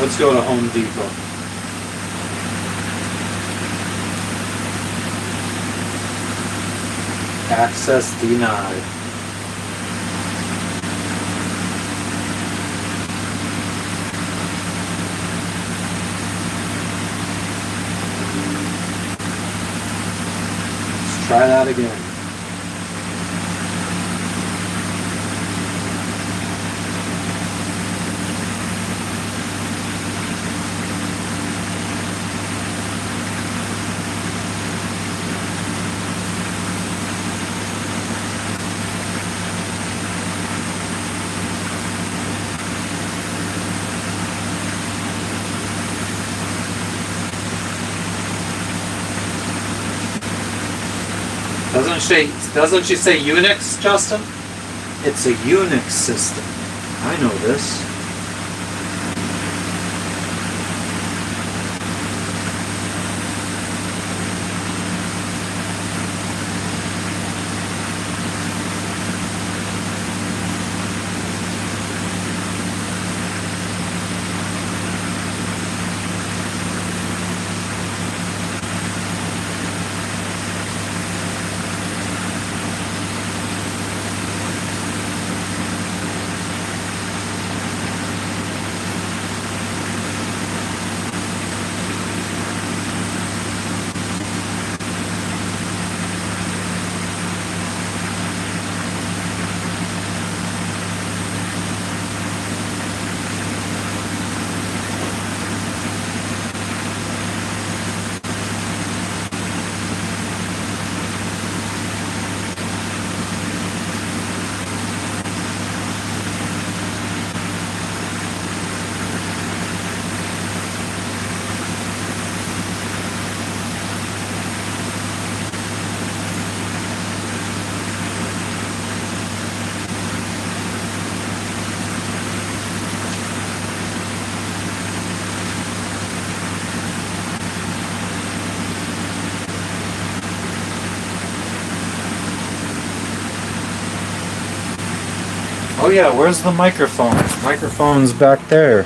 Let's go to Home Depot. Access denied. Let's try that again. Doesn't she say Unix, Justin? It's a Unix system. I know this. Oh yeah, where's the microphone? Microphone's back there.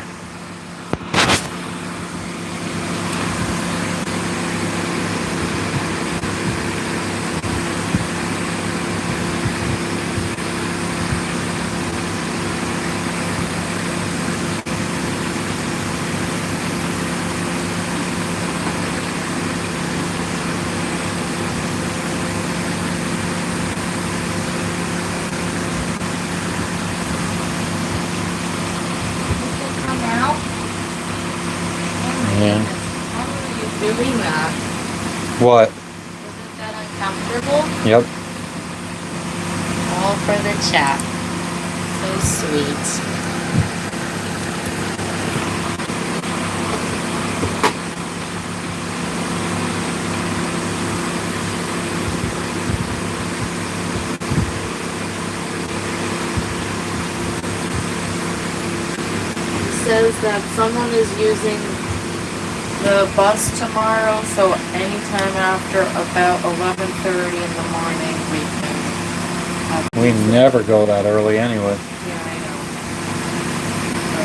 Doing that. What? Isn't that uncomfortable? Yep. All for the chat. So sweet. He says that someone is using the bus tomorrow, so anytime after about 11:30 in the morning we can have We never go that early anyway. Yeah, I know. So.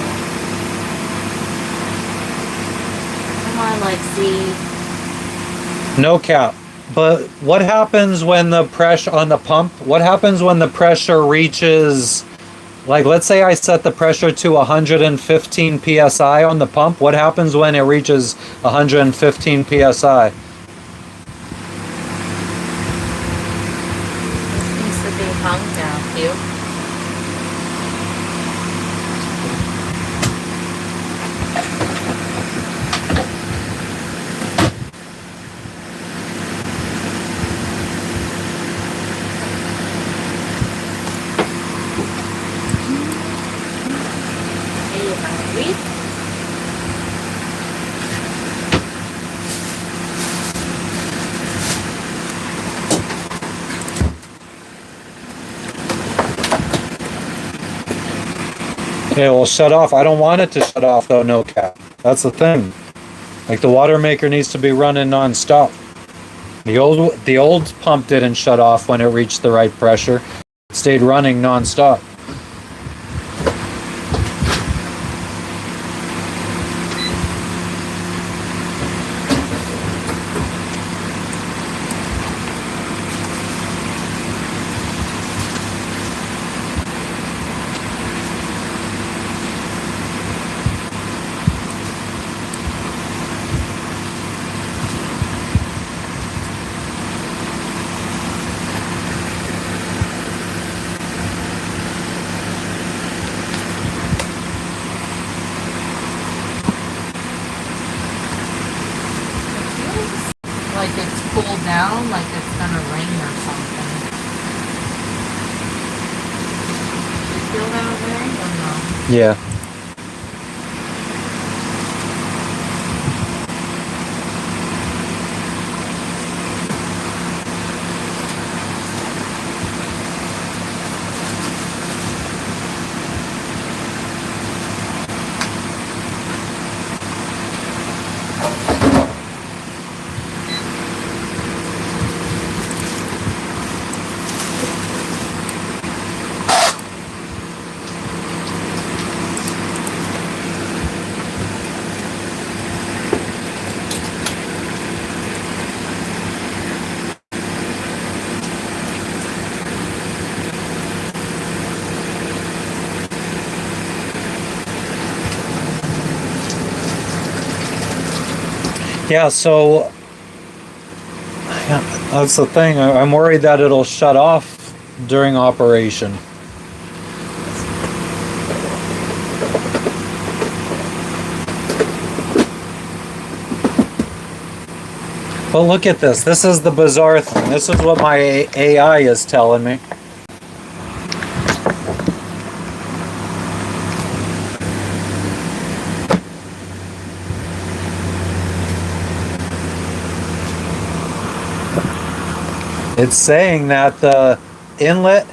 Come on, Lexi. No cap. But what happens when the pressure on the pump? What happens when the pressure reaches, like, let's say I set the pressure to 115 psi on the pump. What happens when it reaches 115 psi? Seems to be hung now, Hugh. It will shut off. I don't want it to shut off though, no cap. That's the thing. Like the Watermaker needs to be running non-stop. The old pump didn't shut off when it reached the right pressure. It stayed running non-stop. Like it's cooled down, like it's gonna rain or something. You feel that way or no? Yeah. Yeah, so yeah, that's the thing. I'm worried that it'll shut off during operation. But look at this. This is the bizarre thing. This is what my AI is telling me. It's saying that the inlet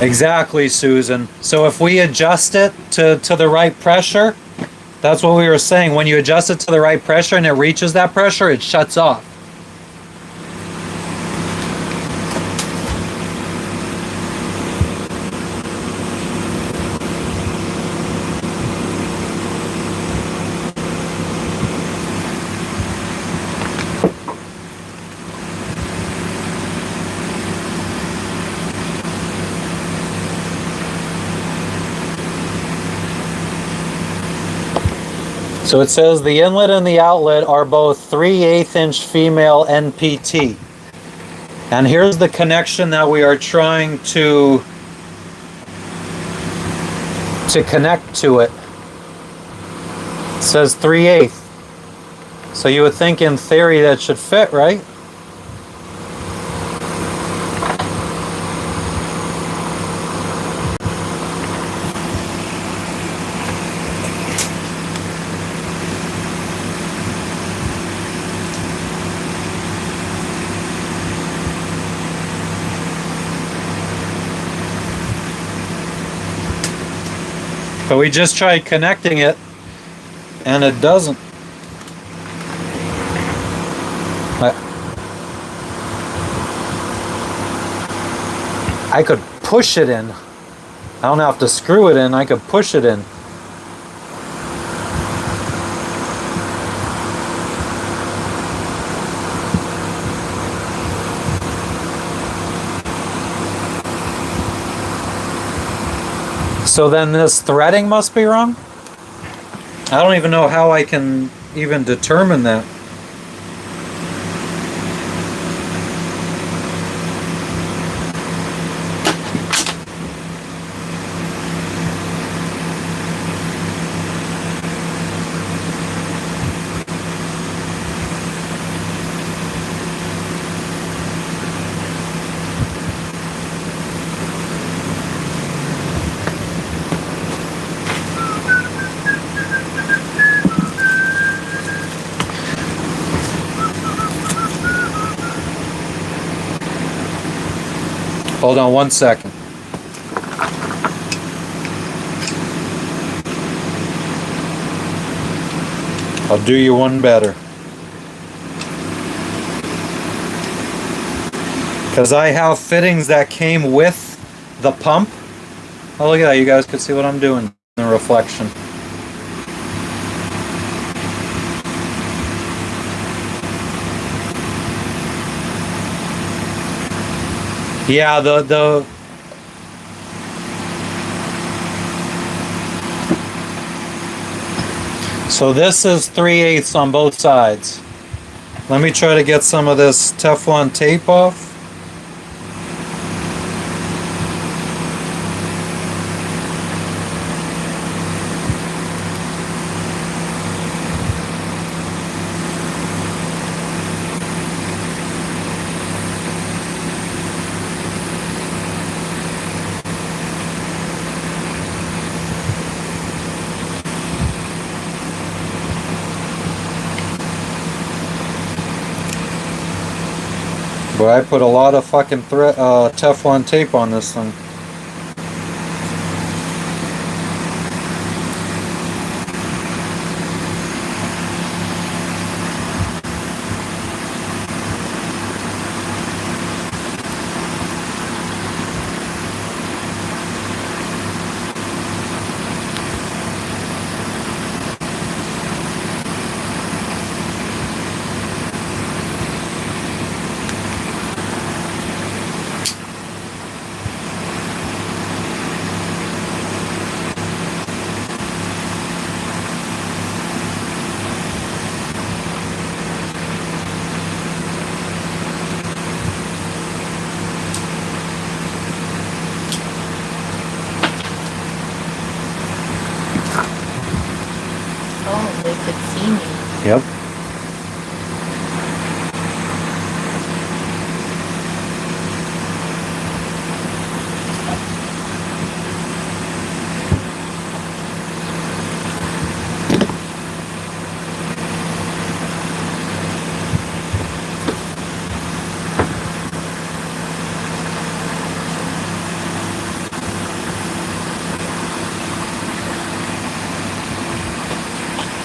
exactly, Susan. So if we adjust it to the right pressure, that's what we were saying. When you adjust it to the right pressure and it reaches that pressure, it shuts off. So it says the inlet and the outlet are both 3/8 inch female NPT. And here's the connection that we are trying to connect to it. It says 3/8. So you would think in theory that should fit, right? But we just tried connecting it and it doesn't. I could push it in. I don't have to screw it in, I could push it in. So then this threading must be wrong? I don't even know how I can even determine that. Hold on 1 second. I'll do you one better. Because I have fittings that came with the pump. Oh, look at that. You guys can see what I'm doing in the reflection. Yeah, the so this is 3/8 on both sides. Let me try to get some of this Teflon tape off. But I put a lot of fucking Teflon tape on this thing. Oh, they could see me. Yep.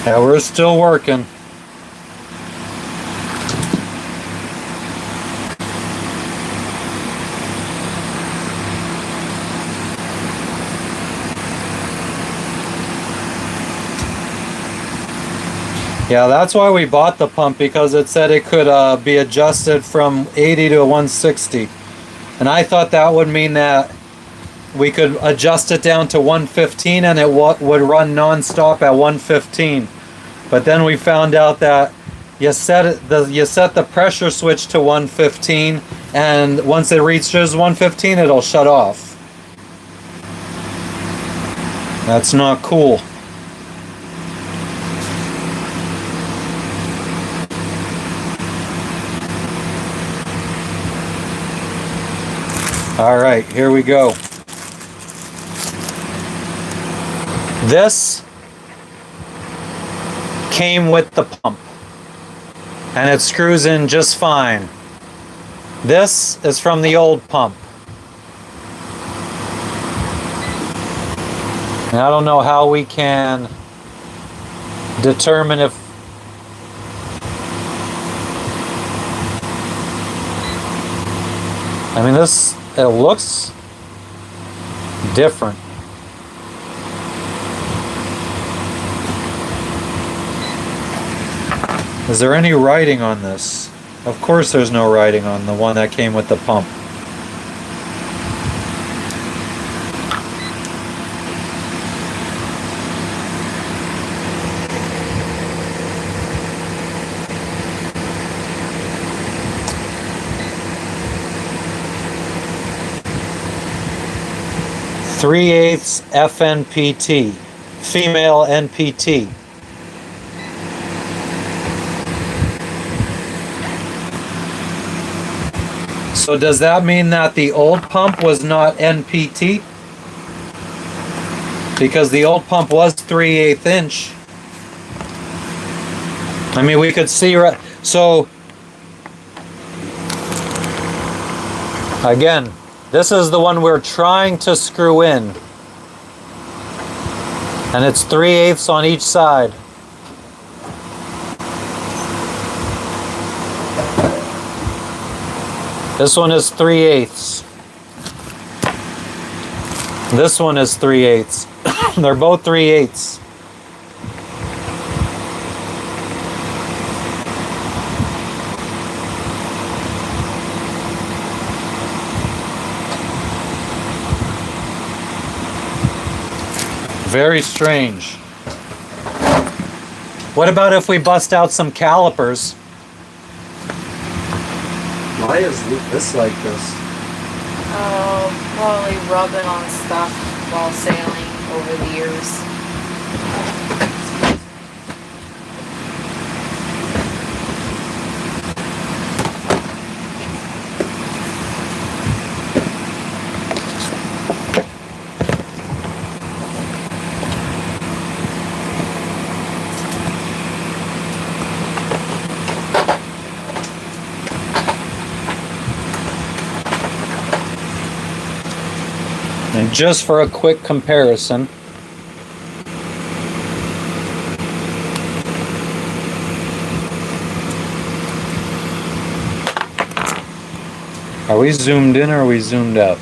Yeah, we're still working. Yeah, that's why we bought the pump, because it said it could be adjusted from 80 to 160. And I thought that would mean that we could adjust it down to 115 and it would run non-stop at 115. But then we found out that you set the pressure switch to 115, and once it reaches 115, it'll shut off. That's not cool. All right, here we go. This came with the pump, and it screws in just fine. This is from the old pump. And I don't know how we can determine if it looks different. Is there any writing on this? Of course there's no writing on the one that came with the pump. Three-eighths FNPT, female NPT. So does that mean that the old pump was not NPT? Because the old pump was 3/8 inch. I mean, we could see, so again, This is the one we're trying to screw in. And it's 3/8 on each side. This one is 3/8. This one is 3/8. They're both 3/8. Very strange. What about if we bust out some calipers? Why is this like this? Oh, probably rubbing on stuff while sailing over the years. And just for a quick comparison, are we zoomed in or are we zoomed out?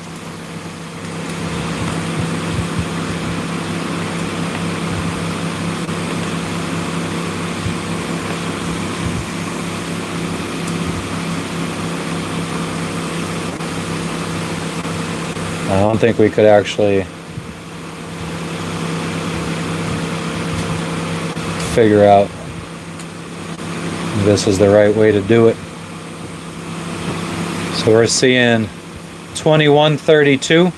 I don't think we could actually figure out if this is the right way to do it. So we're seeing 2132.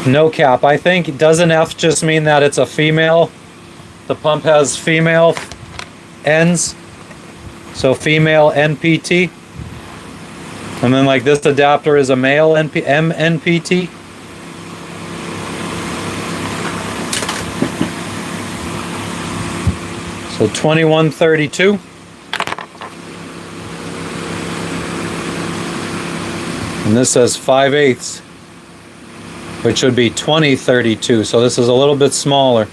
No cap. I think, doesn't F just mean that it's a female? The pump has female ends. So female NPT. And then like this adapter is a male MNPT. So 2132. And this says 5/8, which would be 2032. So this is a little bit smaller.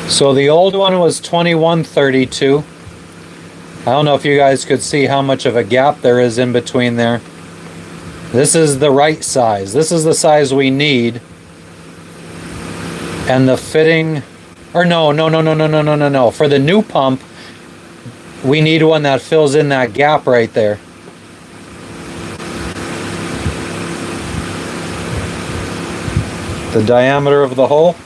So the old one was 2132. I don't know if you guys could see how much of a gap there is in between there. This is the right size. This is the size we need. And the fitting, or no. For the new pump, we need one that fills in that gap right there. The diameter of the hole.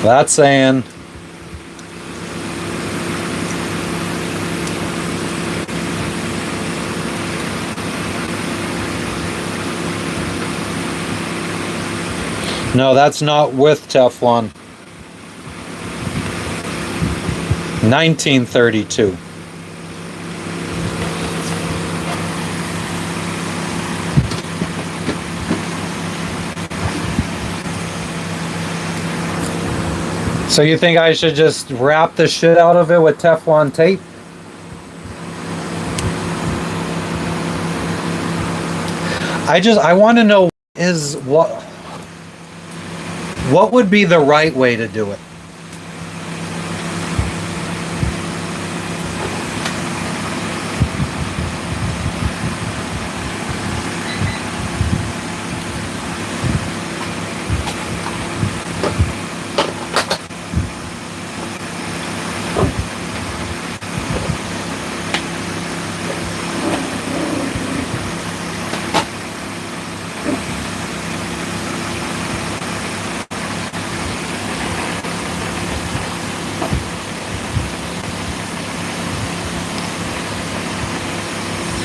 That's saying no, that's not with Teflon. 1932. So you think I should just wrap the shit out of it with Teflon tape? I want to know is what would be the right way to do it?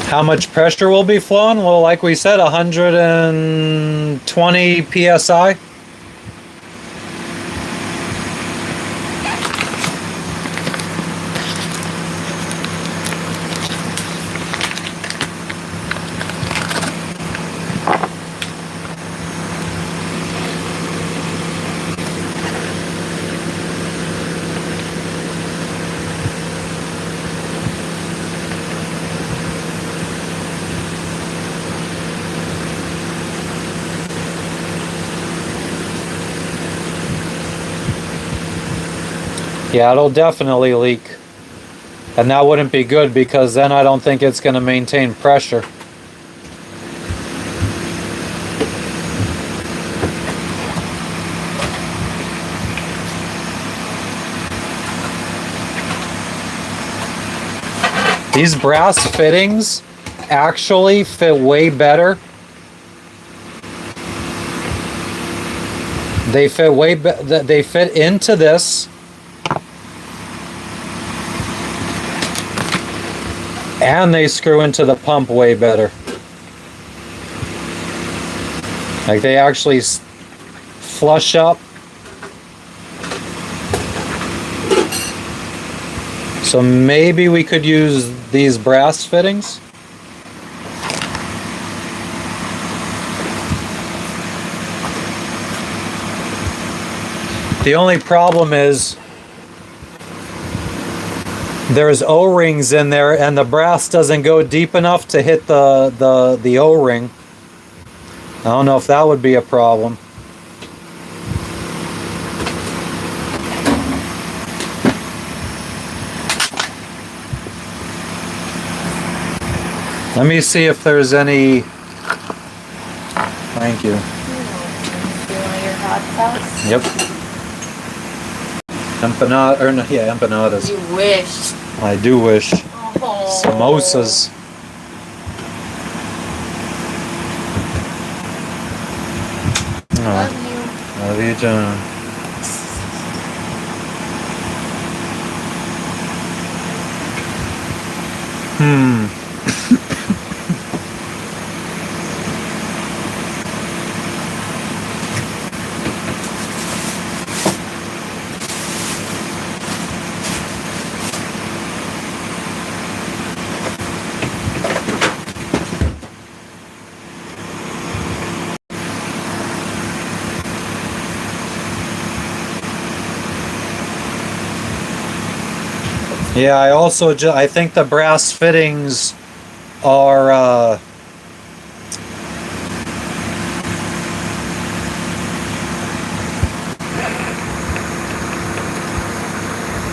How much pressure will be flowing? Well, like we said, 120 psi. Yeah, it'll definitely leak. And that wouldn't be good because then I don't think it's going to maintain pressure. These brass fittings actually fit way better. They fit they fit into this. And they screw into the pump way better. Like they actually flush up. So maybe we could use these brass fittings. The only problem is there's O-rings in there and the brass doesn't go deep enough to hit the O-ring. I don't know if that would be a problem. Let me see if there's any. Thank you. You want your hot sauce? Yep. Empanada, or no, yeah, empanadas. You wish. I do wish. Oh. Samosas. Love Oh, you. love you, John. Yeah, I also I think the brass fittings are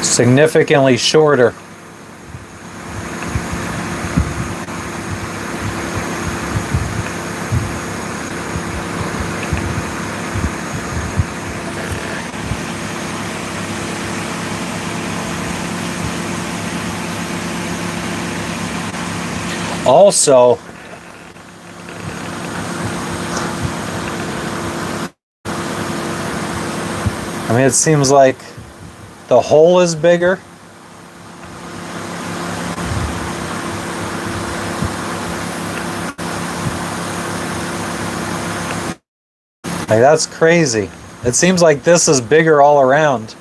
significantly shorter. Also, I mean, it seems like the hole is bigger. Like, that's crazy. It seems like this is bigger all around.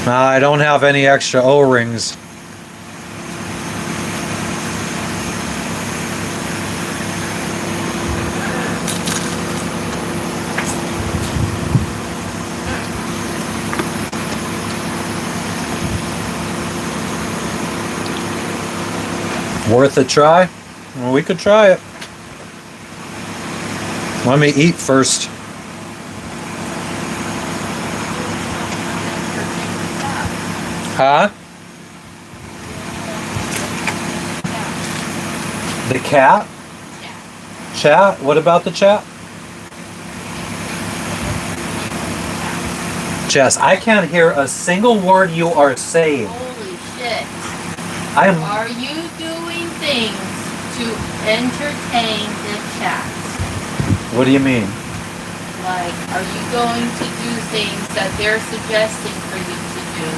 I don't have any extra O-rings. Worth a try? Well, we could try it. Let me eat first. Huh? The cat? Chat? What about the chat? Jess, I can't hear a single word you are saying. Holy shit. I'm. Are you doing things to entertain the chat? What do you mean? Like, are you going to do things that they're suggesting for you to do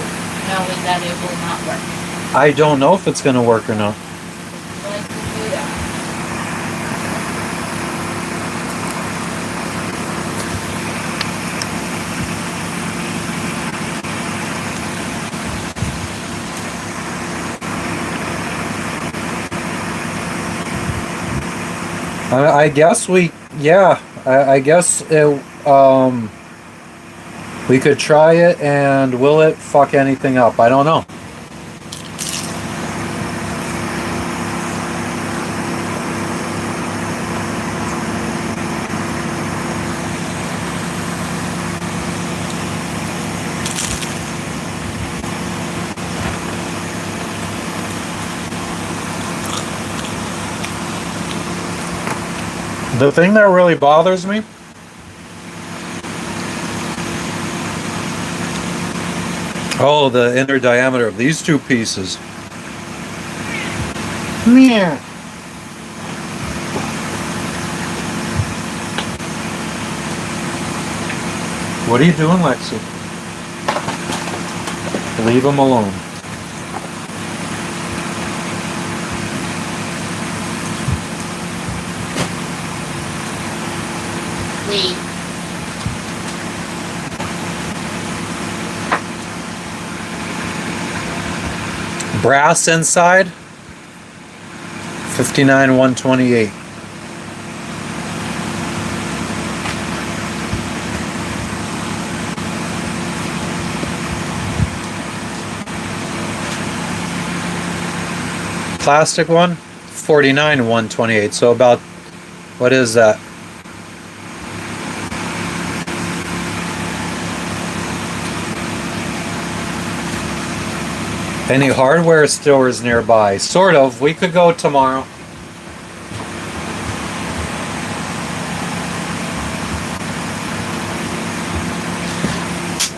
knowing that it will not work. I don't know if it's going to work or not. I like to do that. I guess I guess we could try it, and will it fuck anything up? I don't know. The thing that really bothers me, oh, the inner diameter of these two pieces. Yeah. What are you doing, Lexi? Leave him alone. Wait. Brass inside, 59,128. Plastic one, 49,128. So about, what is that? Any hardware stores nearby? Sort of. We could go tomorrow.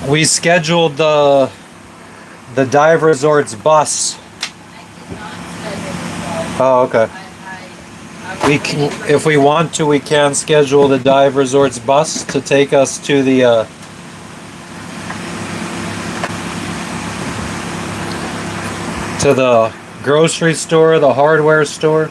We scheduled the dive resort's bus. Oh, okay. We can, if we want to, we can schedule the dive resort's bus to take us to the grocery store, the hardware store.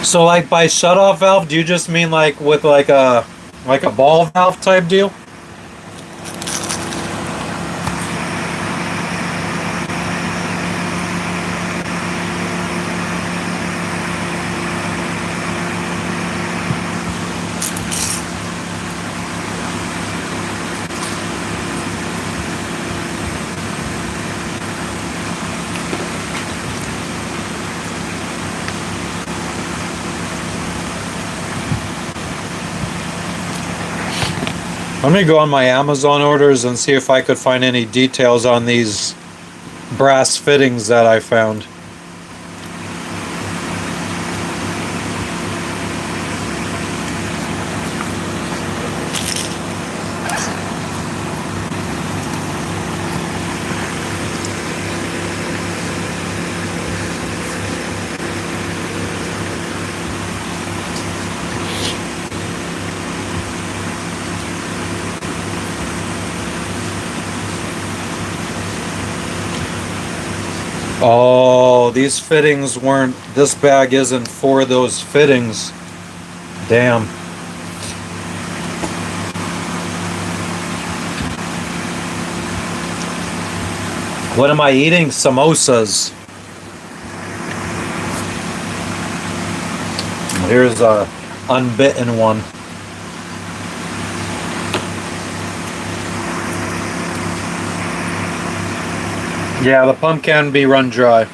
So like by shutoff valve, do you just mean like with like a ball valve type deal? Let me go on my Amazon orders and see if I could find any details on these brass fittings that I found. Oh, these fittings weren't, this bag isn't for those fittings. Damn. What am I eating? Samosas. Here's a unbitten one. Yeah, the pump can be run dry.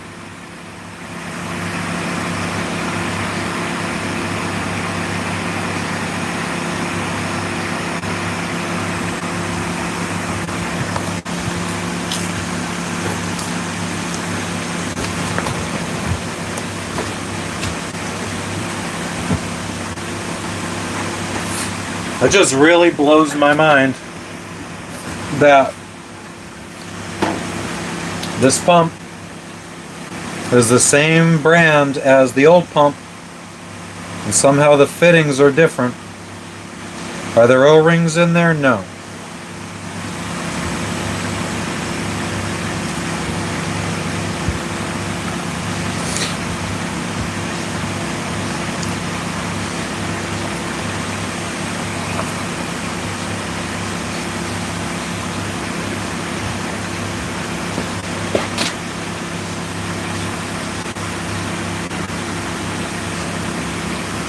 It just really blows my mind that this pump is the same brand as the old pump, and somehow the fittings are different. Are there O-rings in there? No.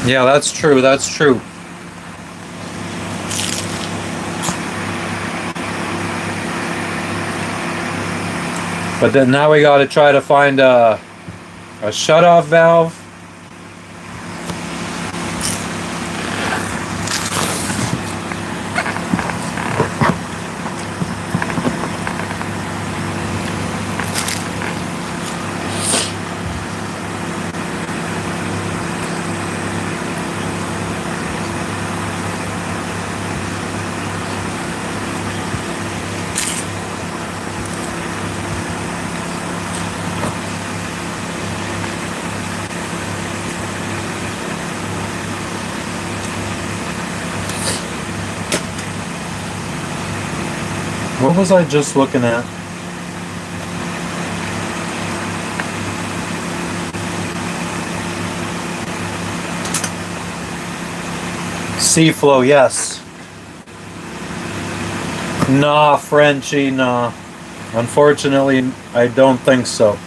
Yeah, that's true. That's true. But then now we got to try to find a shut-off valve. What was I just looking at? Sea flow, yes. Nah, Frenchie, nah. Unfortunately, I don't think so.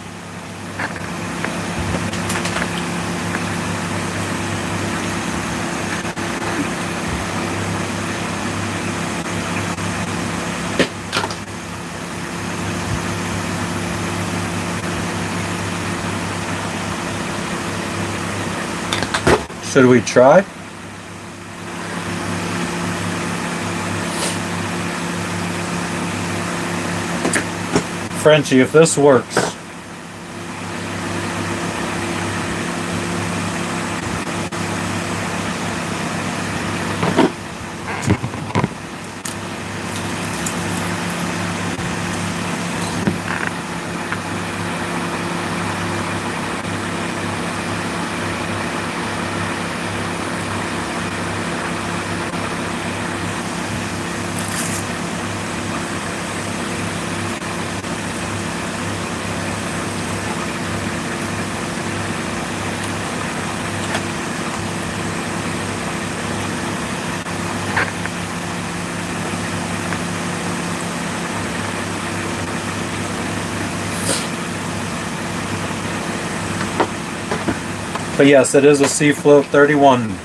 Should we try? Frenchie, if this works. But yes, it is a Sea Float 31.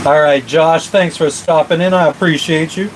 All right, Josh, thanks for stopping in. I appreciate you.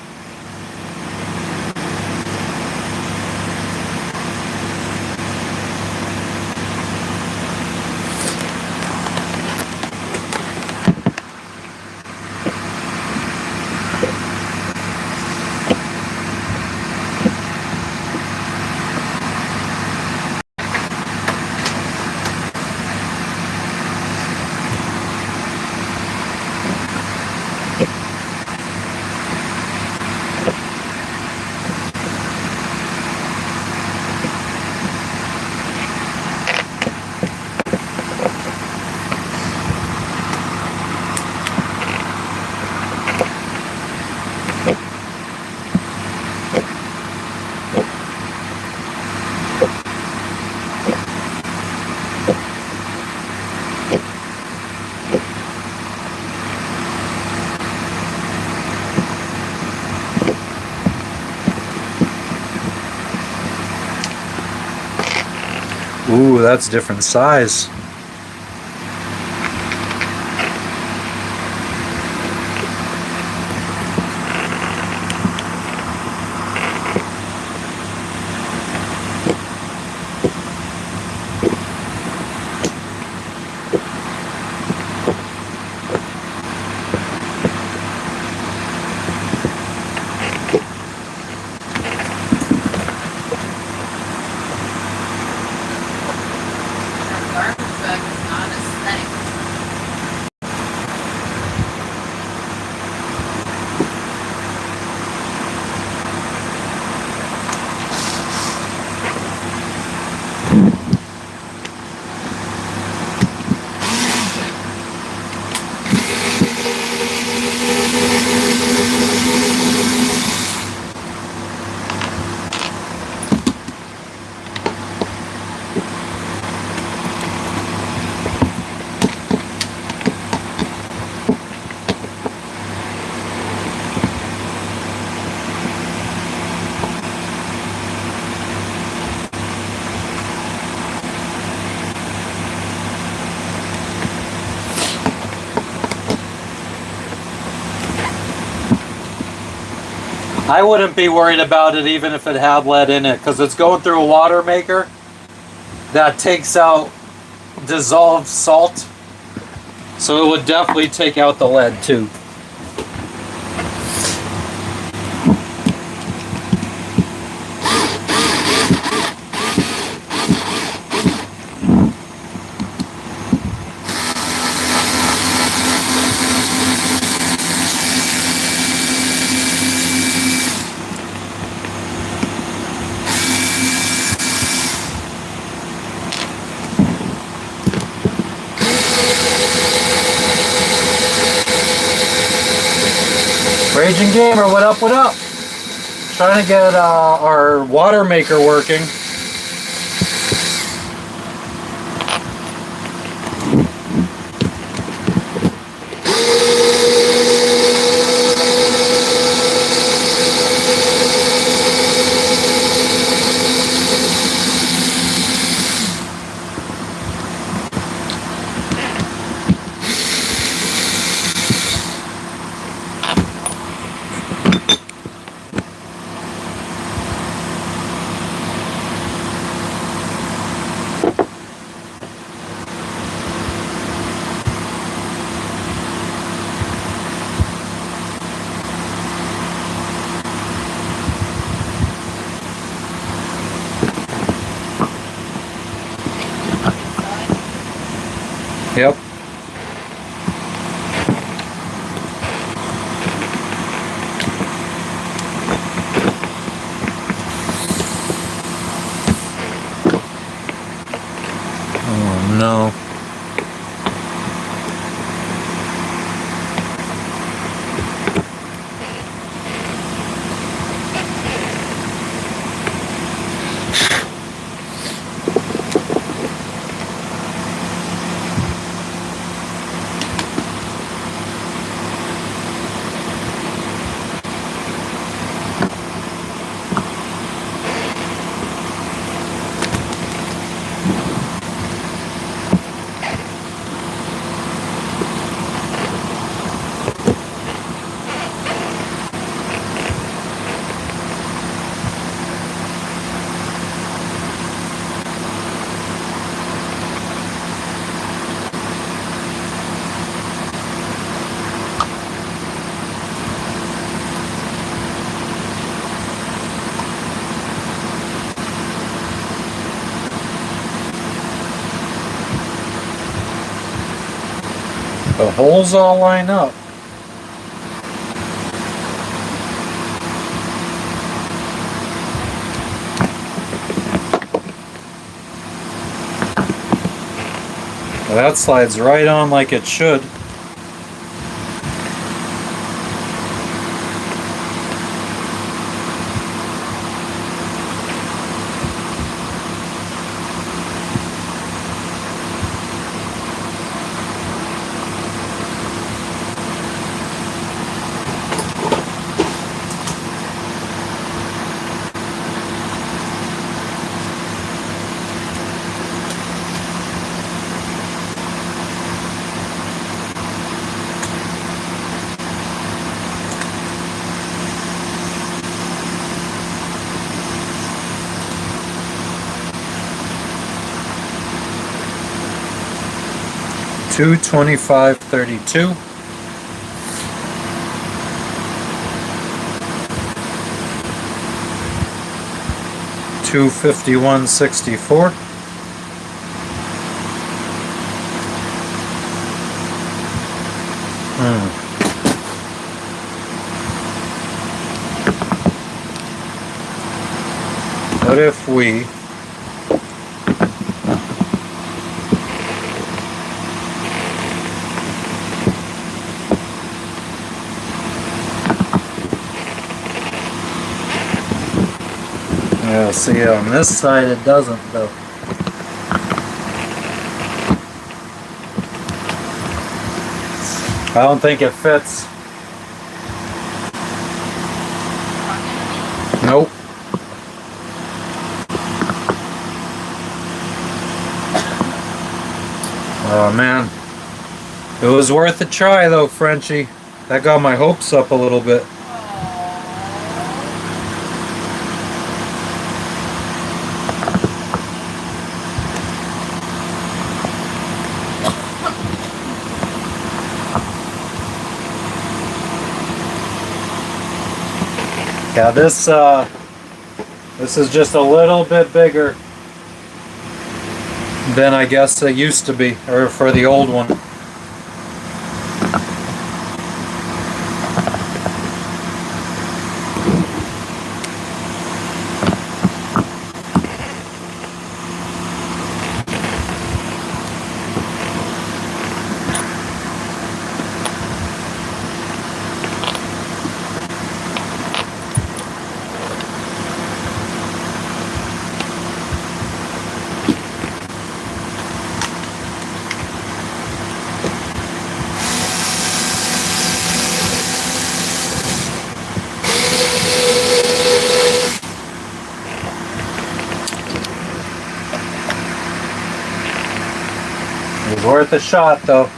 Ooh, that's different size. I wouldn't be worried about it even if it had lead in it, because it's going through a water maker that takes out dissolved salt. So it would definitely take out the lead too. Raging Gamer, what up, what up? Trying to get our Watermaker working. Yep. Oh no. The holes all line up. Well, that slides right on like it should. $225.32. $251.64. What if we see, on this side it doesn't though. I don't think it fits. Nope. Oh man. It was worth a try though, Frenchie. That got my hopes up a little bit. Yeah, this is just a little bit bigger than I guess it used to be, or for the old one. It was worth a shot, though.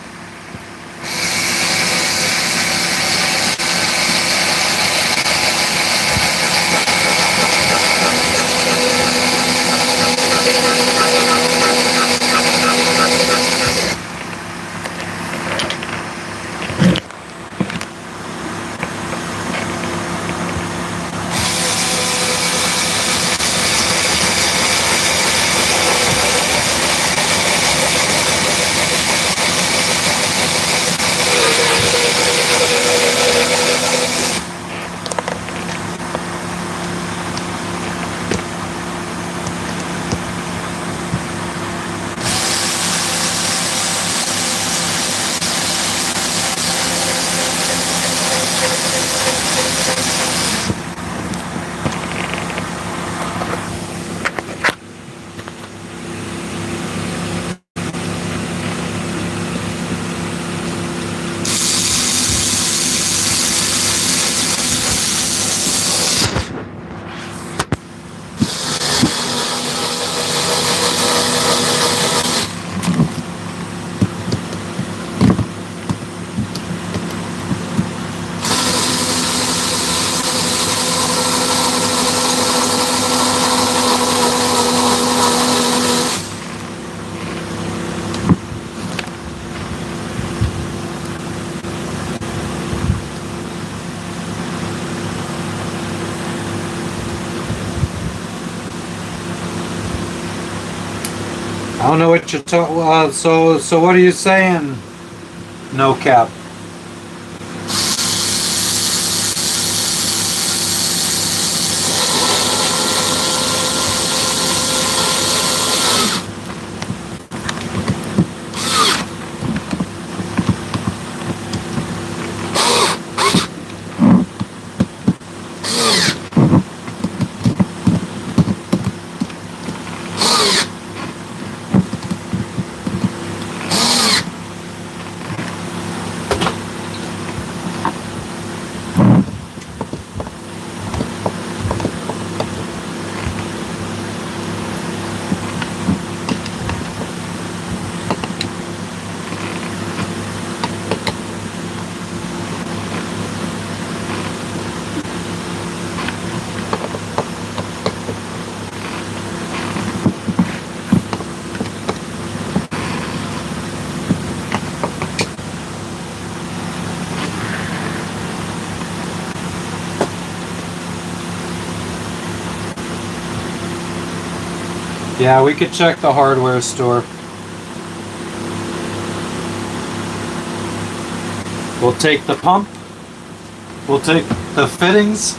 I don't know what you're talking. So what are you saying? No cap. Yeah, we could check the hardware store. We'll take the pump. We'll take the fittings.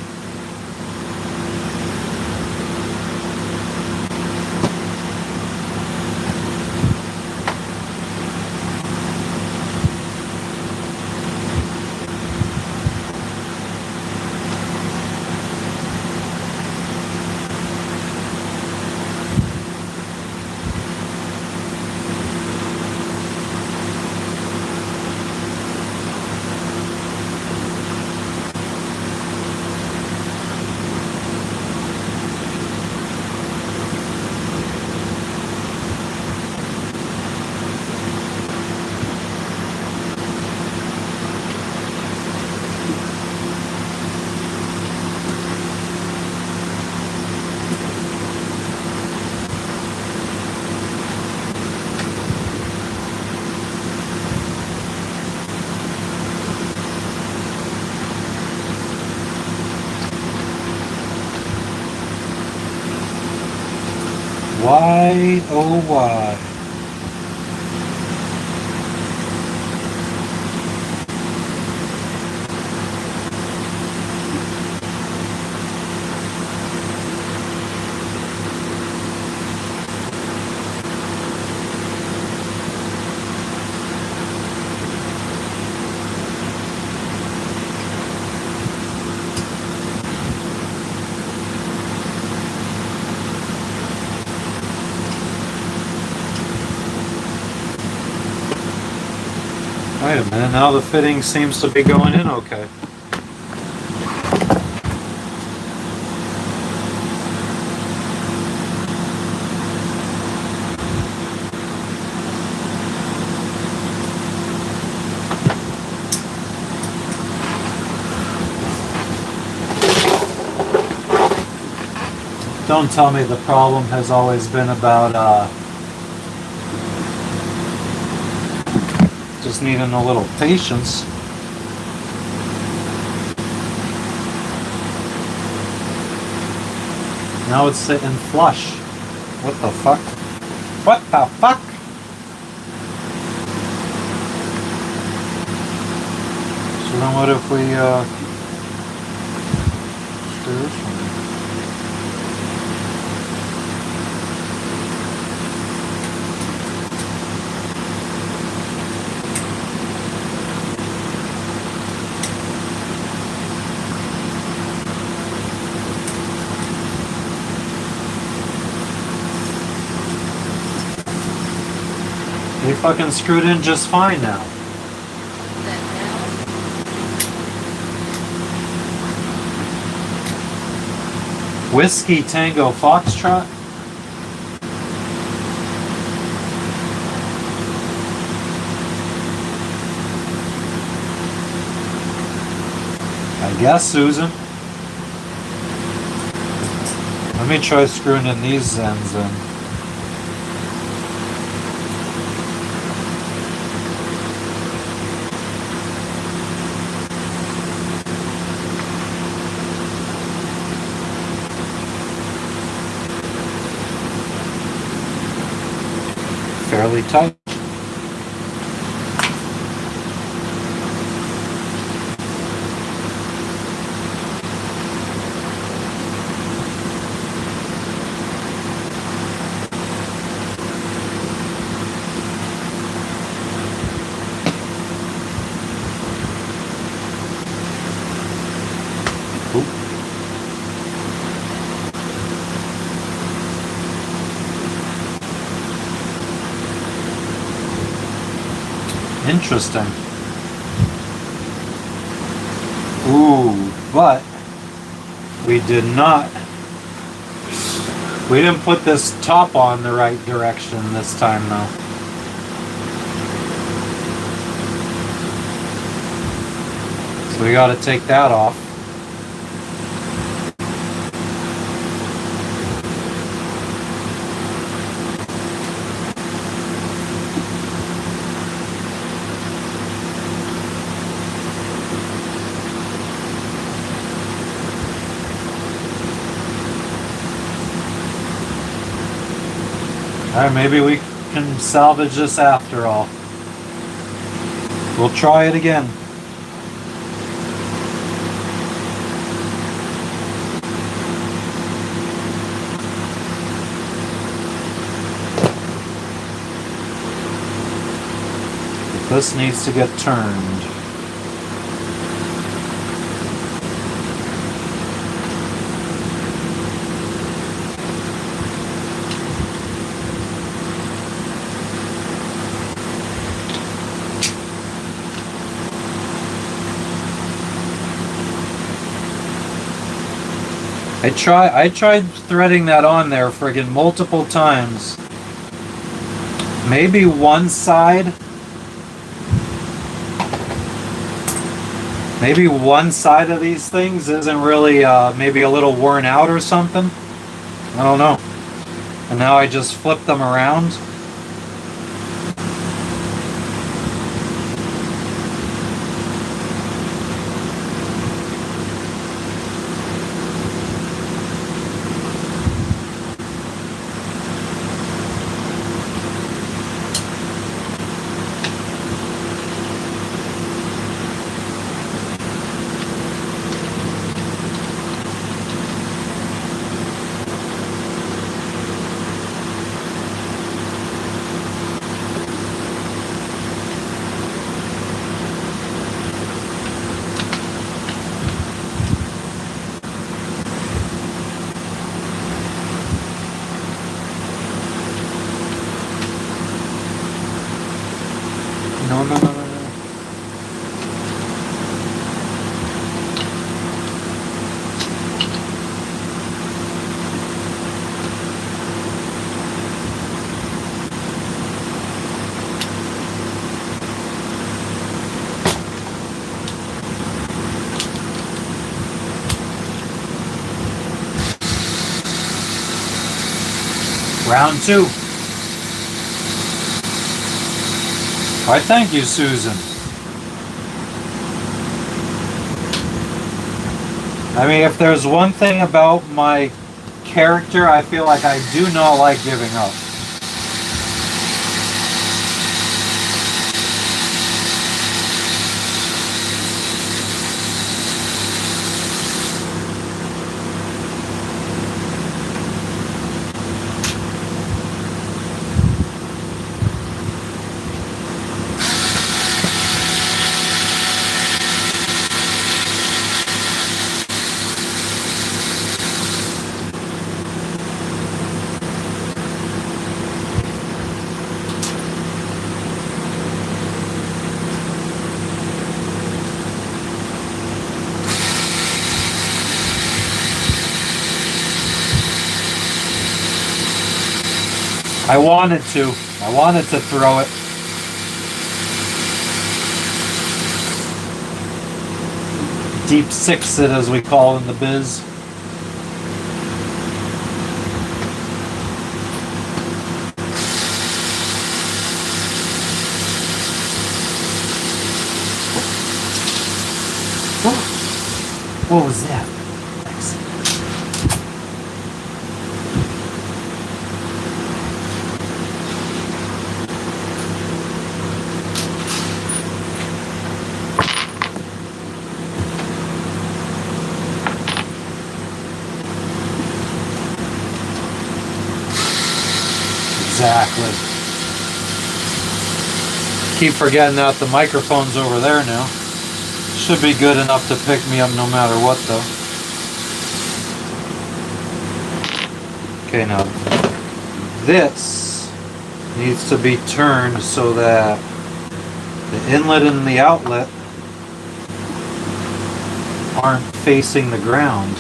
Why, oh why? Wait a minute, now the fitting seems to be going in okay. Don't tell me the problem has always been about just needing a little patience. Now it's sitting flush. What the fuck? What the fuck? So then what if we screw this one? They fucking screwed in just fine now. Whiskey Tango Foxtrot? I guess, Susan. Let me try screwing in these ends in. Fairly tight. Interesting. Ooh, but we didn't put this top on the right direction this time though. So we got to take that off. Alright, maybe we can salvage this after all. We'll try it again. But this needs to get turned. I tried threading that on there friggin' multiple times. Maybe one side of these things isn't really maybe a little worn out or something. I don't know. And now I just flip them around. No, no, no, no, no. Round 2. Why, thank you, Susan. I mean, if there's one thing about my character, I feel like I do not like giving up. I wanted to throw it. Deep six it, as we call in the biz. What was that? Exactly. Keep forgetting that the microphone's over there now. Should be good enough to pick me up no matter what, though. Okay, now this needs to be turned so that the inlet and the outlet aren't facing the ground.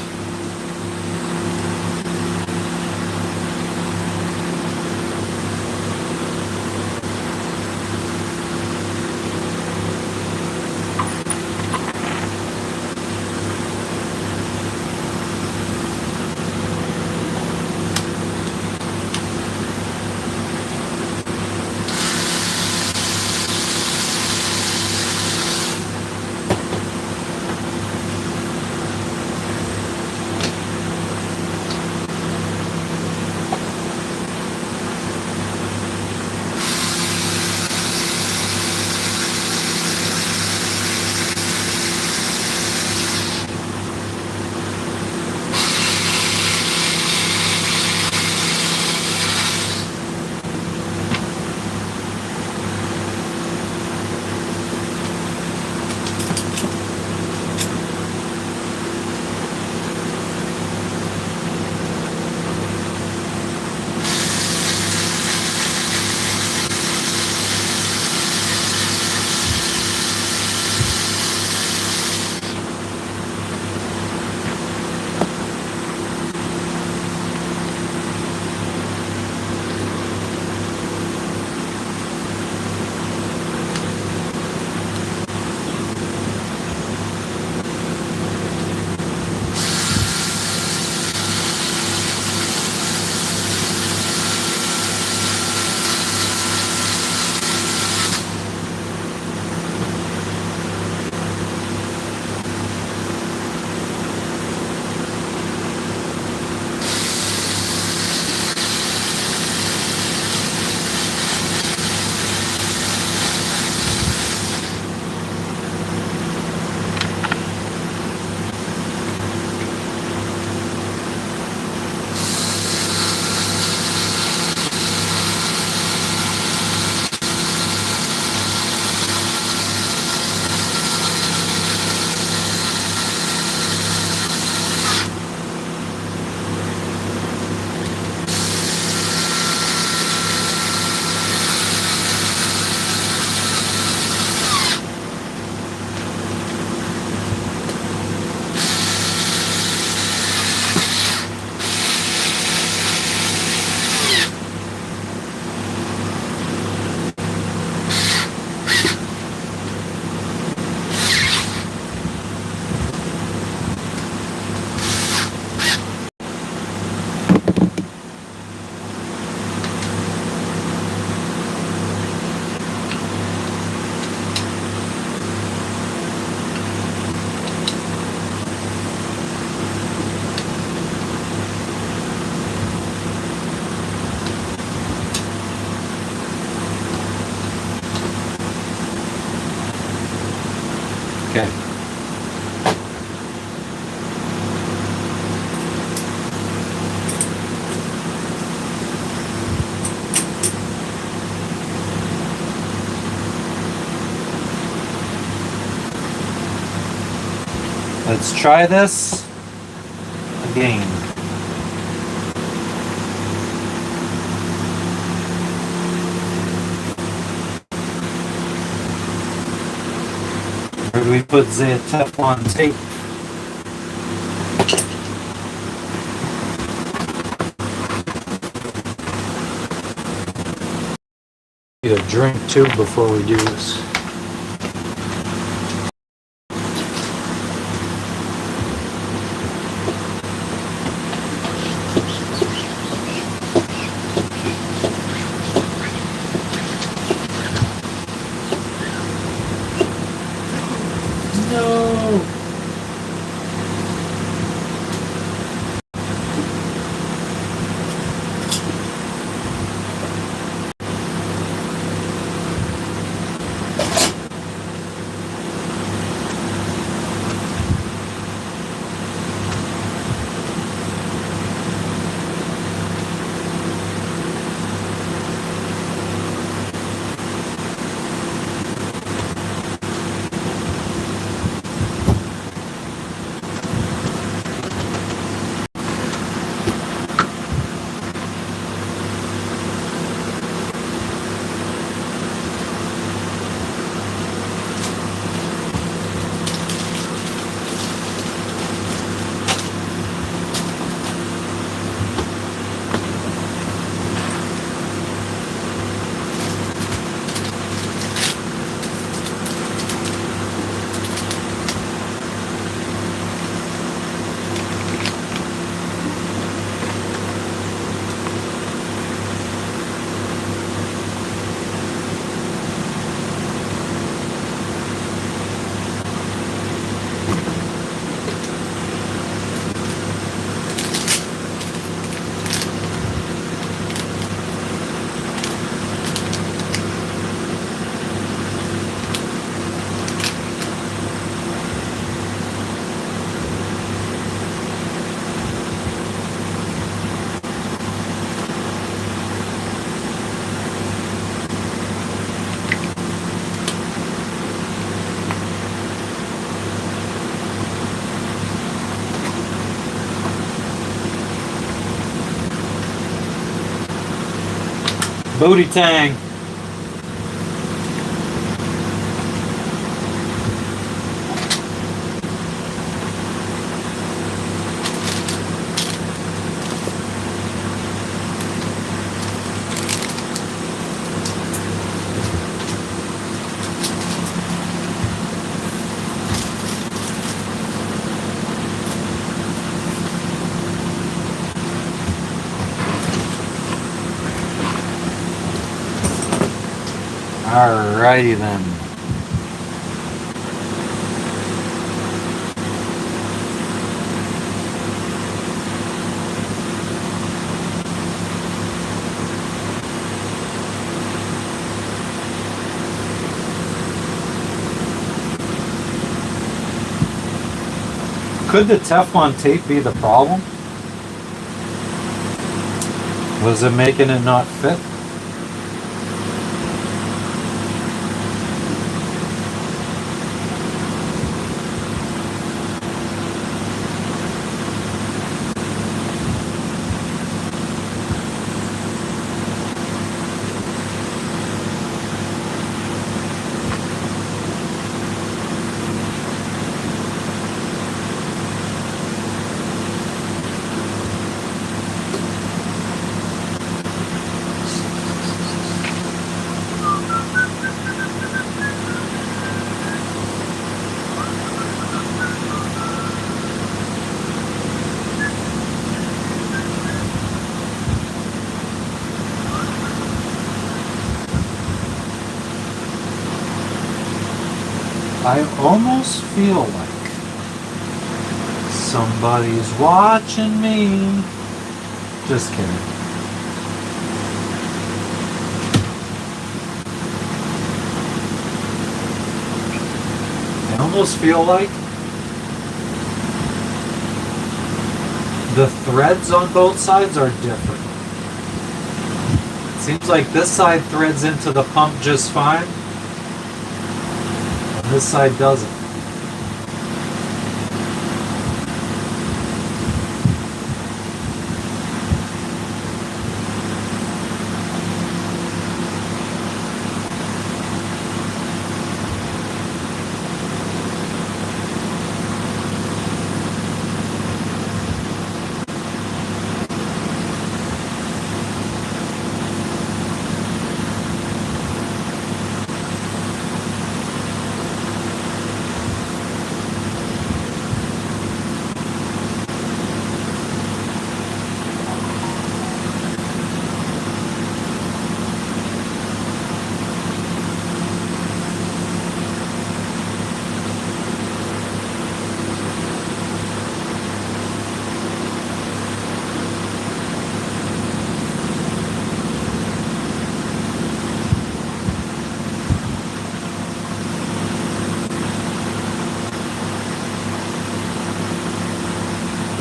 Let's try this again. Where do we put the Teflon tape? Need a drink too before we do this. No. Booty tang. Alrighty then. Could the Teflon tape be the problem? Was it making it not fit? I almost feel like somebody's watching me. Just kidding. I almost feel like the threads on both sides are different. It seems like this side threads into the pump just fine. This side doesn't.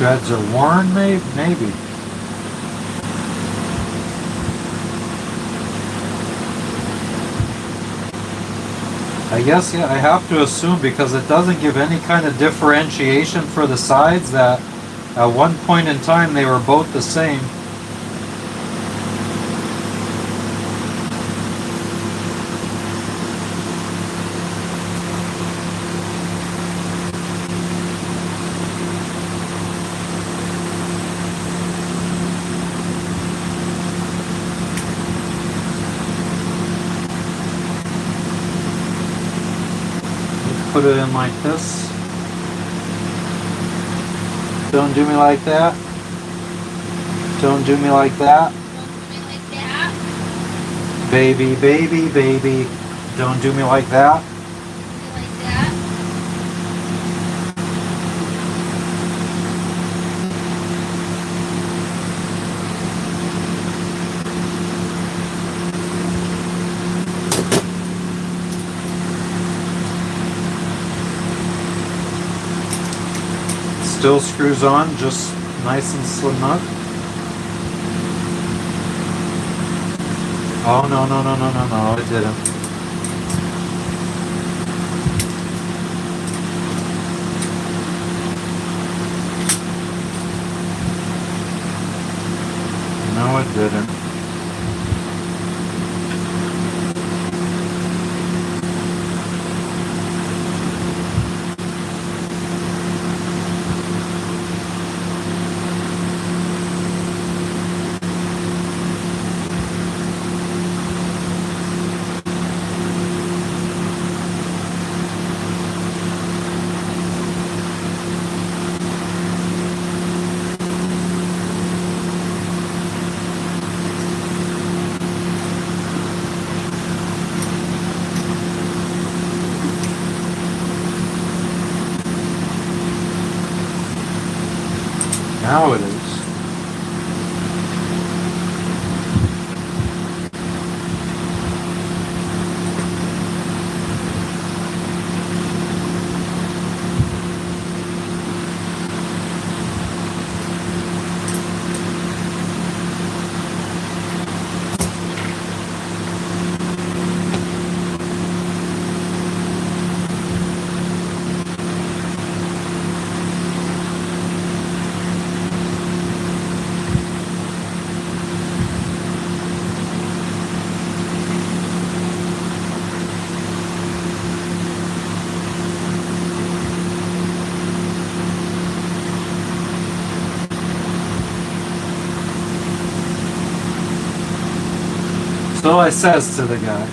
Treads are worn, maybe. I guess, yeah, I have to assume because it doesn't give any kind of differentiation for the sides that at one point in time they were both the same. Put it in like this. Don't do me like that. Don't do me like that. Don't do me like that. Baby, baby, baby. Don't do me like that. Do me like that. Still screws on, just nice and slim up. Oh, no, no, no, no, no, no, it didn't. No, it didn't. Now it is. So I says to the guy,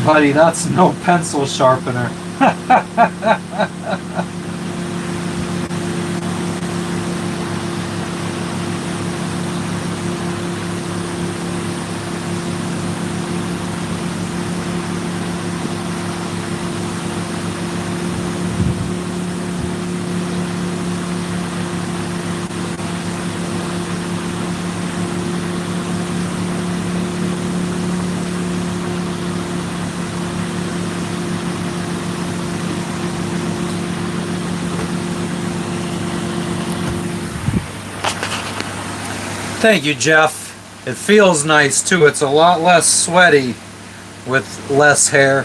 buddy, that's no pencil sharpener. Thank you, Jeff. It feels nice too. It's a lot less sweaty with less hair.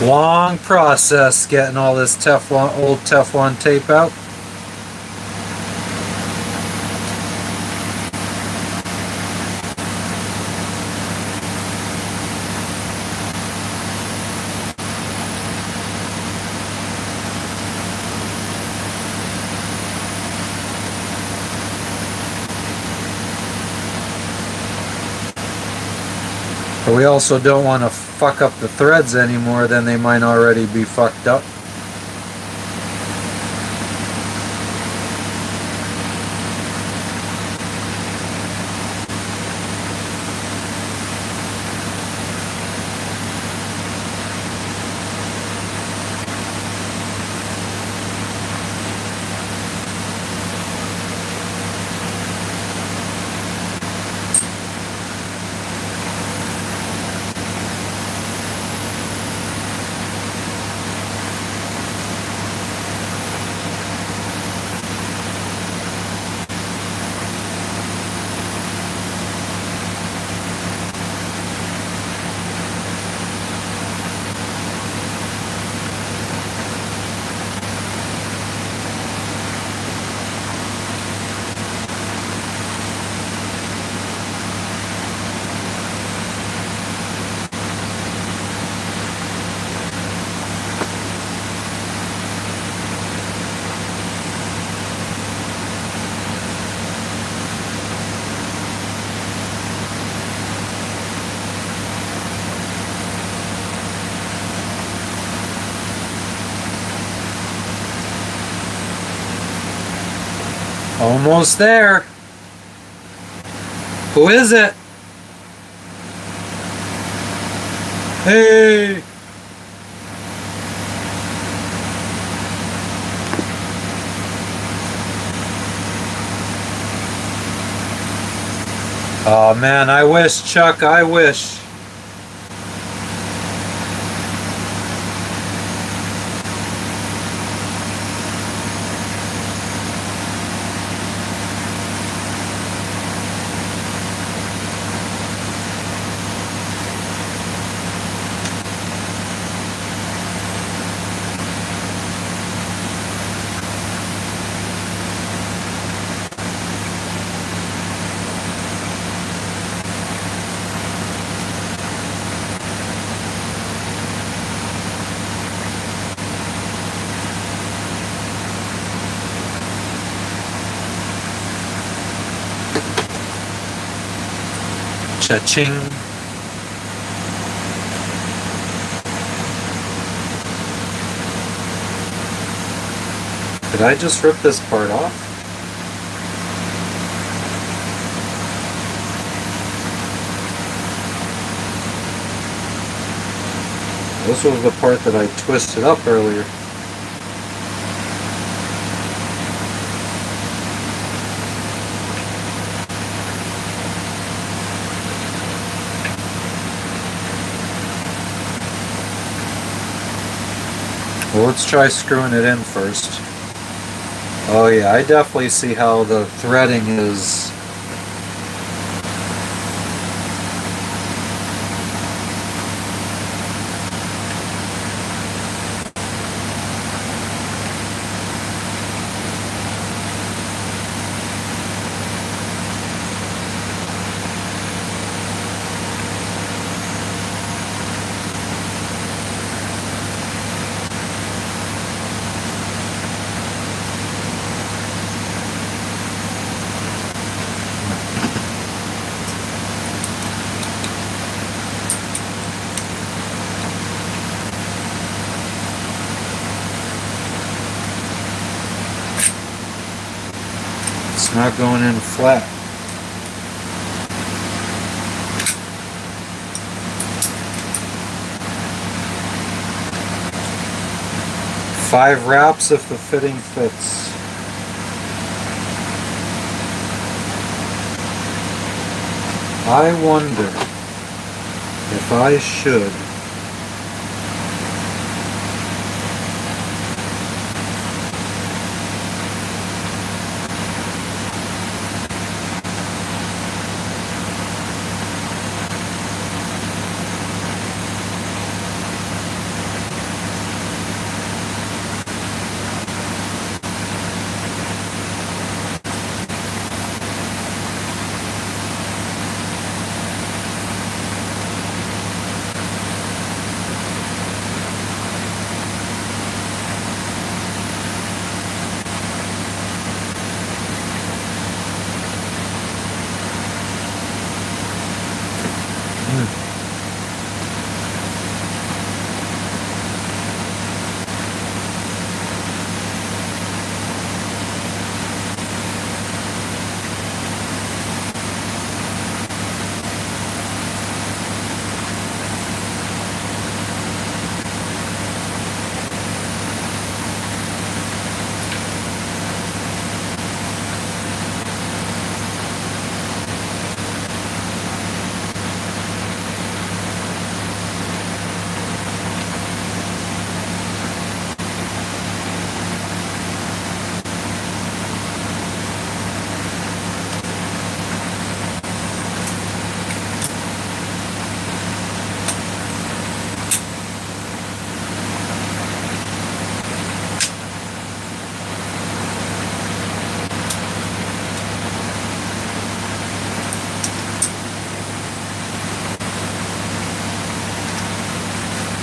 Long process getting all this Teflon, old Teflon tape out. But we also don't want to fuck up the threads anymore, then they might already be fucked up. Almost there. Who is it? Hey! Oh man, I wish, Chuck, I wish. Cha-ching. Did I just rip this part off? This was the part that I twisted up earlier. Well, let's try screwing it in first. Oh yeah, I definitely see how the threading is. It's not going in flat. Five wraps if the fitting fits. I wonder if I should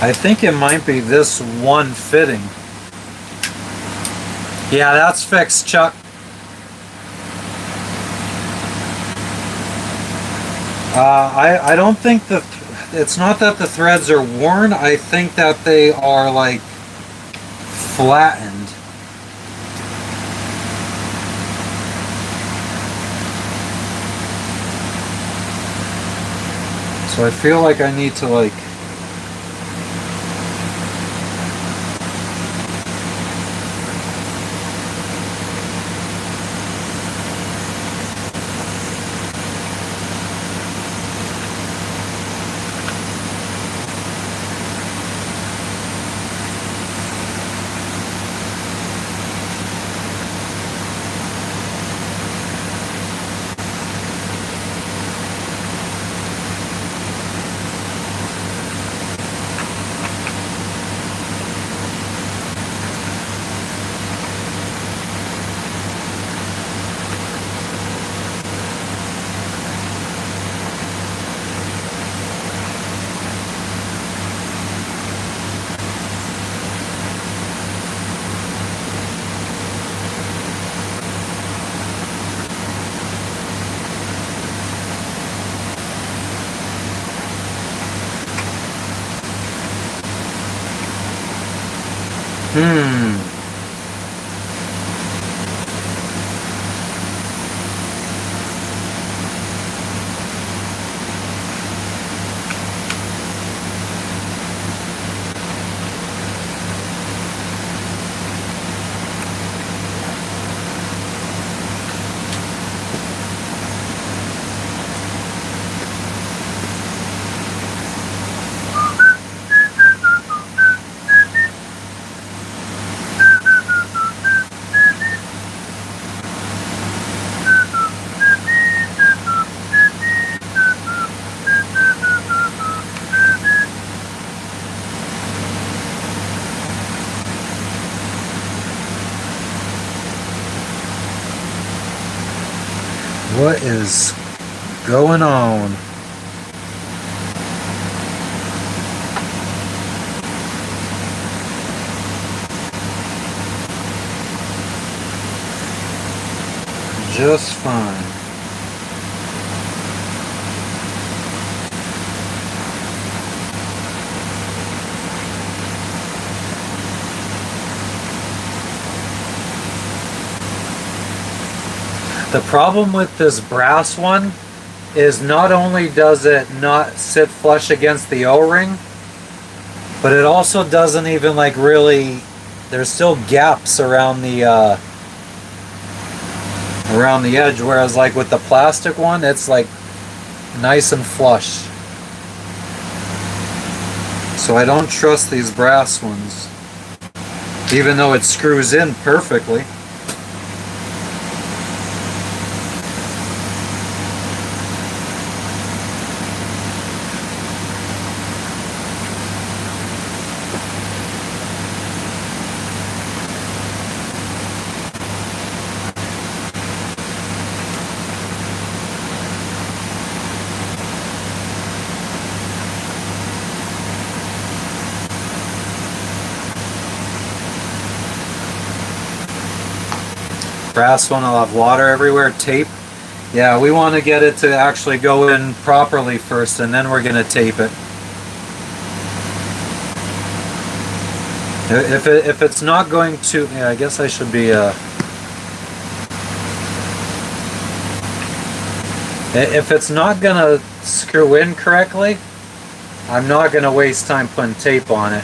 I think it might be this one fitting. Yeah, that's fixed, Chuck. I don't think it's not that the threads are worn. I think that they are like flattened. So I feel like I need to like what is going on? Just fine. The problem with this brass one is not only does it not sit flush against the O-ring, but it also doesn't even like really, there's still gaps around the edge, whereas like with the plastic one, it's like nice and flush. So I don't trust these brass ones, even though it screws in perfectly. Brass one will have water everywhere. Tape, yeah, we want to get it to actually go in properly first, and then we're going to tape it. If it's not going to, yeah, I guess I should be if it's not going to screw in correctly, I'm not going to waste time putting tape on it.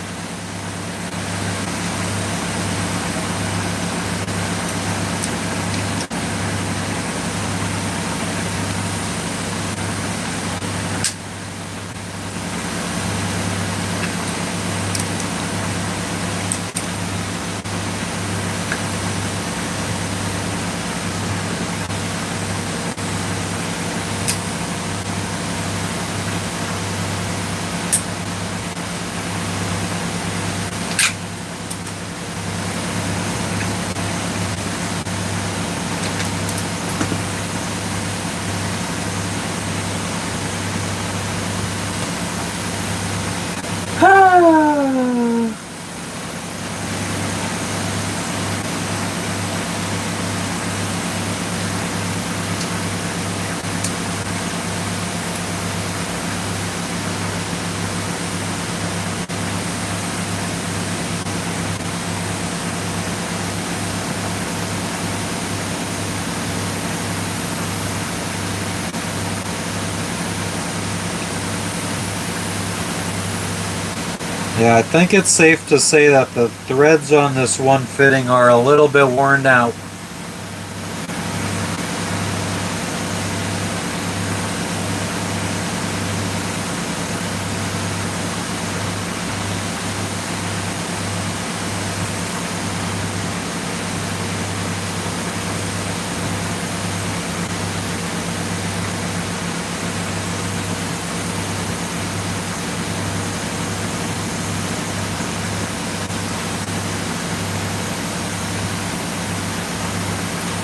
Yeah, I think it's safe to say that the threads on this one fitting are a little bit worn out.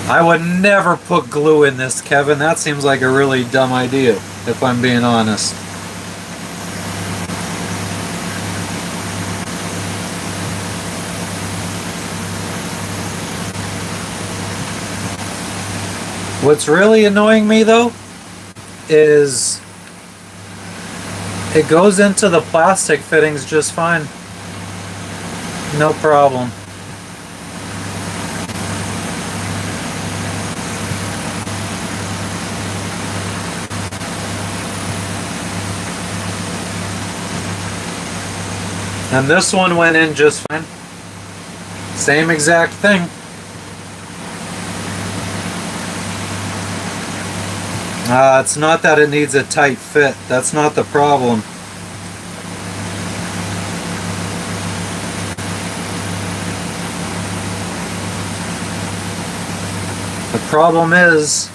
I would never put glue in this, Kevin. That seems like a really dumb idea, if I'm being honest. What's really annoying me though is it goes into the plastic fittings just fine. No problem. And this one went in just fine. Same exact thing. It's not that it needs a tight fit. That's not the problem. The problem is,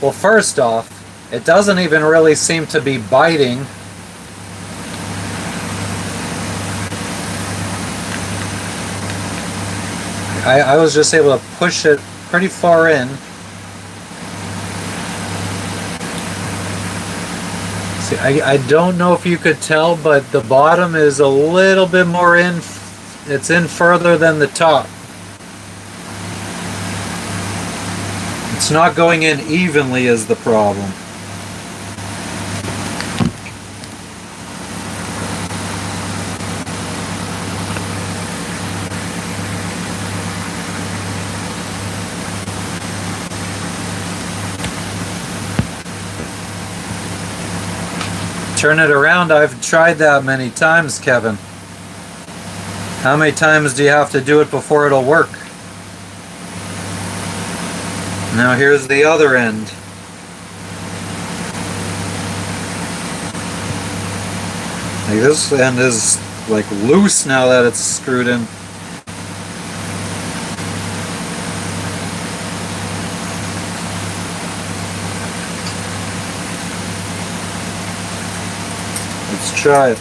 well, first off, it doesn't even really seem to be biting. I was just able to push it pretty far in. See, I don't know if you could tell, but the bottom is a little bit more in. It's in further than the top. It's not going in evenly is the problem. Turn it around. I've tried that many times, Kevin. How many times do you have to do it before it'll work? Now here's the other end. Like this end is like loose now that it's screwed in. Let's try it.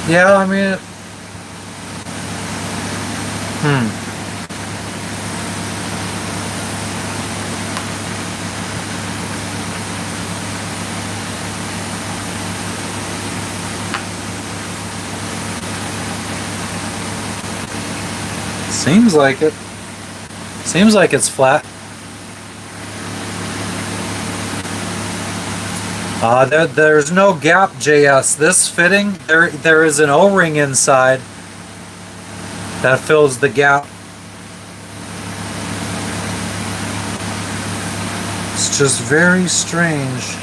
Yeah, I mean, seems like it. Seems like it's flat. There's no gap, JS. This fitting, there is an O-ring inside that fills the gap. It's just very strange.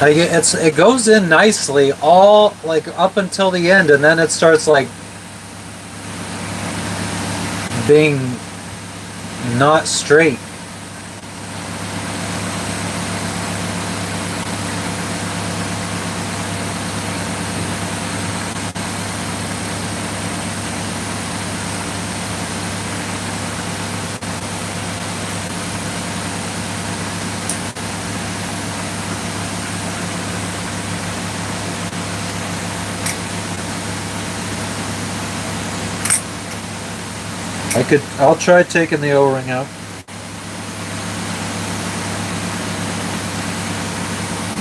Like it goes in nicely all like up until the end, and then it starts like being not straight. I'll try taking the O-ring out.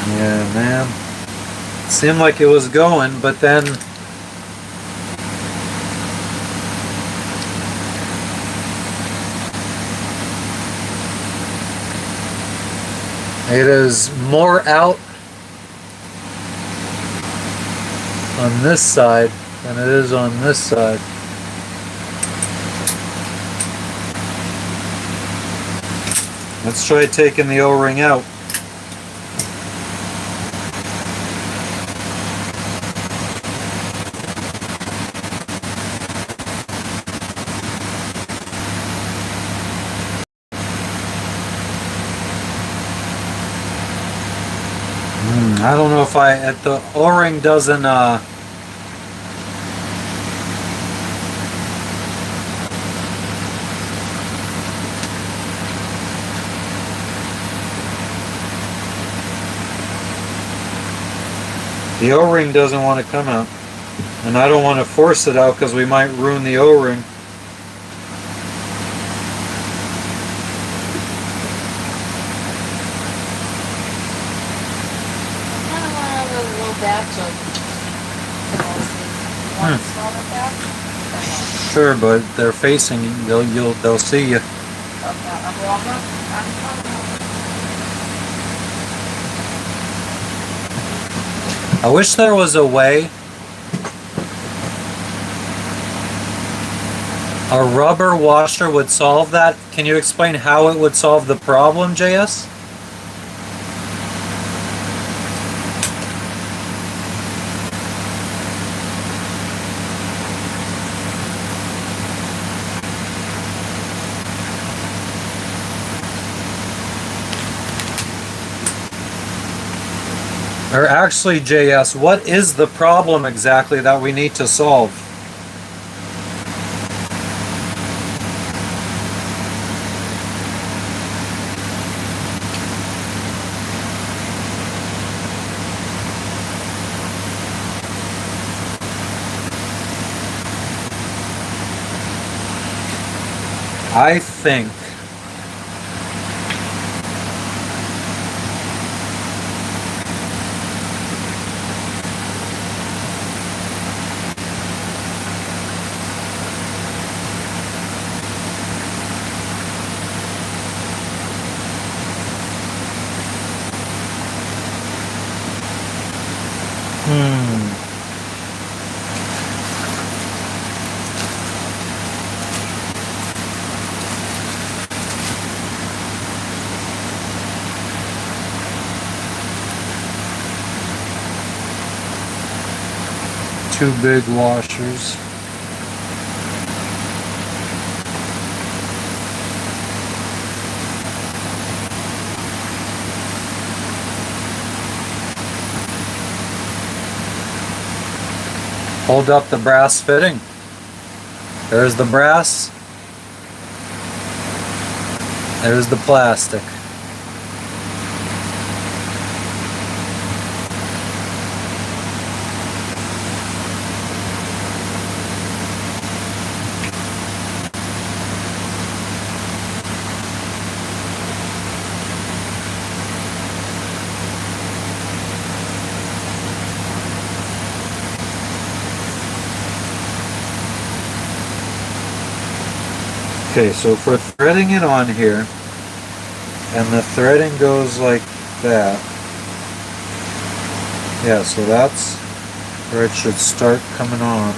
Yeah, man. It seemed like it was going, but then It is more out on this side than it is on this side. Let's try taking the O-ring out. I don't know if the O-ring doesn't the O-ring doesn't want to come out, and I don't want to force it out because we might ruin the O-ring. Batch of one smaller batch. Sure, but they're facing you. They'll see you. I wish there was a way. A rubber washer would solve that. Can you explain how it would solve the problem, JS? Or actually, JS, what is the problem exactly that we need to solve? I think two big washers. Hold up the brass fitting. There's the brass. There's the plastic. Okay, so for threading it on here, and the threading goes like that. Yeah, so that's where it should start coming on.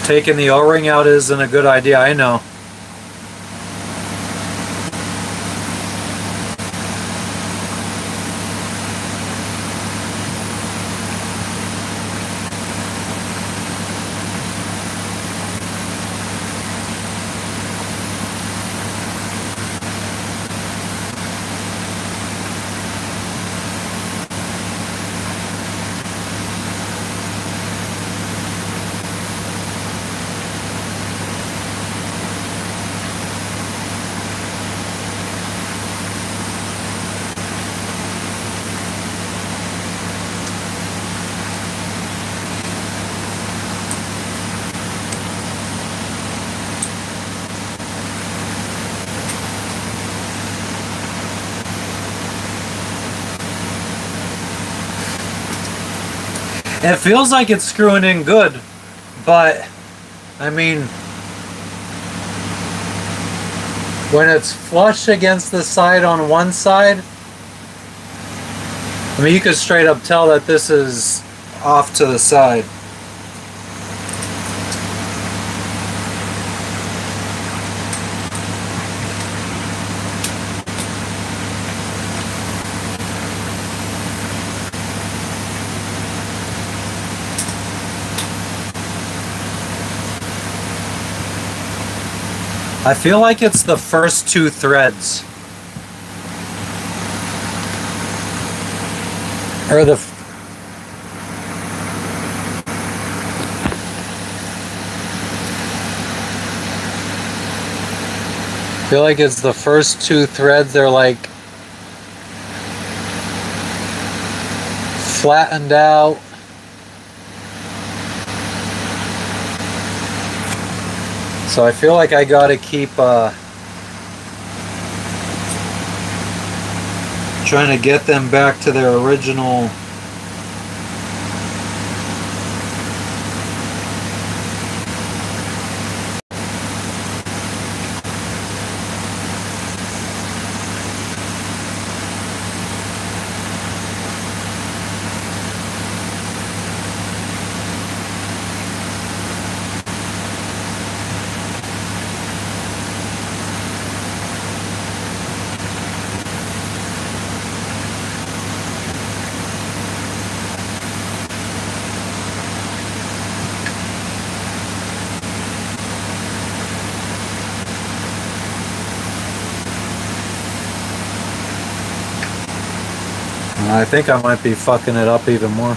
Taking the O-ring out isn't a good idea, I know. It feels like it's screwing in good, but I mean, when it's flush against the side on one side, I mean, you could straight up tell that this is off to the side. I feel like it's the first two threads. Or the... I feel like it's the first two threads. They're like flattened out. So I feel like I gotta keep trying to get them back to their original. I think I might be fucking it up even more.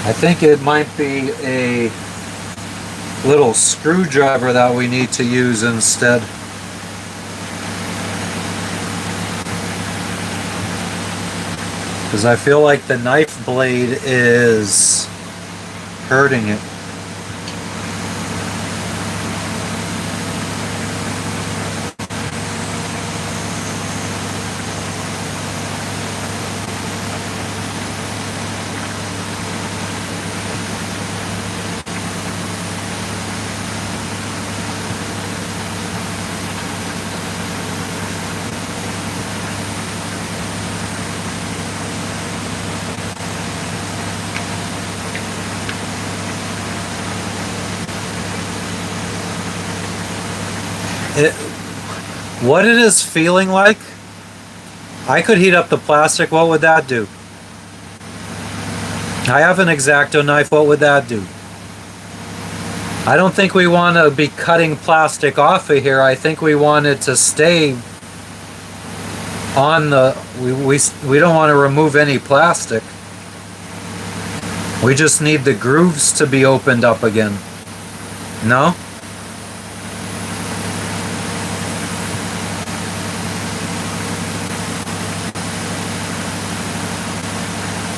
I think it might be a little screwdriver that we need to use instead. Because I feel like the knife blade is hurting it. What it is feeling like, I could heat up the plastic. What would that do? I have an X-Acto knife. What would that do? I don't think we want to be cutting plastic off of here. I think we want it to stay on the... We don't want to remove any plastic. We just need the grooves to be opened up again. No?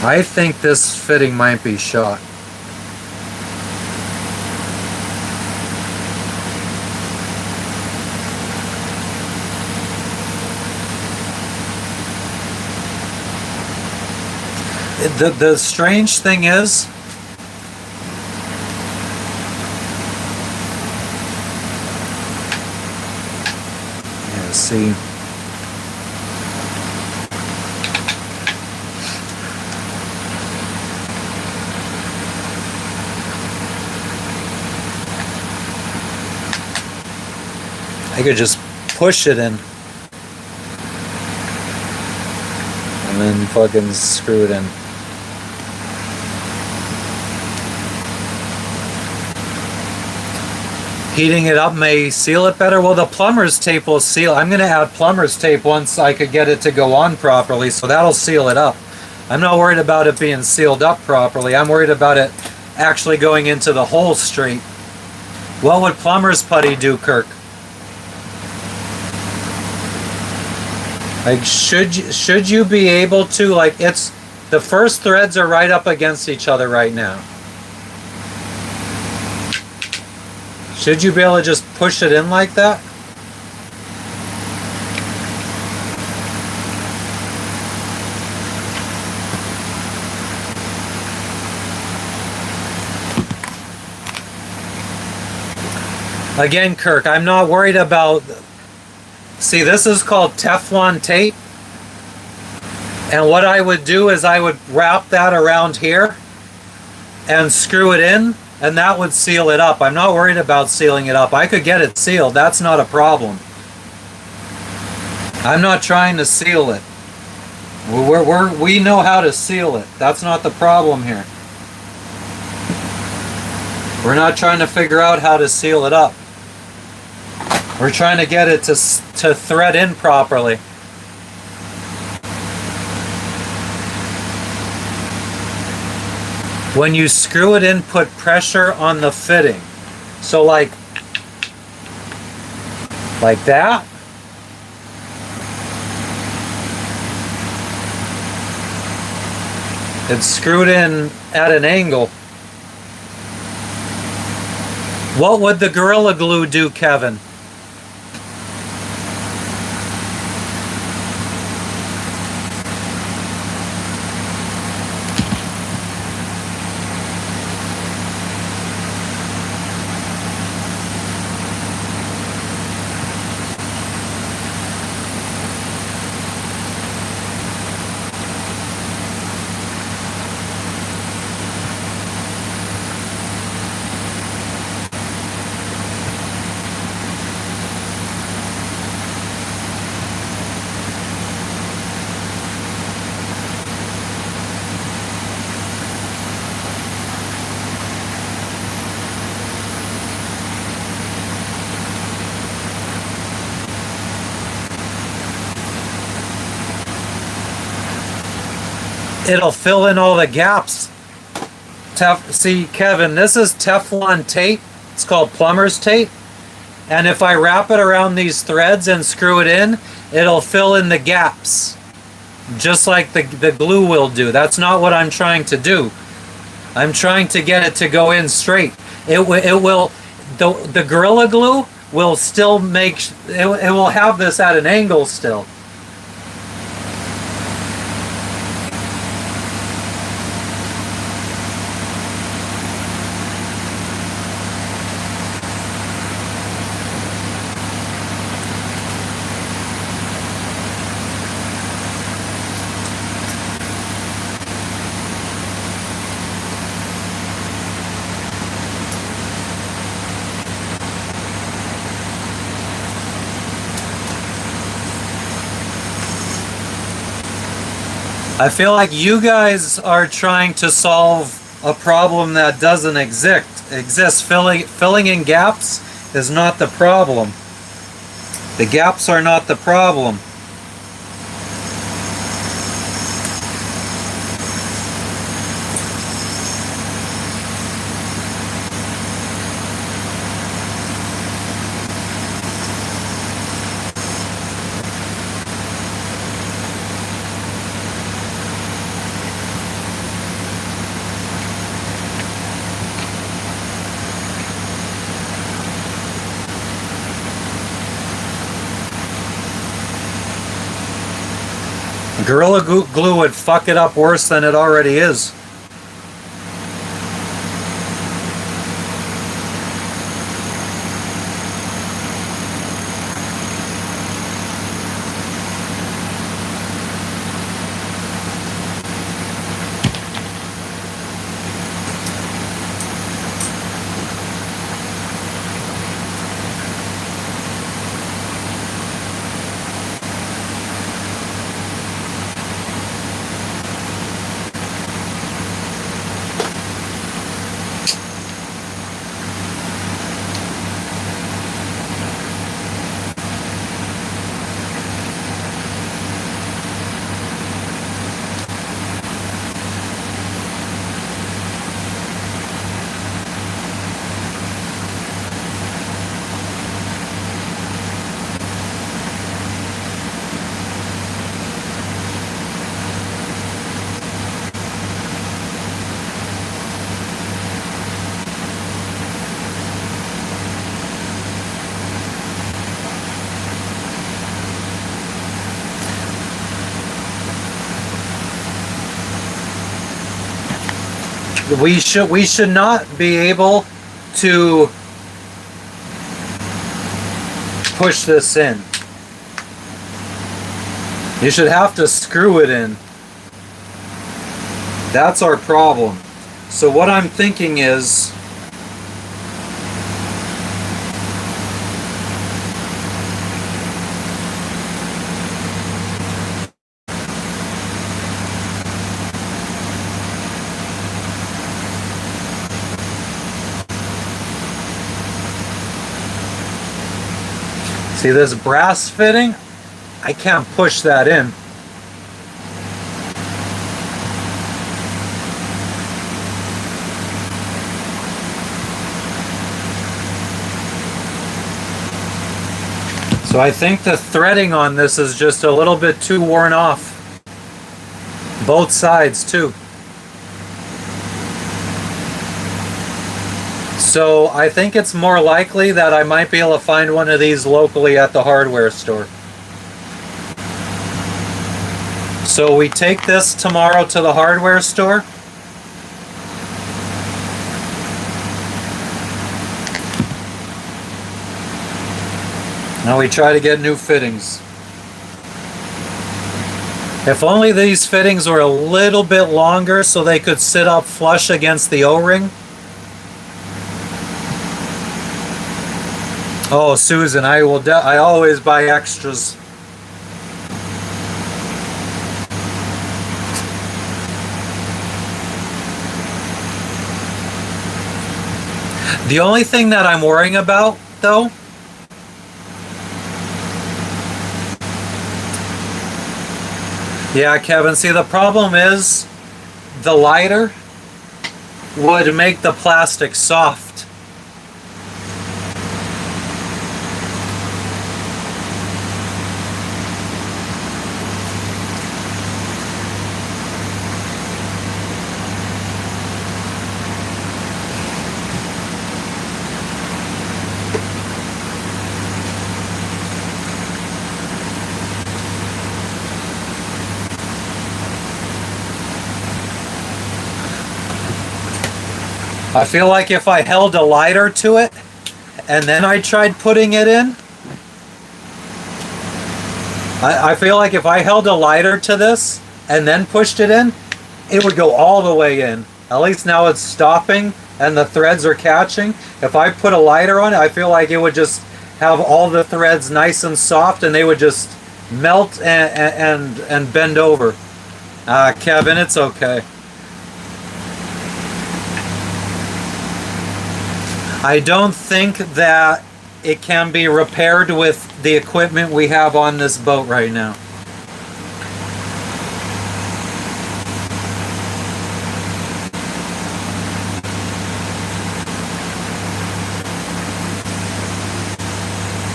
I think this fitting might be shot. The strange thing is, yeah, see. I could just push it in and then fucking screw it in. Heating it up may seal it better. Well, the plumber's tape will seal. I'm going to add plumber's tape once I could get it to go on properly, so that'll seal it up. I'm not worried about it being sealed up properly. I'm worried about it actually going into the hole straight. What would plumber's putty do, Kirk? Like, should you be able to, like, it's, the first threads are right up against each other right now. Should you be able to just push it in like that? Again, Kirk, I'm not worried about... See, this is called Teflon tape. And what I would do is I would wrap that around here and screw it in, and that would seal it up. I'm not worried about sealing it up. I could get it sealed. That's not a problem. I'm not trying to seal it. We know how to seal it. That's not the problem here. We're not trying to figure out how to seal it up. We're trying to get it to thread in properly. When you screw it in, put pressure on the fitting. So like that. It's screwed in at an angle. What would the Gorilla Glue do, Kevin? It'll fill in all the gaps. See, Kevin, this is Teflon tape. It's called plumber's tape. And if I wrap it around these threads and screw it in, it'll fill in the gaps. Just like the glue will do. That's not what I'm trying to do. I'm trying to get it to go in straight. It will, the Gorilla Glue will still make, it will have this at an angle still. I feel like you guys are trying to solve a problem that doesn't exist. Filling in gaps is not the problem. The gaps are not the problem. Gorilla Glue would fuck it up worse than it already is. We should not be able to push this in. You should have to screw it in. That's our problem. So what I'm thinking is, see this brass fitting? I can't push that in. So I think the threading on this is just a little bit too worn off. Both sides too. So I think it's more likely that I might be able to find one of these locally at the hardware store. So we take this tomorrow to the hardware store. Now we try to get new fittings. If only these fittings were a little bit longer so they could sit up flush against the O-ring. Oh, Susan, I always buy extras. The only thing that I'm worrying about, though, yeah, Kevin, see, the problem is the lighter would make the plastic soft. I feel like if I held a lighter to it and then I tried putting it in, I feel like if I held a lighter to this and then pushed it in, it would go all the way in. At least now it's stopping and the threads are catching. If I put a lighter on it, I feel like it would just have all the threads nice and soft and they would just melt and bend over. Kevin, it's okay. I don't think that it can be repaired with the equipment we have on this boat right now.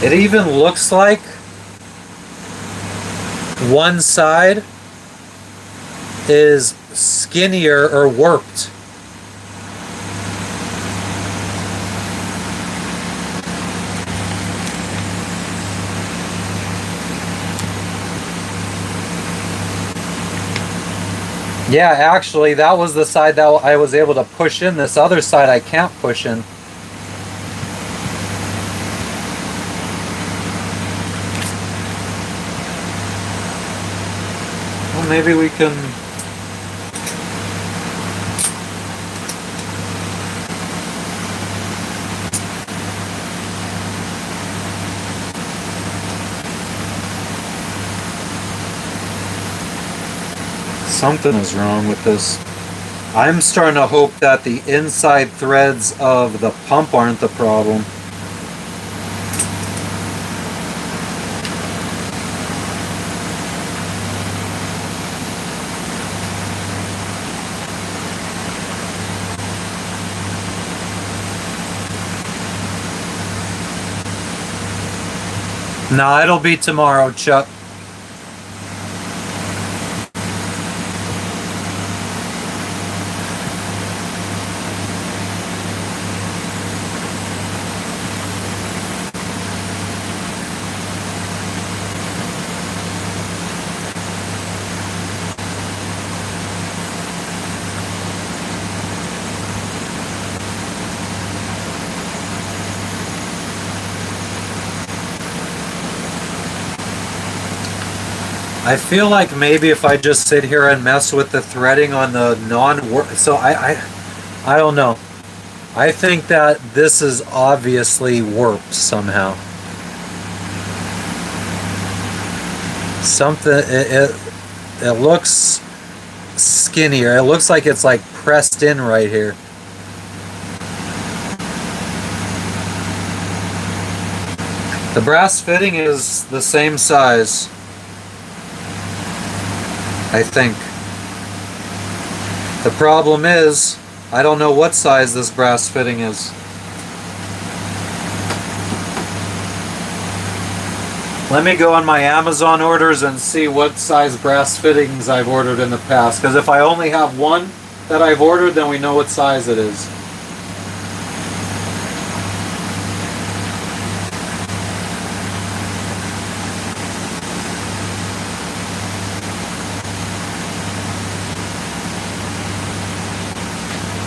It even looks like one side is skinnier or warped. Yeah, actually, that was the side that I was able to push in. This other side I can't push in. Well, maybe we can... Something is wrong with this. I'm starting to hope that the inside threads of the pump aren't the problem. Nah, it'll be tomorrow, Chuck. I feel like maybe if I just sit here and mess with the threading on the non-work, so I don't know. I think that this is obviously warped somehow. Something, it looks skinnier. It looks like it's like pressed in right here. The brass fitting is the same size, I think. The problem is, I don't know what size this brass fitting is. Let me go on my Amazon orders and see what size brass fittings I've ordered in the past. Because if I only have one that I've ordered, then we know what size it is.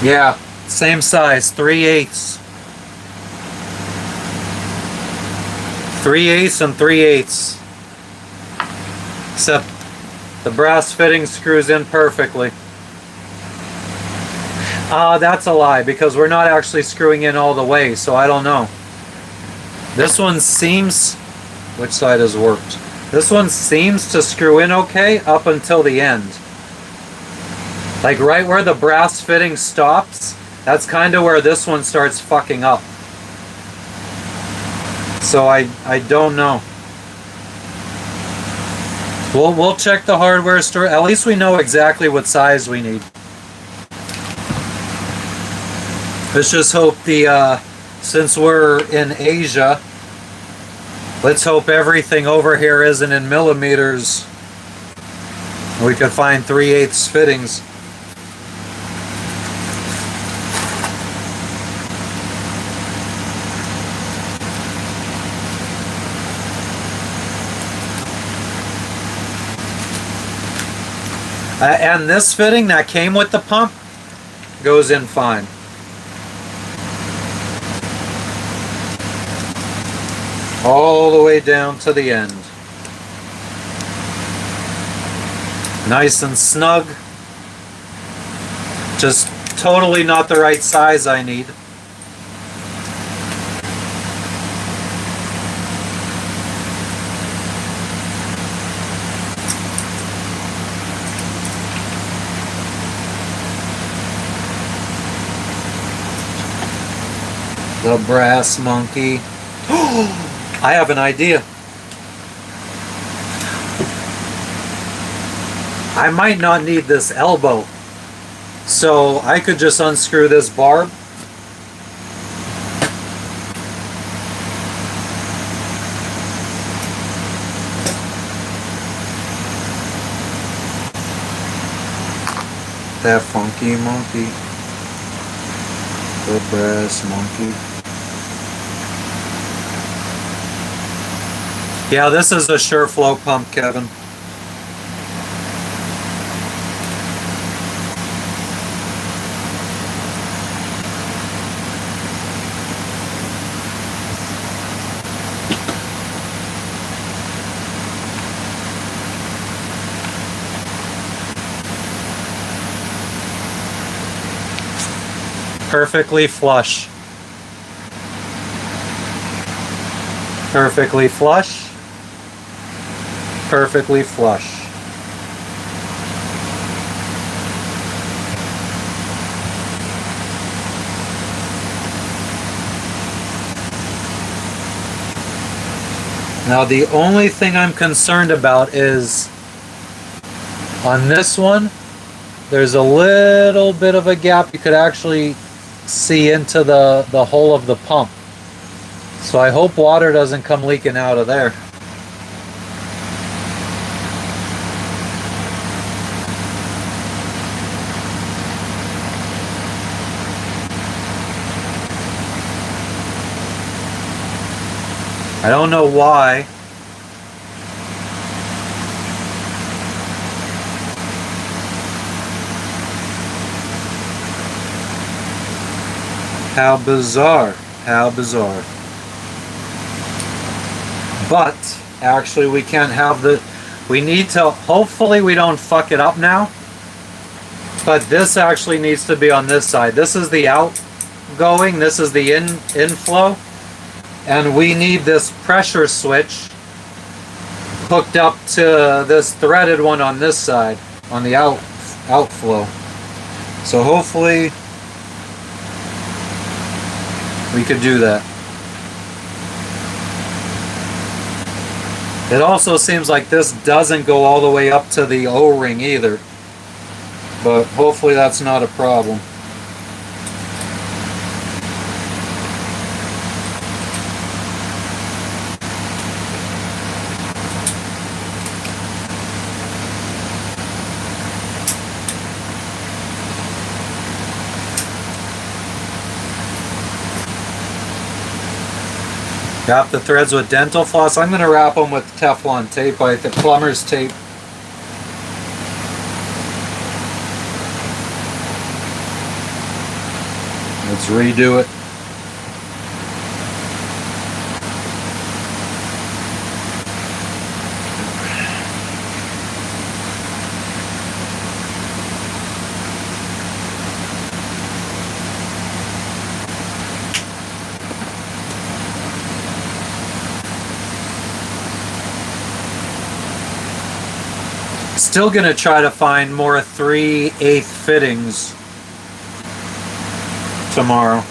Yeah, same size, 3/8. 3/8 and 3/8. Except the brass fitting screws in perfectly. That's a lie because we're not actually screwing in all the way, so I don't know. This one seems, which side is warped? This one seems to screw in okay up until the end. Like right where the brass fitting stops, that's kind of where this one starts fucking up. So I don't know. We'll check the hardware store. At least we know exactly what size we need. Let's just hope since we're in Asia, let's hope everything over here isn't in millimeters. We could find 3/8 fittings. And this fitting that came with the pump goes in fine. All the way down to the end. Nice and snug. Just totally not the right size I need. The brass monkey. I have an idea. I might not need this elbow. So I could just unscrew this barb. That funky monkey. The brass monkey. Yeah, this is a sure flow pump, Kevin. Perfectly flush. Perfectly flush. Perfectly flush. Now the only thing I'm concerned about is on this one, there's a little bit of a gap. You could actually see into the hole of the pump. So I hope water doesn't come leaking out of there. I don't know why. How bizarre. How bizarre. But actually we can't have We need to, hopefully we don't fuck it up now. But this actually needs to be on this side. This is the outgoing, this is the inflow. And we need this pressure switch hooked up to this threaded one on this side, on the outflow. So hopefully we could do that. It also seems like this doesn't go all the way up to the O-ring either. But hopefully that's not a problem. Wrap the threads with dental floss. I'm going to wrap them with Teflon tape, I think, plumber's tape. Let's redo it. Still gonna try to find more 3/8 fittings tomorrow.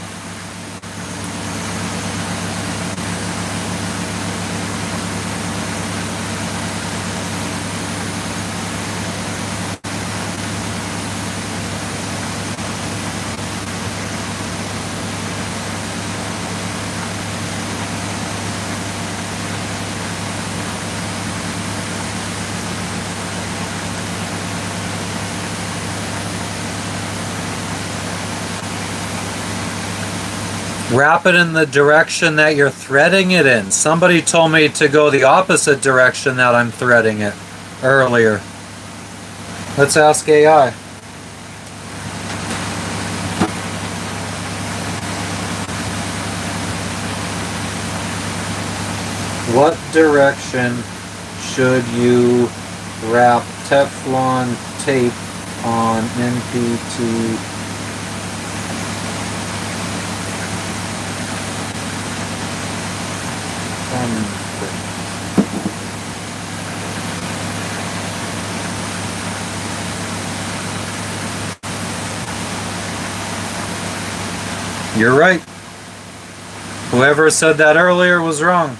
Wrap it in the direction that you're threading it in. Somebody told me to go the opposite direction that I'm threading it earlier. Let's ask AI. What direction should you wrap Teflon tape on NPT? You're right. Whoever said that earlier was wrong.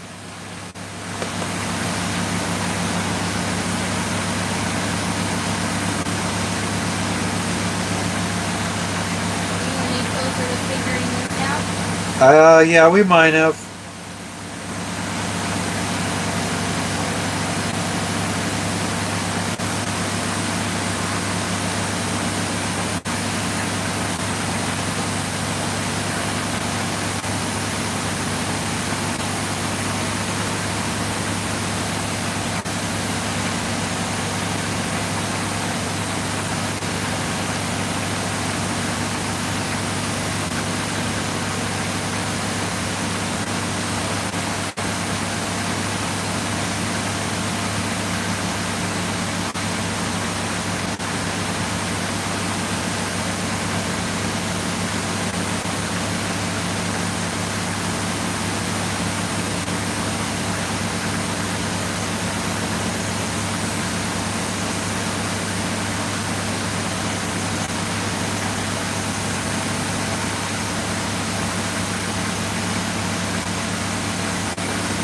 Any closer to figuring this out? Yeah, we might have.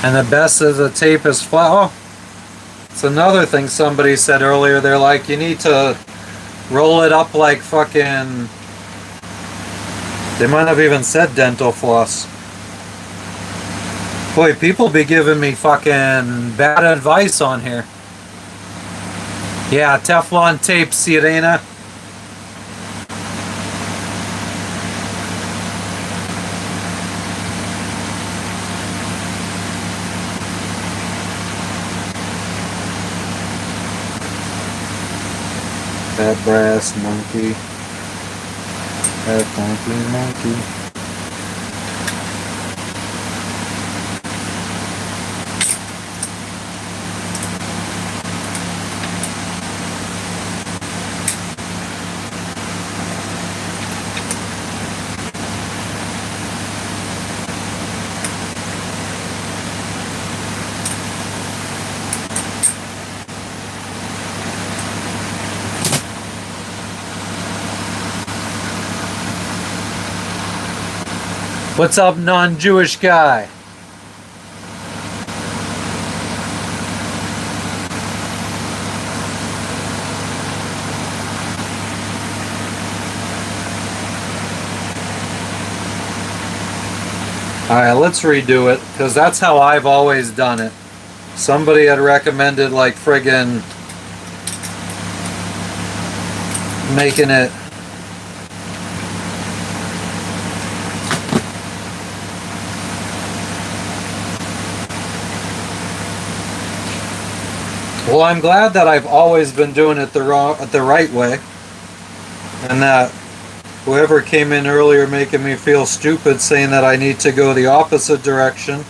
And the best is the tape is flat. Oh, it's another thing somebody said earlier. They're like, you need to roll it up like fucking... They might have even said dental floss. Boy, people be giving me fucking bad advice on here. Yeah, Teflon tape, Sirena. That brass monkey. That funky monkey. What's up, non-Jewish guy? Alright, let's redo it, because that's how I've always done it. Somebody had recommended, like, friggin' making it well, I'm glad that I've always been doing it the right way, and that whoever came in earlier making me feel stupid saying that I need to go the opposite direction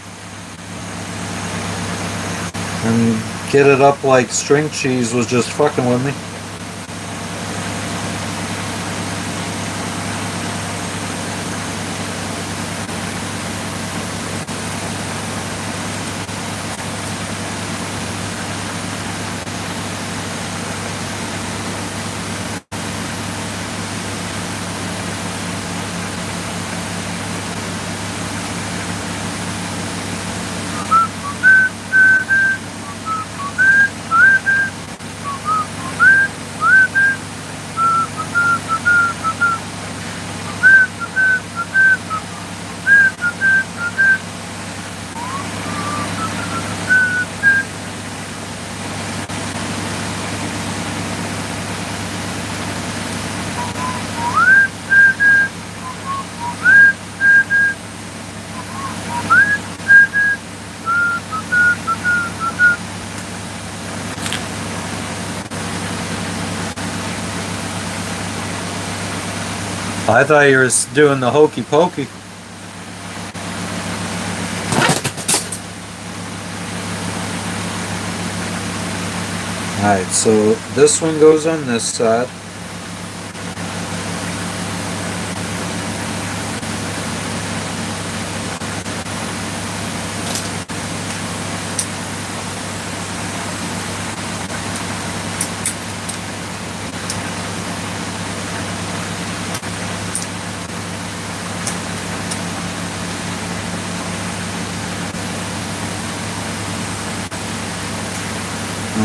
and get it up like string cheese was just fucking with me. I thought you were doing the hokey pokey. Alright, so this one goes on this side.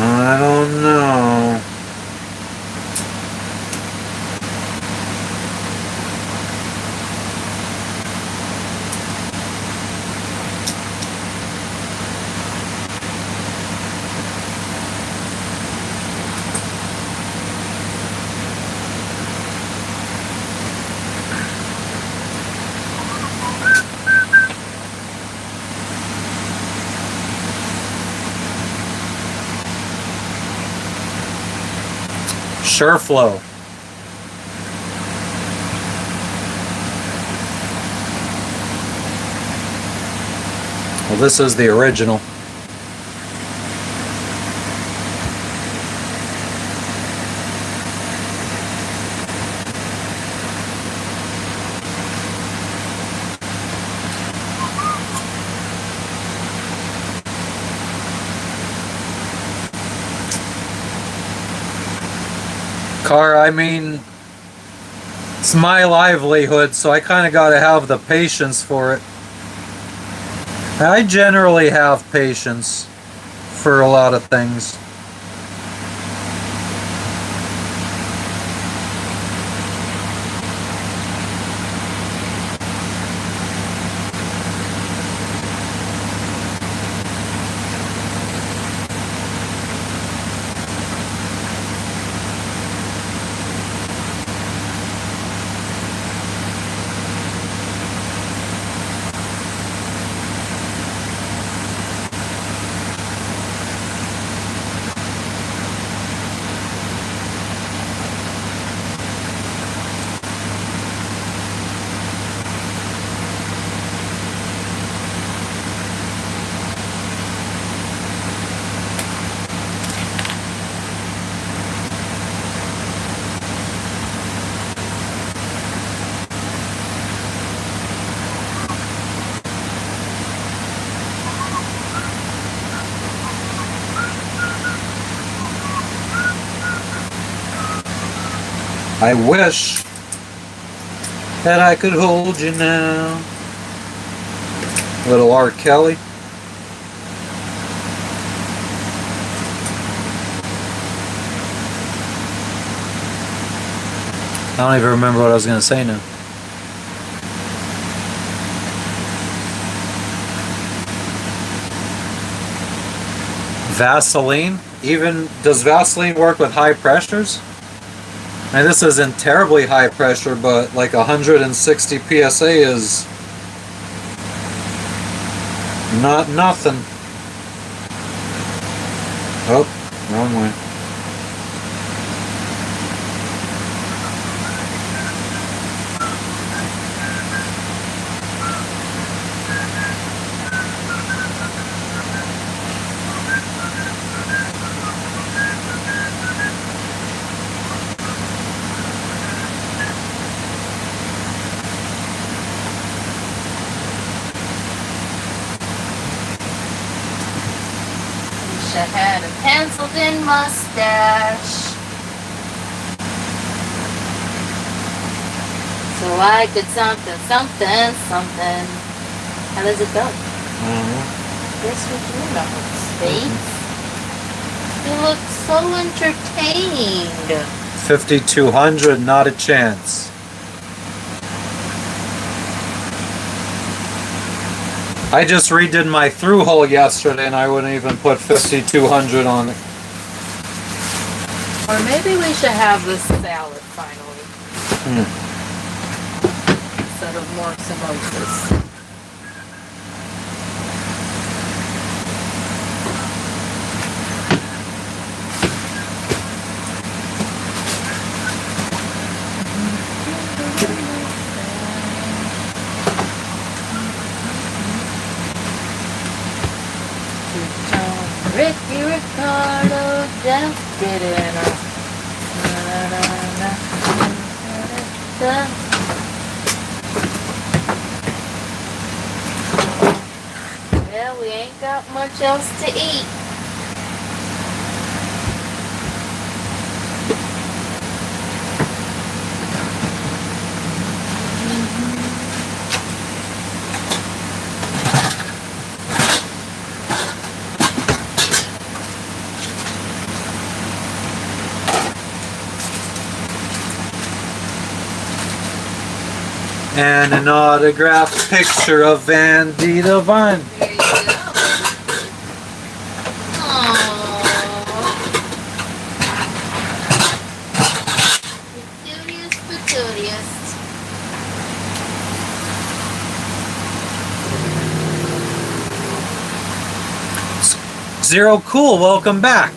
I don't know. Sure flow. Well, this is the original. Car, I mean, it's my livelihood, so I kind of got to have the patience for it. I generally have patience for a lot of things. I wish that I could hold you now. Little R. Kelly. I don't even remember what I was going to say now. Vaseline? Even does Vaseline work with high pressures? And this isn't terribly high pressure, but like 160 psi is not nothing. Oh, wrong way. I had a penciled in mustache, so I could something. How does it go? Guess what you know, Space? You look so entertained. 5200, not a chance. I just redid my through hole yesterday and I wouldn't even put 5200 on it. Or maybe we should have this salad finally. Instead of more samosas. Ricky Ricardo just did it. Well, we ain't got much else to eat. And an autographed picture of Vandy Devine. There you go. Petunias. Zero Cool, welcome back.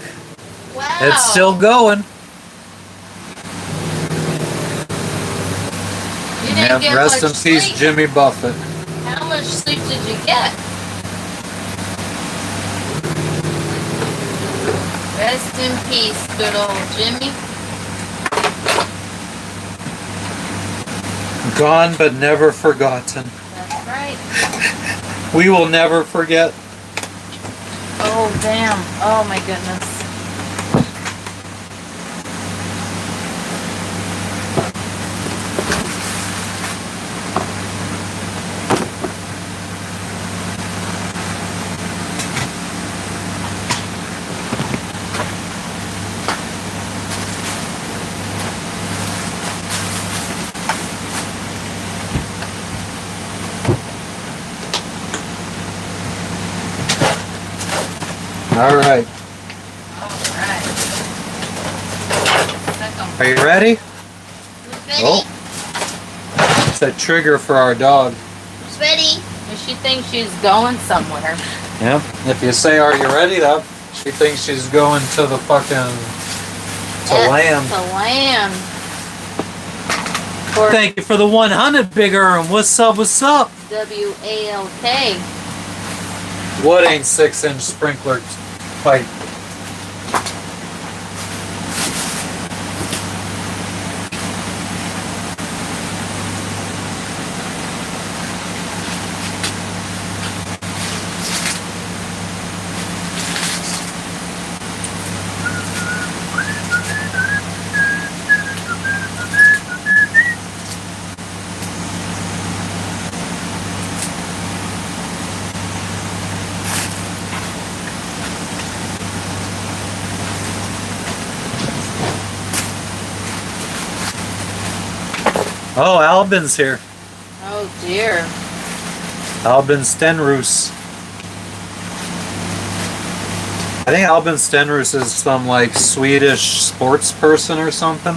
Wow. It's still going. You didn't get Rest in much peace, sleep. Jimmy Buffett. How much sleep did you get? Rest in peace, good old Jimmy. Gone but never forgotten. That's right. We will never forget. Oh, damn. Oh, my goodness. All right. Alright. Are you ready? Who's ready? Oh. It's a trigger for our dog. Who's ready? She thinks she's going somewhere. Yeah. If you say, "Are you ready?" that she thinks she's going to the fucking land. To land. Or Thank you for the 100, Big Earn. What's up? What's up? WALK. What ain't 6-inch sprinkler pipe? Oh, Albin's here. Oh dear. Albin Stenroos. I think Albin Stenroos is some like Swedish sports person or something.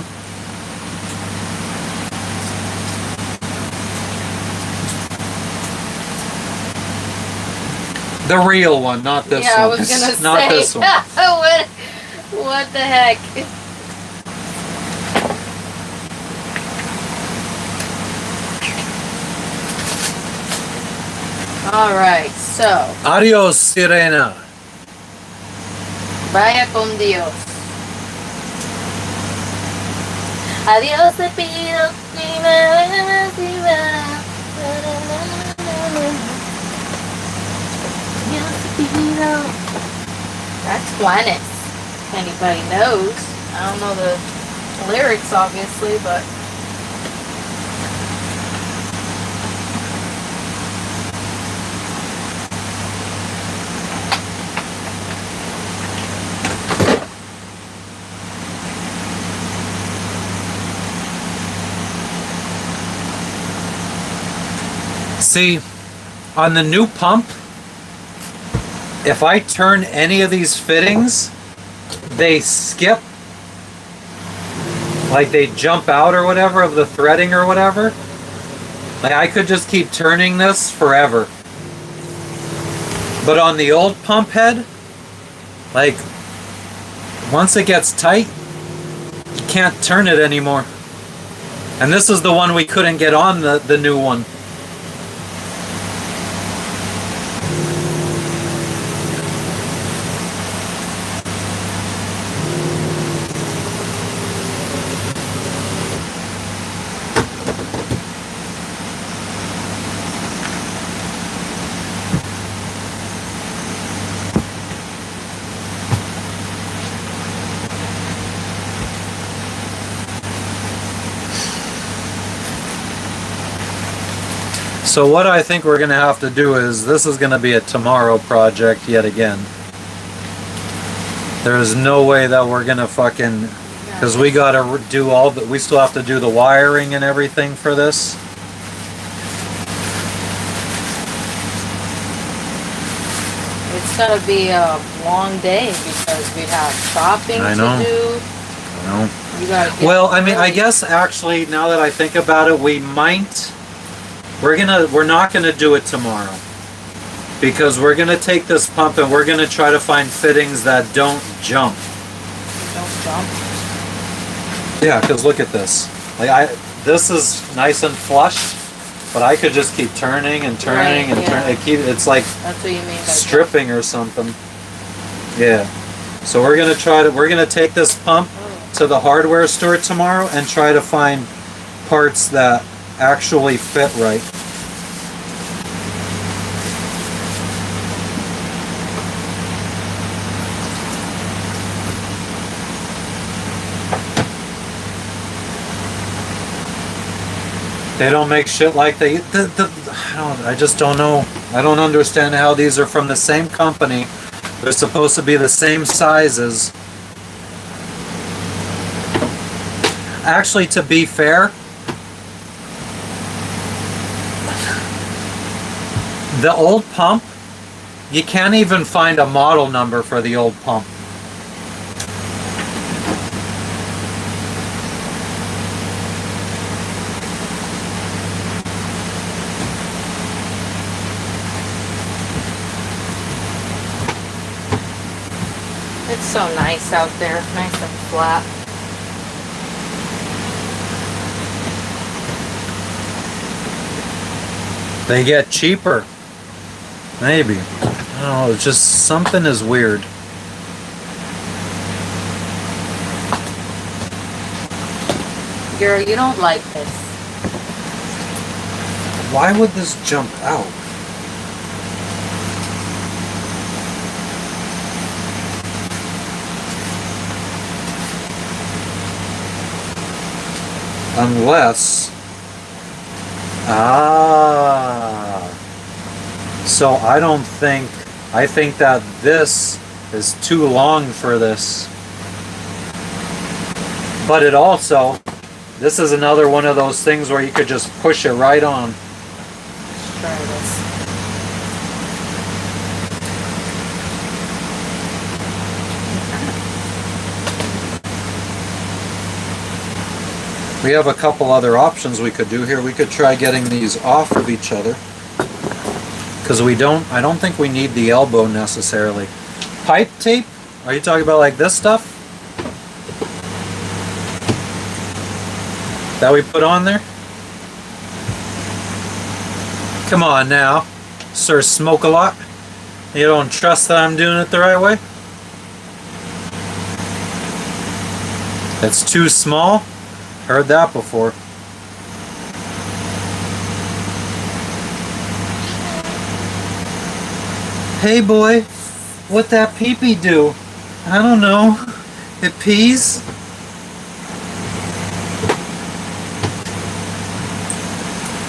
The real one, not this one. Yeah, I was gonna not say. this one. What the heck? All right, so Adios, Sirena. vaya con Dios. Adiós te pido. That's Juanes. If anybody knows. I don't know the lyrics, obviously, but. See, on the new pump, if I turn any of these fittings, they skip, like they jump out or whatever of the threading or whatever. Like I could just keep turning this forever. But on the old pump head, like once it gets tight, you can't turn it anymore. And this is the one we couldn't get on the new one. So what I think we're going to have to do is, this is going to be a tomorrow project yet again. There is no way that we're going to fucking, because we got to do all the, we still have to do the wiring and everything for this. It's gonna be a long day because we have shopping I know. to do. I know. You gotta get Well, I mean, I early. guess actually, now that I think about it, we might, we're not gonna do it tomorrow. Because we're gonna take this pump and we're gonna try to find fittings that don't jump. Don't jump. Yeah, because look at this. Like this is nice and flush, but I could just keep turning and turning Right, and turning. It's like That's what you mean by stripping or something. Yeah. So we're gonna take this pump to the hardware store tomorrow and try to find parts that actually fit right. They don't make shit like they. I just don't know. I don't understand how these are from the same company. They're supposed to be the same sizes. Actually, to be fair, the old pump, you can't even find a model number for the old pump. It's so nice out there, nice and flat. They get cheaper. Maybe. I don't know, it's just something is weird. Girl, you don't like this. Why would this jump out? Unless... So I don't think... I think that this is too long for this. But it also... This is another one of those things where you could just push it right on. Let's try this. We have a couple other options we could do here. We could try getting these off of each other. Because I don't think we need the elbow necessarily. Pipe tape? Are you talking about like this stuff? That we put on there? Come on now, Sir Smoke-a-Lot. You don't trust that I'm doing it the right way? It's too small? Heard that before. Hey boy, what that pee-pee do? I don't know. It pees?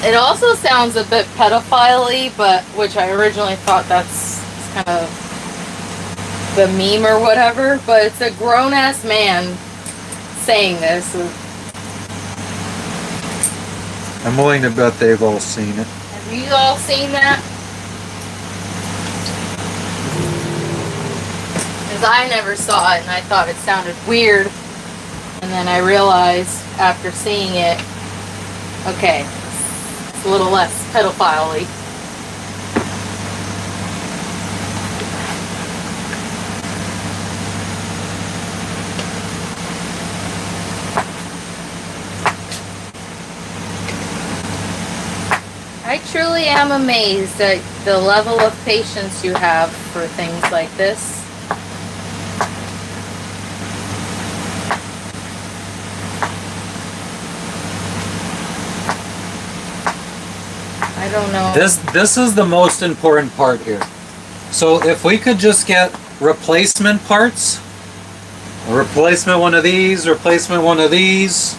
It also sounds a bit pedophile-y, but which I originally thought that's kind of the meme or whatever, but it's a grown-ass man saying this. I'm willing to bet they've all seen it. Have you all seen that? Because I never saw it and I thought it sounded weird. And then I realized after seeing it, okay, it's a little less pedophile-y. I truly am amazed at the level of patience you have for things like this. I don't know. This is the most important part here. So if we could just get replacement parts, a replacement one of these, replacement one of these,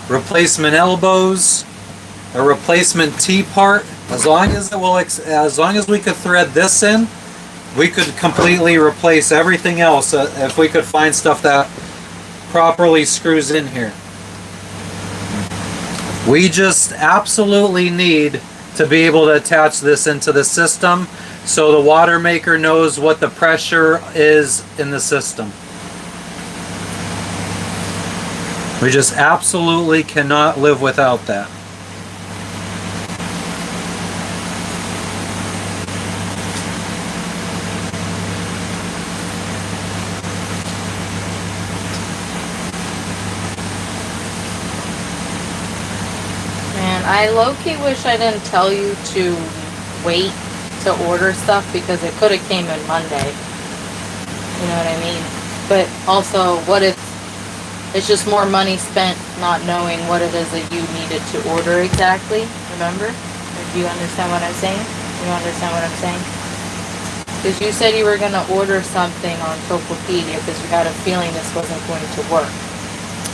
replacement elbows, a replacement T-part, as long as we could thread this in, we could completely replace everything else if we could find stuff that properly screws in here. We just absolutely need to be able to attach this into the system so the Watermaker knows what the pressure is in the system. We just absolutely cannot live without that. I low-key wish I didn't tell you to wait to order stuff because it could have came in Monday. You know what I mean? But also, what if it's just more money spent not knowing what it is that you needed to order exactly? Remember? Do you understand what I'm saying? You understand what I'm saying? Because you said you were going to order something on Troubleshooting because you had a feeling this wasn't going to work.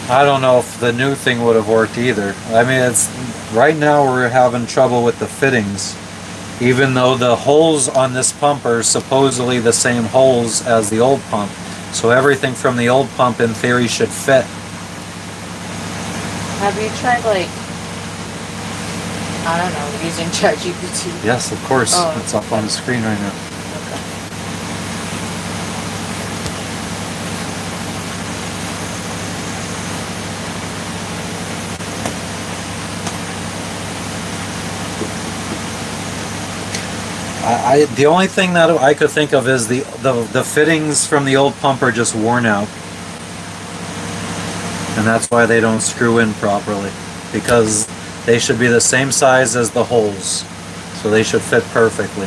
I don't know if the new thing would have worked either. I mean, it's right now we're having trouble with the fittings, even though the holes on this pump are supposedly the same holes as the old pump. So everything from the old pump in theory should fit. Have you tried, like, I don't know, using ChatGPT? Yes, of course. Oh. It's up on the screen right now. The only thing that I could think of is the fittings from the old pump are just worn out. And that's why they don't screw in properly. Because they should be the same size as the holes. So they should fit perfectly.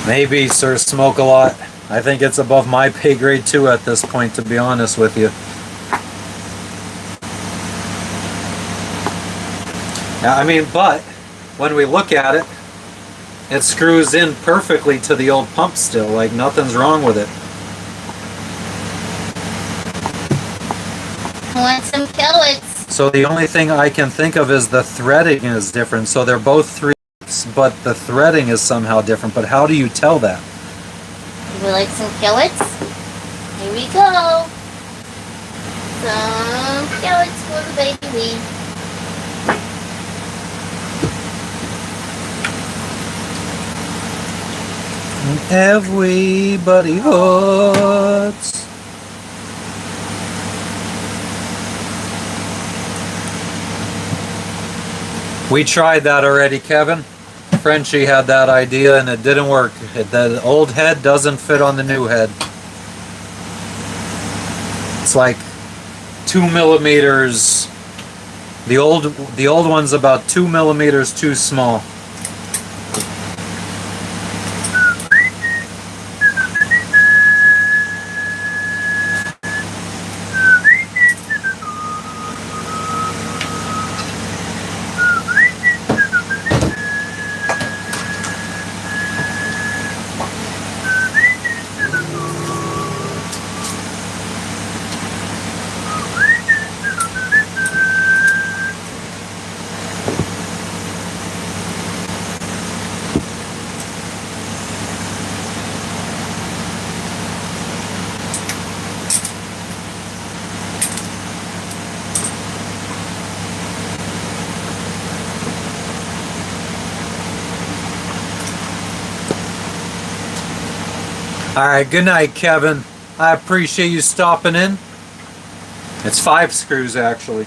Maybe, Sir Smoke-a-Lot. I think it's above my pay grade too at this point, to be honest with you. I mean, but when we look at it, it screws in perfectly to the old pump still, like nothing's wrong with it. I want some pellets. So the only thing I can think of is the threading is different. So they're both 3/8, but the threading is somehow different. But how do you tell that? Would you like some pellets? Here we go. some pellets for the baby. Everybody hurts. We tried that already, Kevin. Frenchie had that idea and it didn't work. The old head doesn't fit on the new head. It's like 2 millimeters. The old one's about 2 millimeters too small. Alright, good night, Kevin. I appreciate you stopping in. It's 5 screws, actually.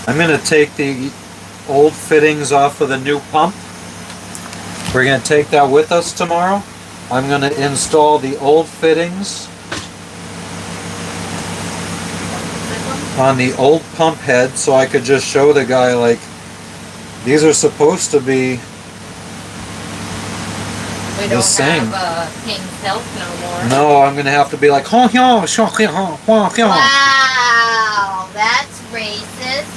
I'm going to take the old fittings off of the new pump. We're going to take that with us tomorrow. I'm going to install the old fittings on the old pump head so I could just show the guy, like, these are supposed to be the same. Have King's Health no more. No, I'm going to have to be like, Wow, that's racist.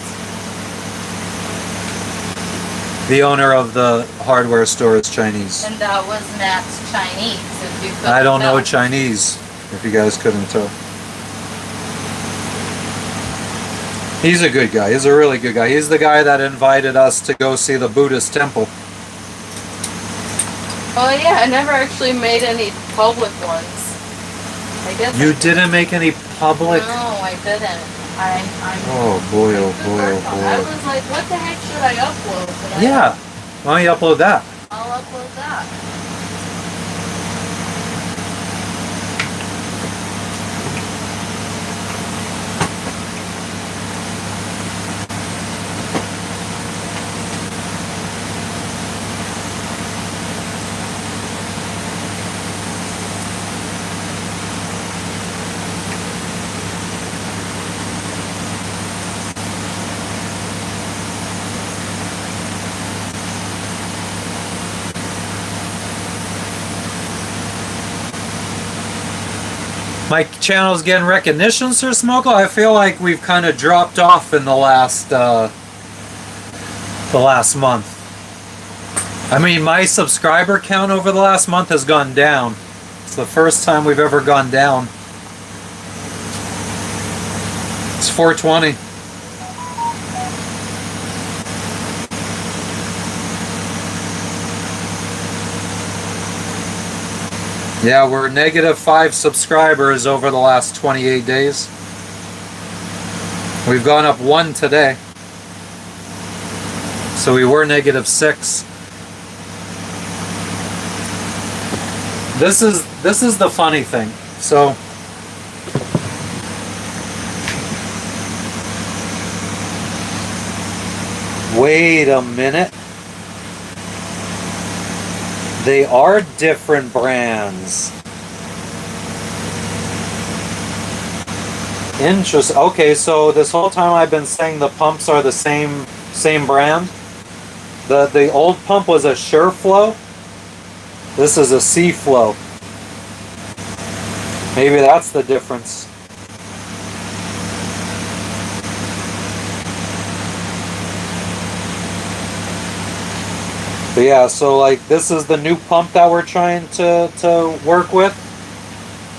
the owner of the hardware store is Chinese. And that was Matt's Chinese. If you I don't know couldn't tell. Chinese, if you guys couldn't tell. He's a good guy. He's a really good guy. He's the guy that invited us to go see the Buddhist temple. Oh yeah, I never actually made any public ones. I guess You didn't make any public? No, I didn't. I'm Oh boy, oh boy, I oh was like, what the heck should I upload? boy. And Yeah. Why don't you upload that? I'll upload that. My channel's getting recognition, Sir Smoko. I feel like we've kind of dropped off in the last month. I mean, my subscriber count over the last month has gone down. It's the first time we've ever gone down. It's 420. Yeah, we're -5 subscribers over the last 28 days. We've gone up 1 today. So we were -6. This is the funny thing. So wait a minute. They are different brands. Interesting. Okay, so this whole time I've been saying the pumps are the same brand. The old pump was a SureFlow. This is a Seaflow. Maybe that's the difference. But yeah, so like this is the new pump that we're trying to work with.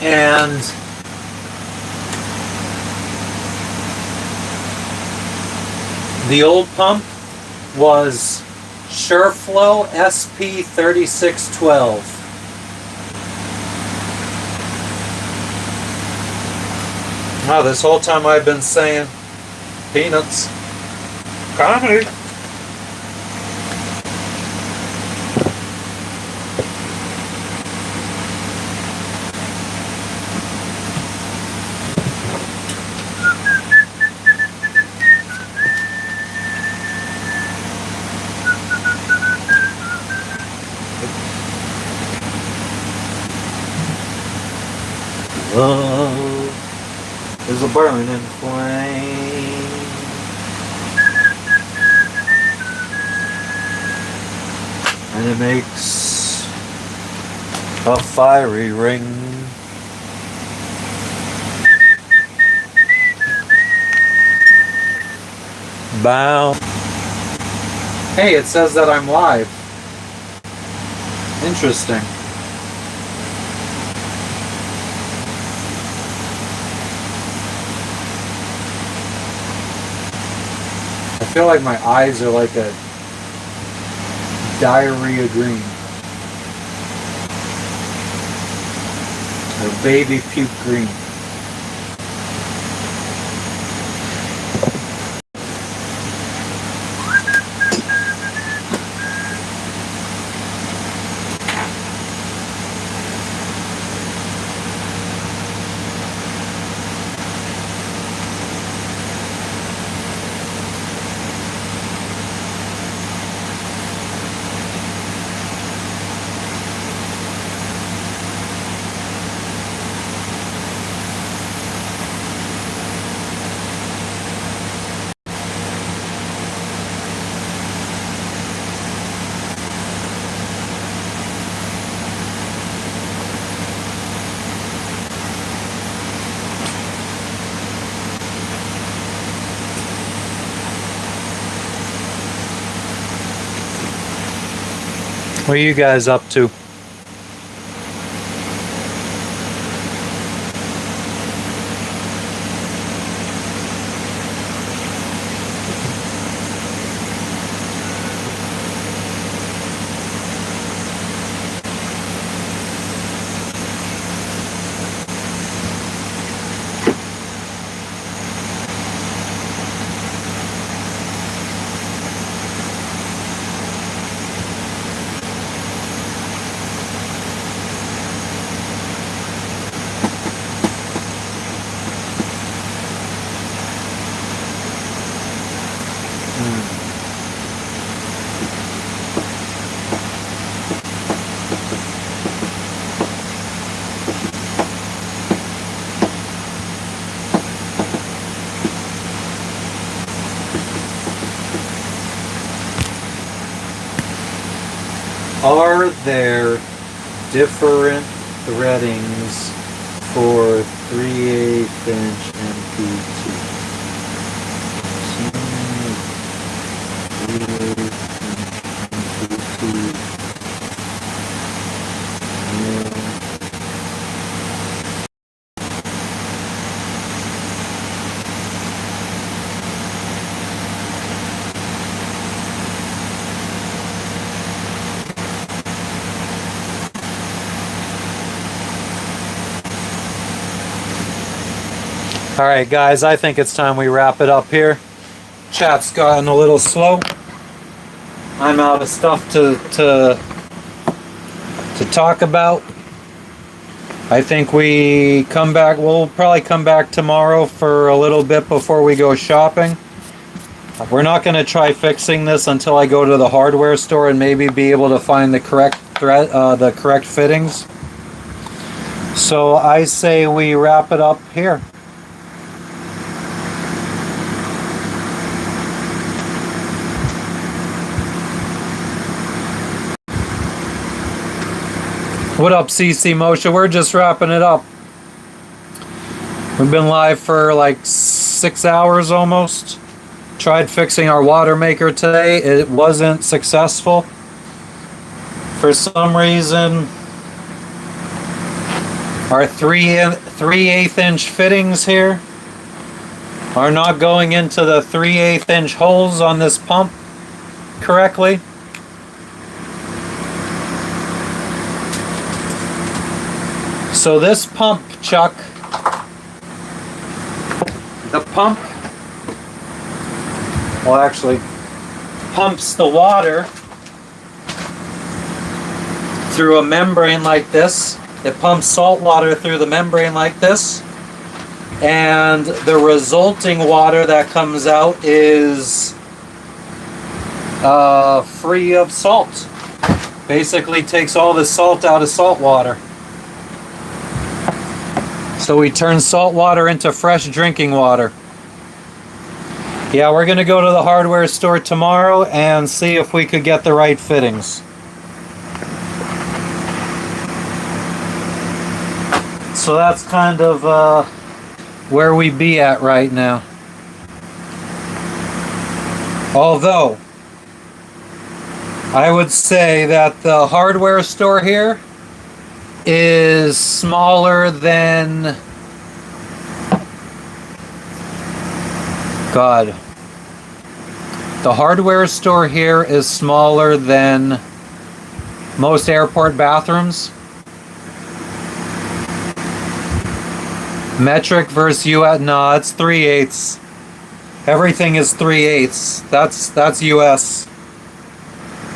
And The old pump was SureFlow SP3612. Wow, this whole time I've been saying peanuts. Comedy. Love is a burning flame. And it makes a fiery ring. Bow. Hey, it says that I'm live. Interesting. I feel like my eyes are like a diarrhea green. Or baby puke green. What are you guys up to? Are there different threadings for 3/8 inch MPT? All right, guys, I think it's time we wrap it up here. Chat's gotten a little slow. I'm out of stuff to talk about. I think we come back. We'll probably come back tomorrow for a little bit before we go shopping. We're not going to try fixing this until I go to the hardware store and maybe be able to find the correct thread, the correct fittings. So I say we wrap it up here. What up, CC Moshe? We're just wrapping it up. We've been live for like 6 hours almost. Tried fixing our Watermaker today. It wasn't successful. For some reason, our 3/8 inch fittings here are not going into the 3/8 inch holes on this pump correctly. So this pump, Chuck, the pump, well actually, pumps the water through a membrane like this. It pumps salt water through the membrane like this, and the resulting water that comes out is free of salt. Basically takes all the salt out of salt water. So we turn salt water into fresh drinking water. Yeah, we're gonna go to the hardware store tomorrow and see if we could get the right fittings. So that's kind of where we be at right now. Although, I would say that the hardware store here is smaller than... God. The hardware store here is smaller than most airport bathrooms. Metric versus US, no, it's 3/8. Everything is 3/8. That's US.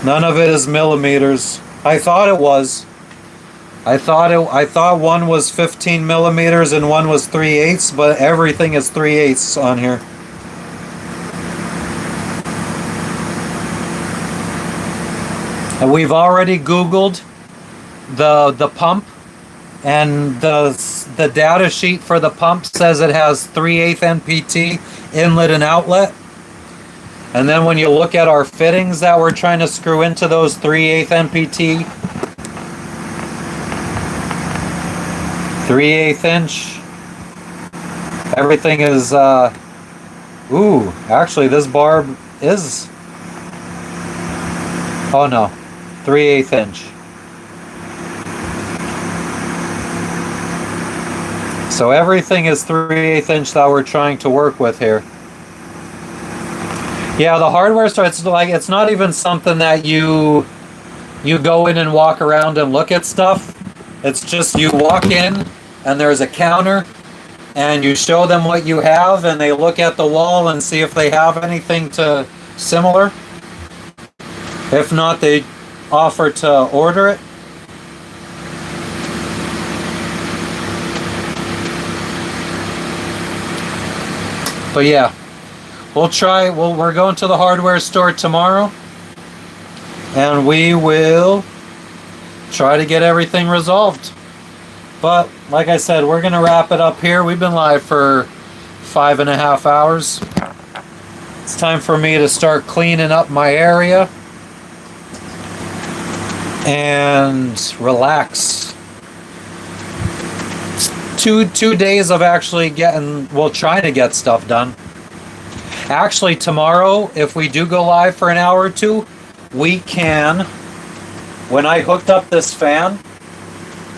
None of it is millimeters. I thought it was. I thought one was 15 millimeters and one was 3/8, but everything is 3/8 on here. And we've already Googled the pump, and the data sheet for the pump says it has 3/8 NPT inlet and outlet. And then when you look at our fittings that we're trying to screw into those 3/8 NPT, 3/8 inch, everything is, ooh, actually this barb is, oh no, 3/8 inch. So everything is 3/8 inch that we're trying to work with here. Yeah, the hardware store, it's like, it's not even something that you go in and walk around and look at stuff. It's just you walk in and there's a counter and you show them what you have and they look at the wall and see if they have anything to similar. If not, they offer to order it. But yeah, we're going to the hardware store tomorrow and we will try to get everything resolved. But like I said, we're gonna wrap it up here. We've been live for 5.5 hours. It's time for me to start cleaning up my area and relax. Two days of actually trying to get stuff done. Actually, tomorrow, if we do go live for an hour or two, we can, when I hooked up this fan,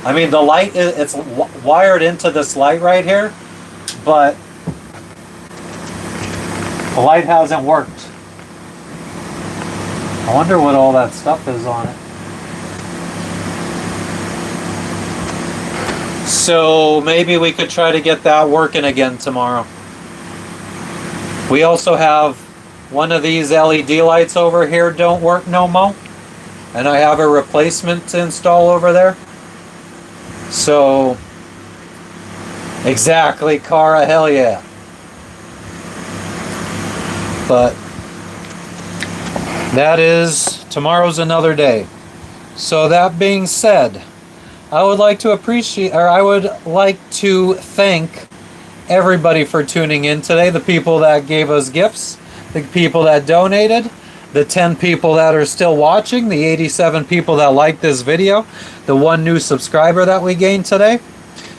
I mean, the light, it's wired into this light right here, but the light hasn't worked. I wonder what all that stuff is on it. So maybe we could try to get that working again tomorrow. We also have one of these LED lights over here don't work no more. And I have a replacement to install over there. So, exactly, Cara, hell yeah. But that is, tomorrow's another day. So that being said, I would like to thank everybody for tuning in today. The people that gave us gifts, the people that donated, the 10 people that are still watching, the 87 people that liked this video, the 1 new subscriber that we gained today.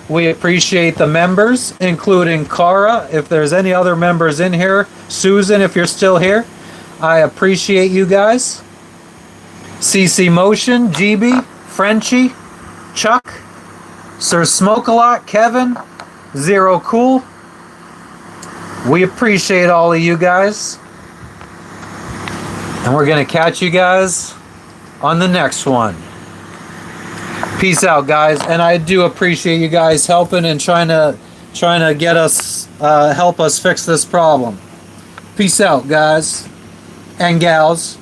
We appreciate the members, including Cara. If there's any other members in here, Susan, if you're still here, I appreciate you guys. CC Motion, GB, Frenchie, Chuck, Sir Smoke-A-Lot, Kevin, Zero Cool, We appreciate all of you guys. And we're going to catch you guys on the next one. Peace out, guys. And I do appreciate you guys helping and trying to get us, help us fix this problem. Peace out, guys and gals.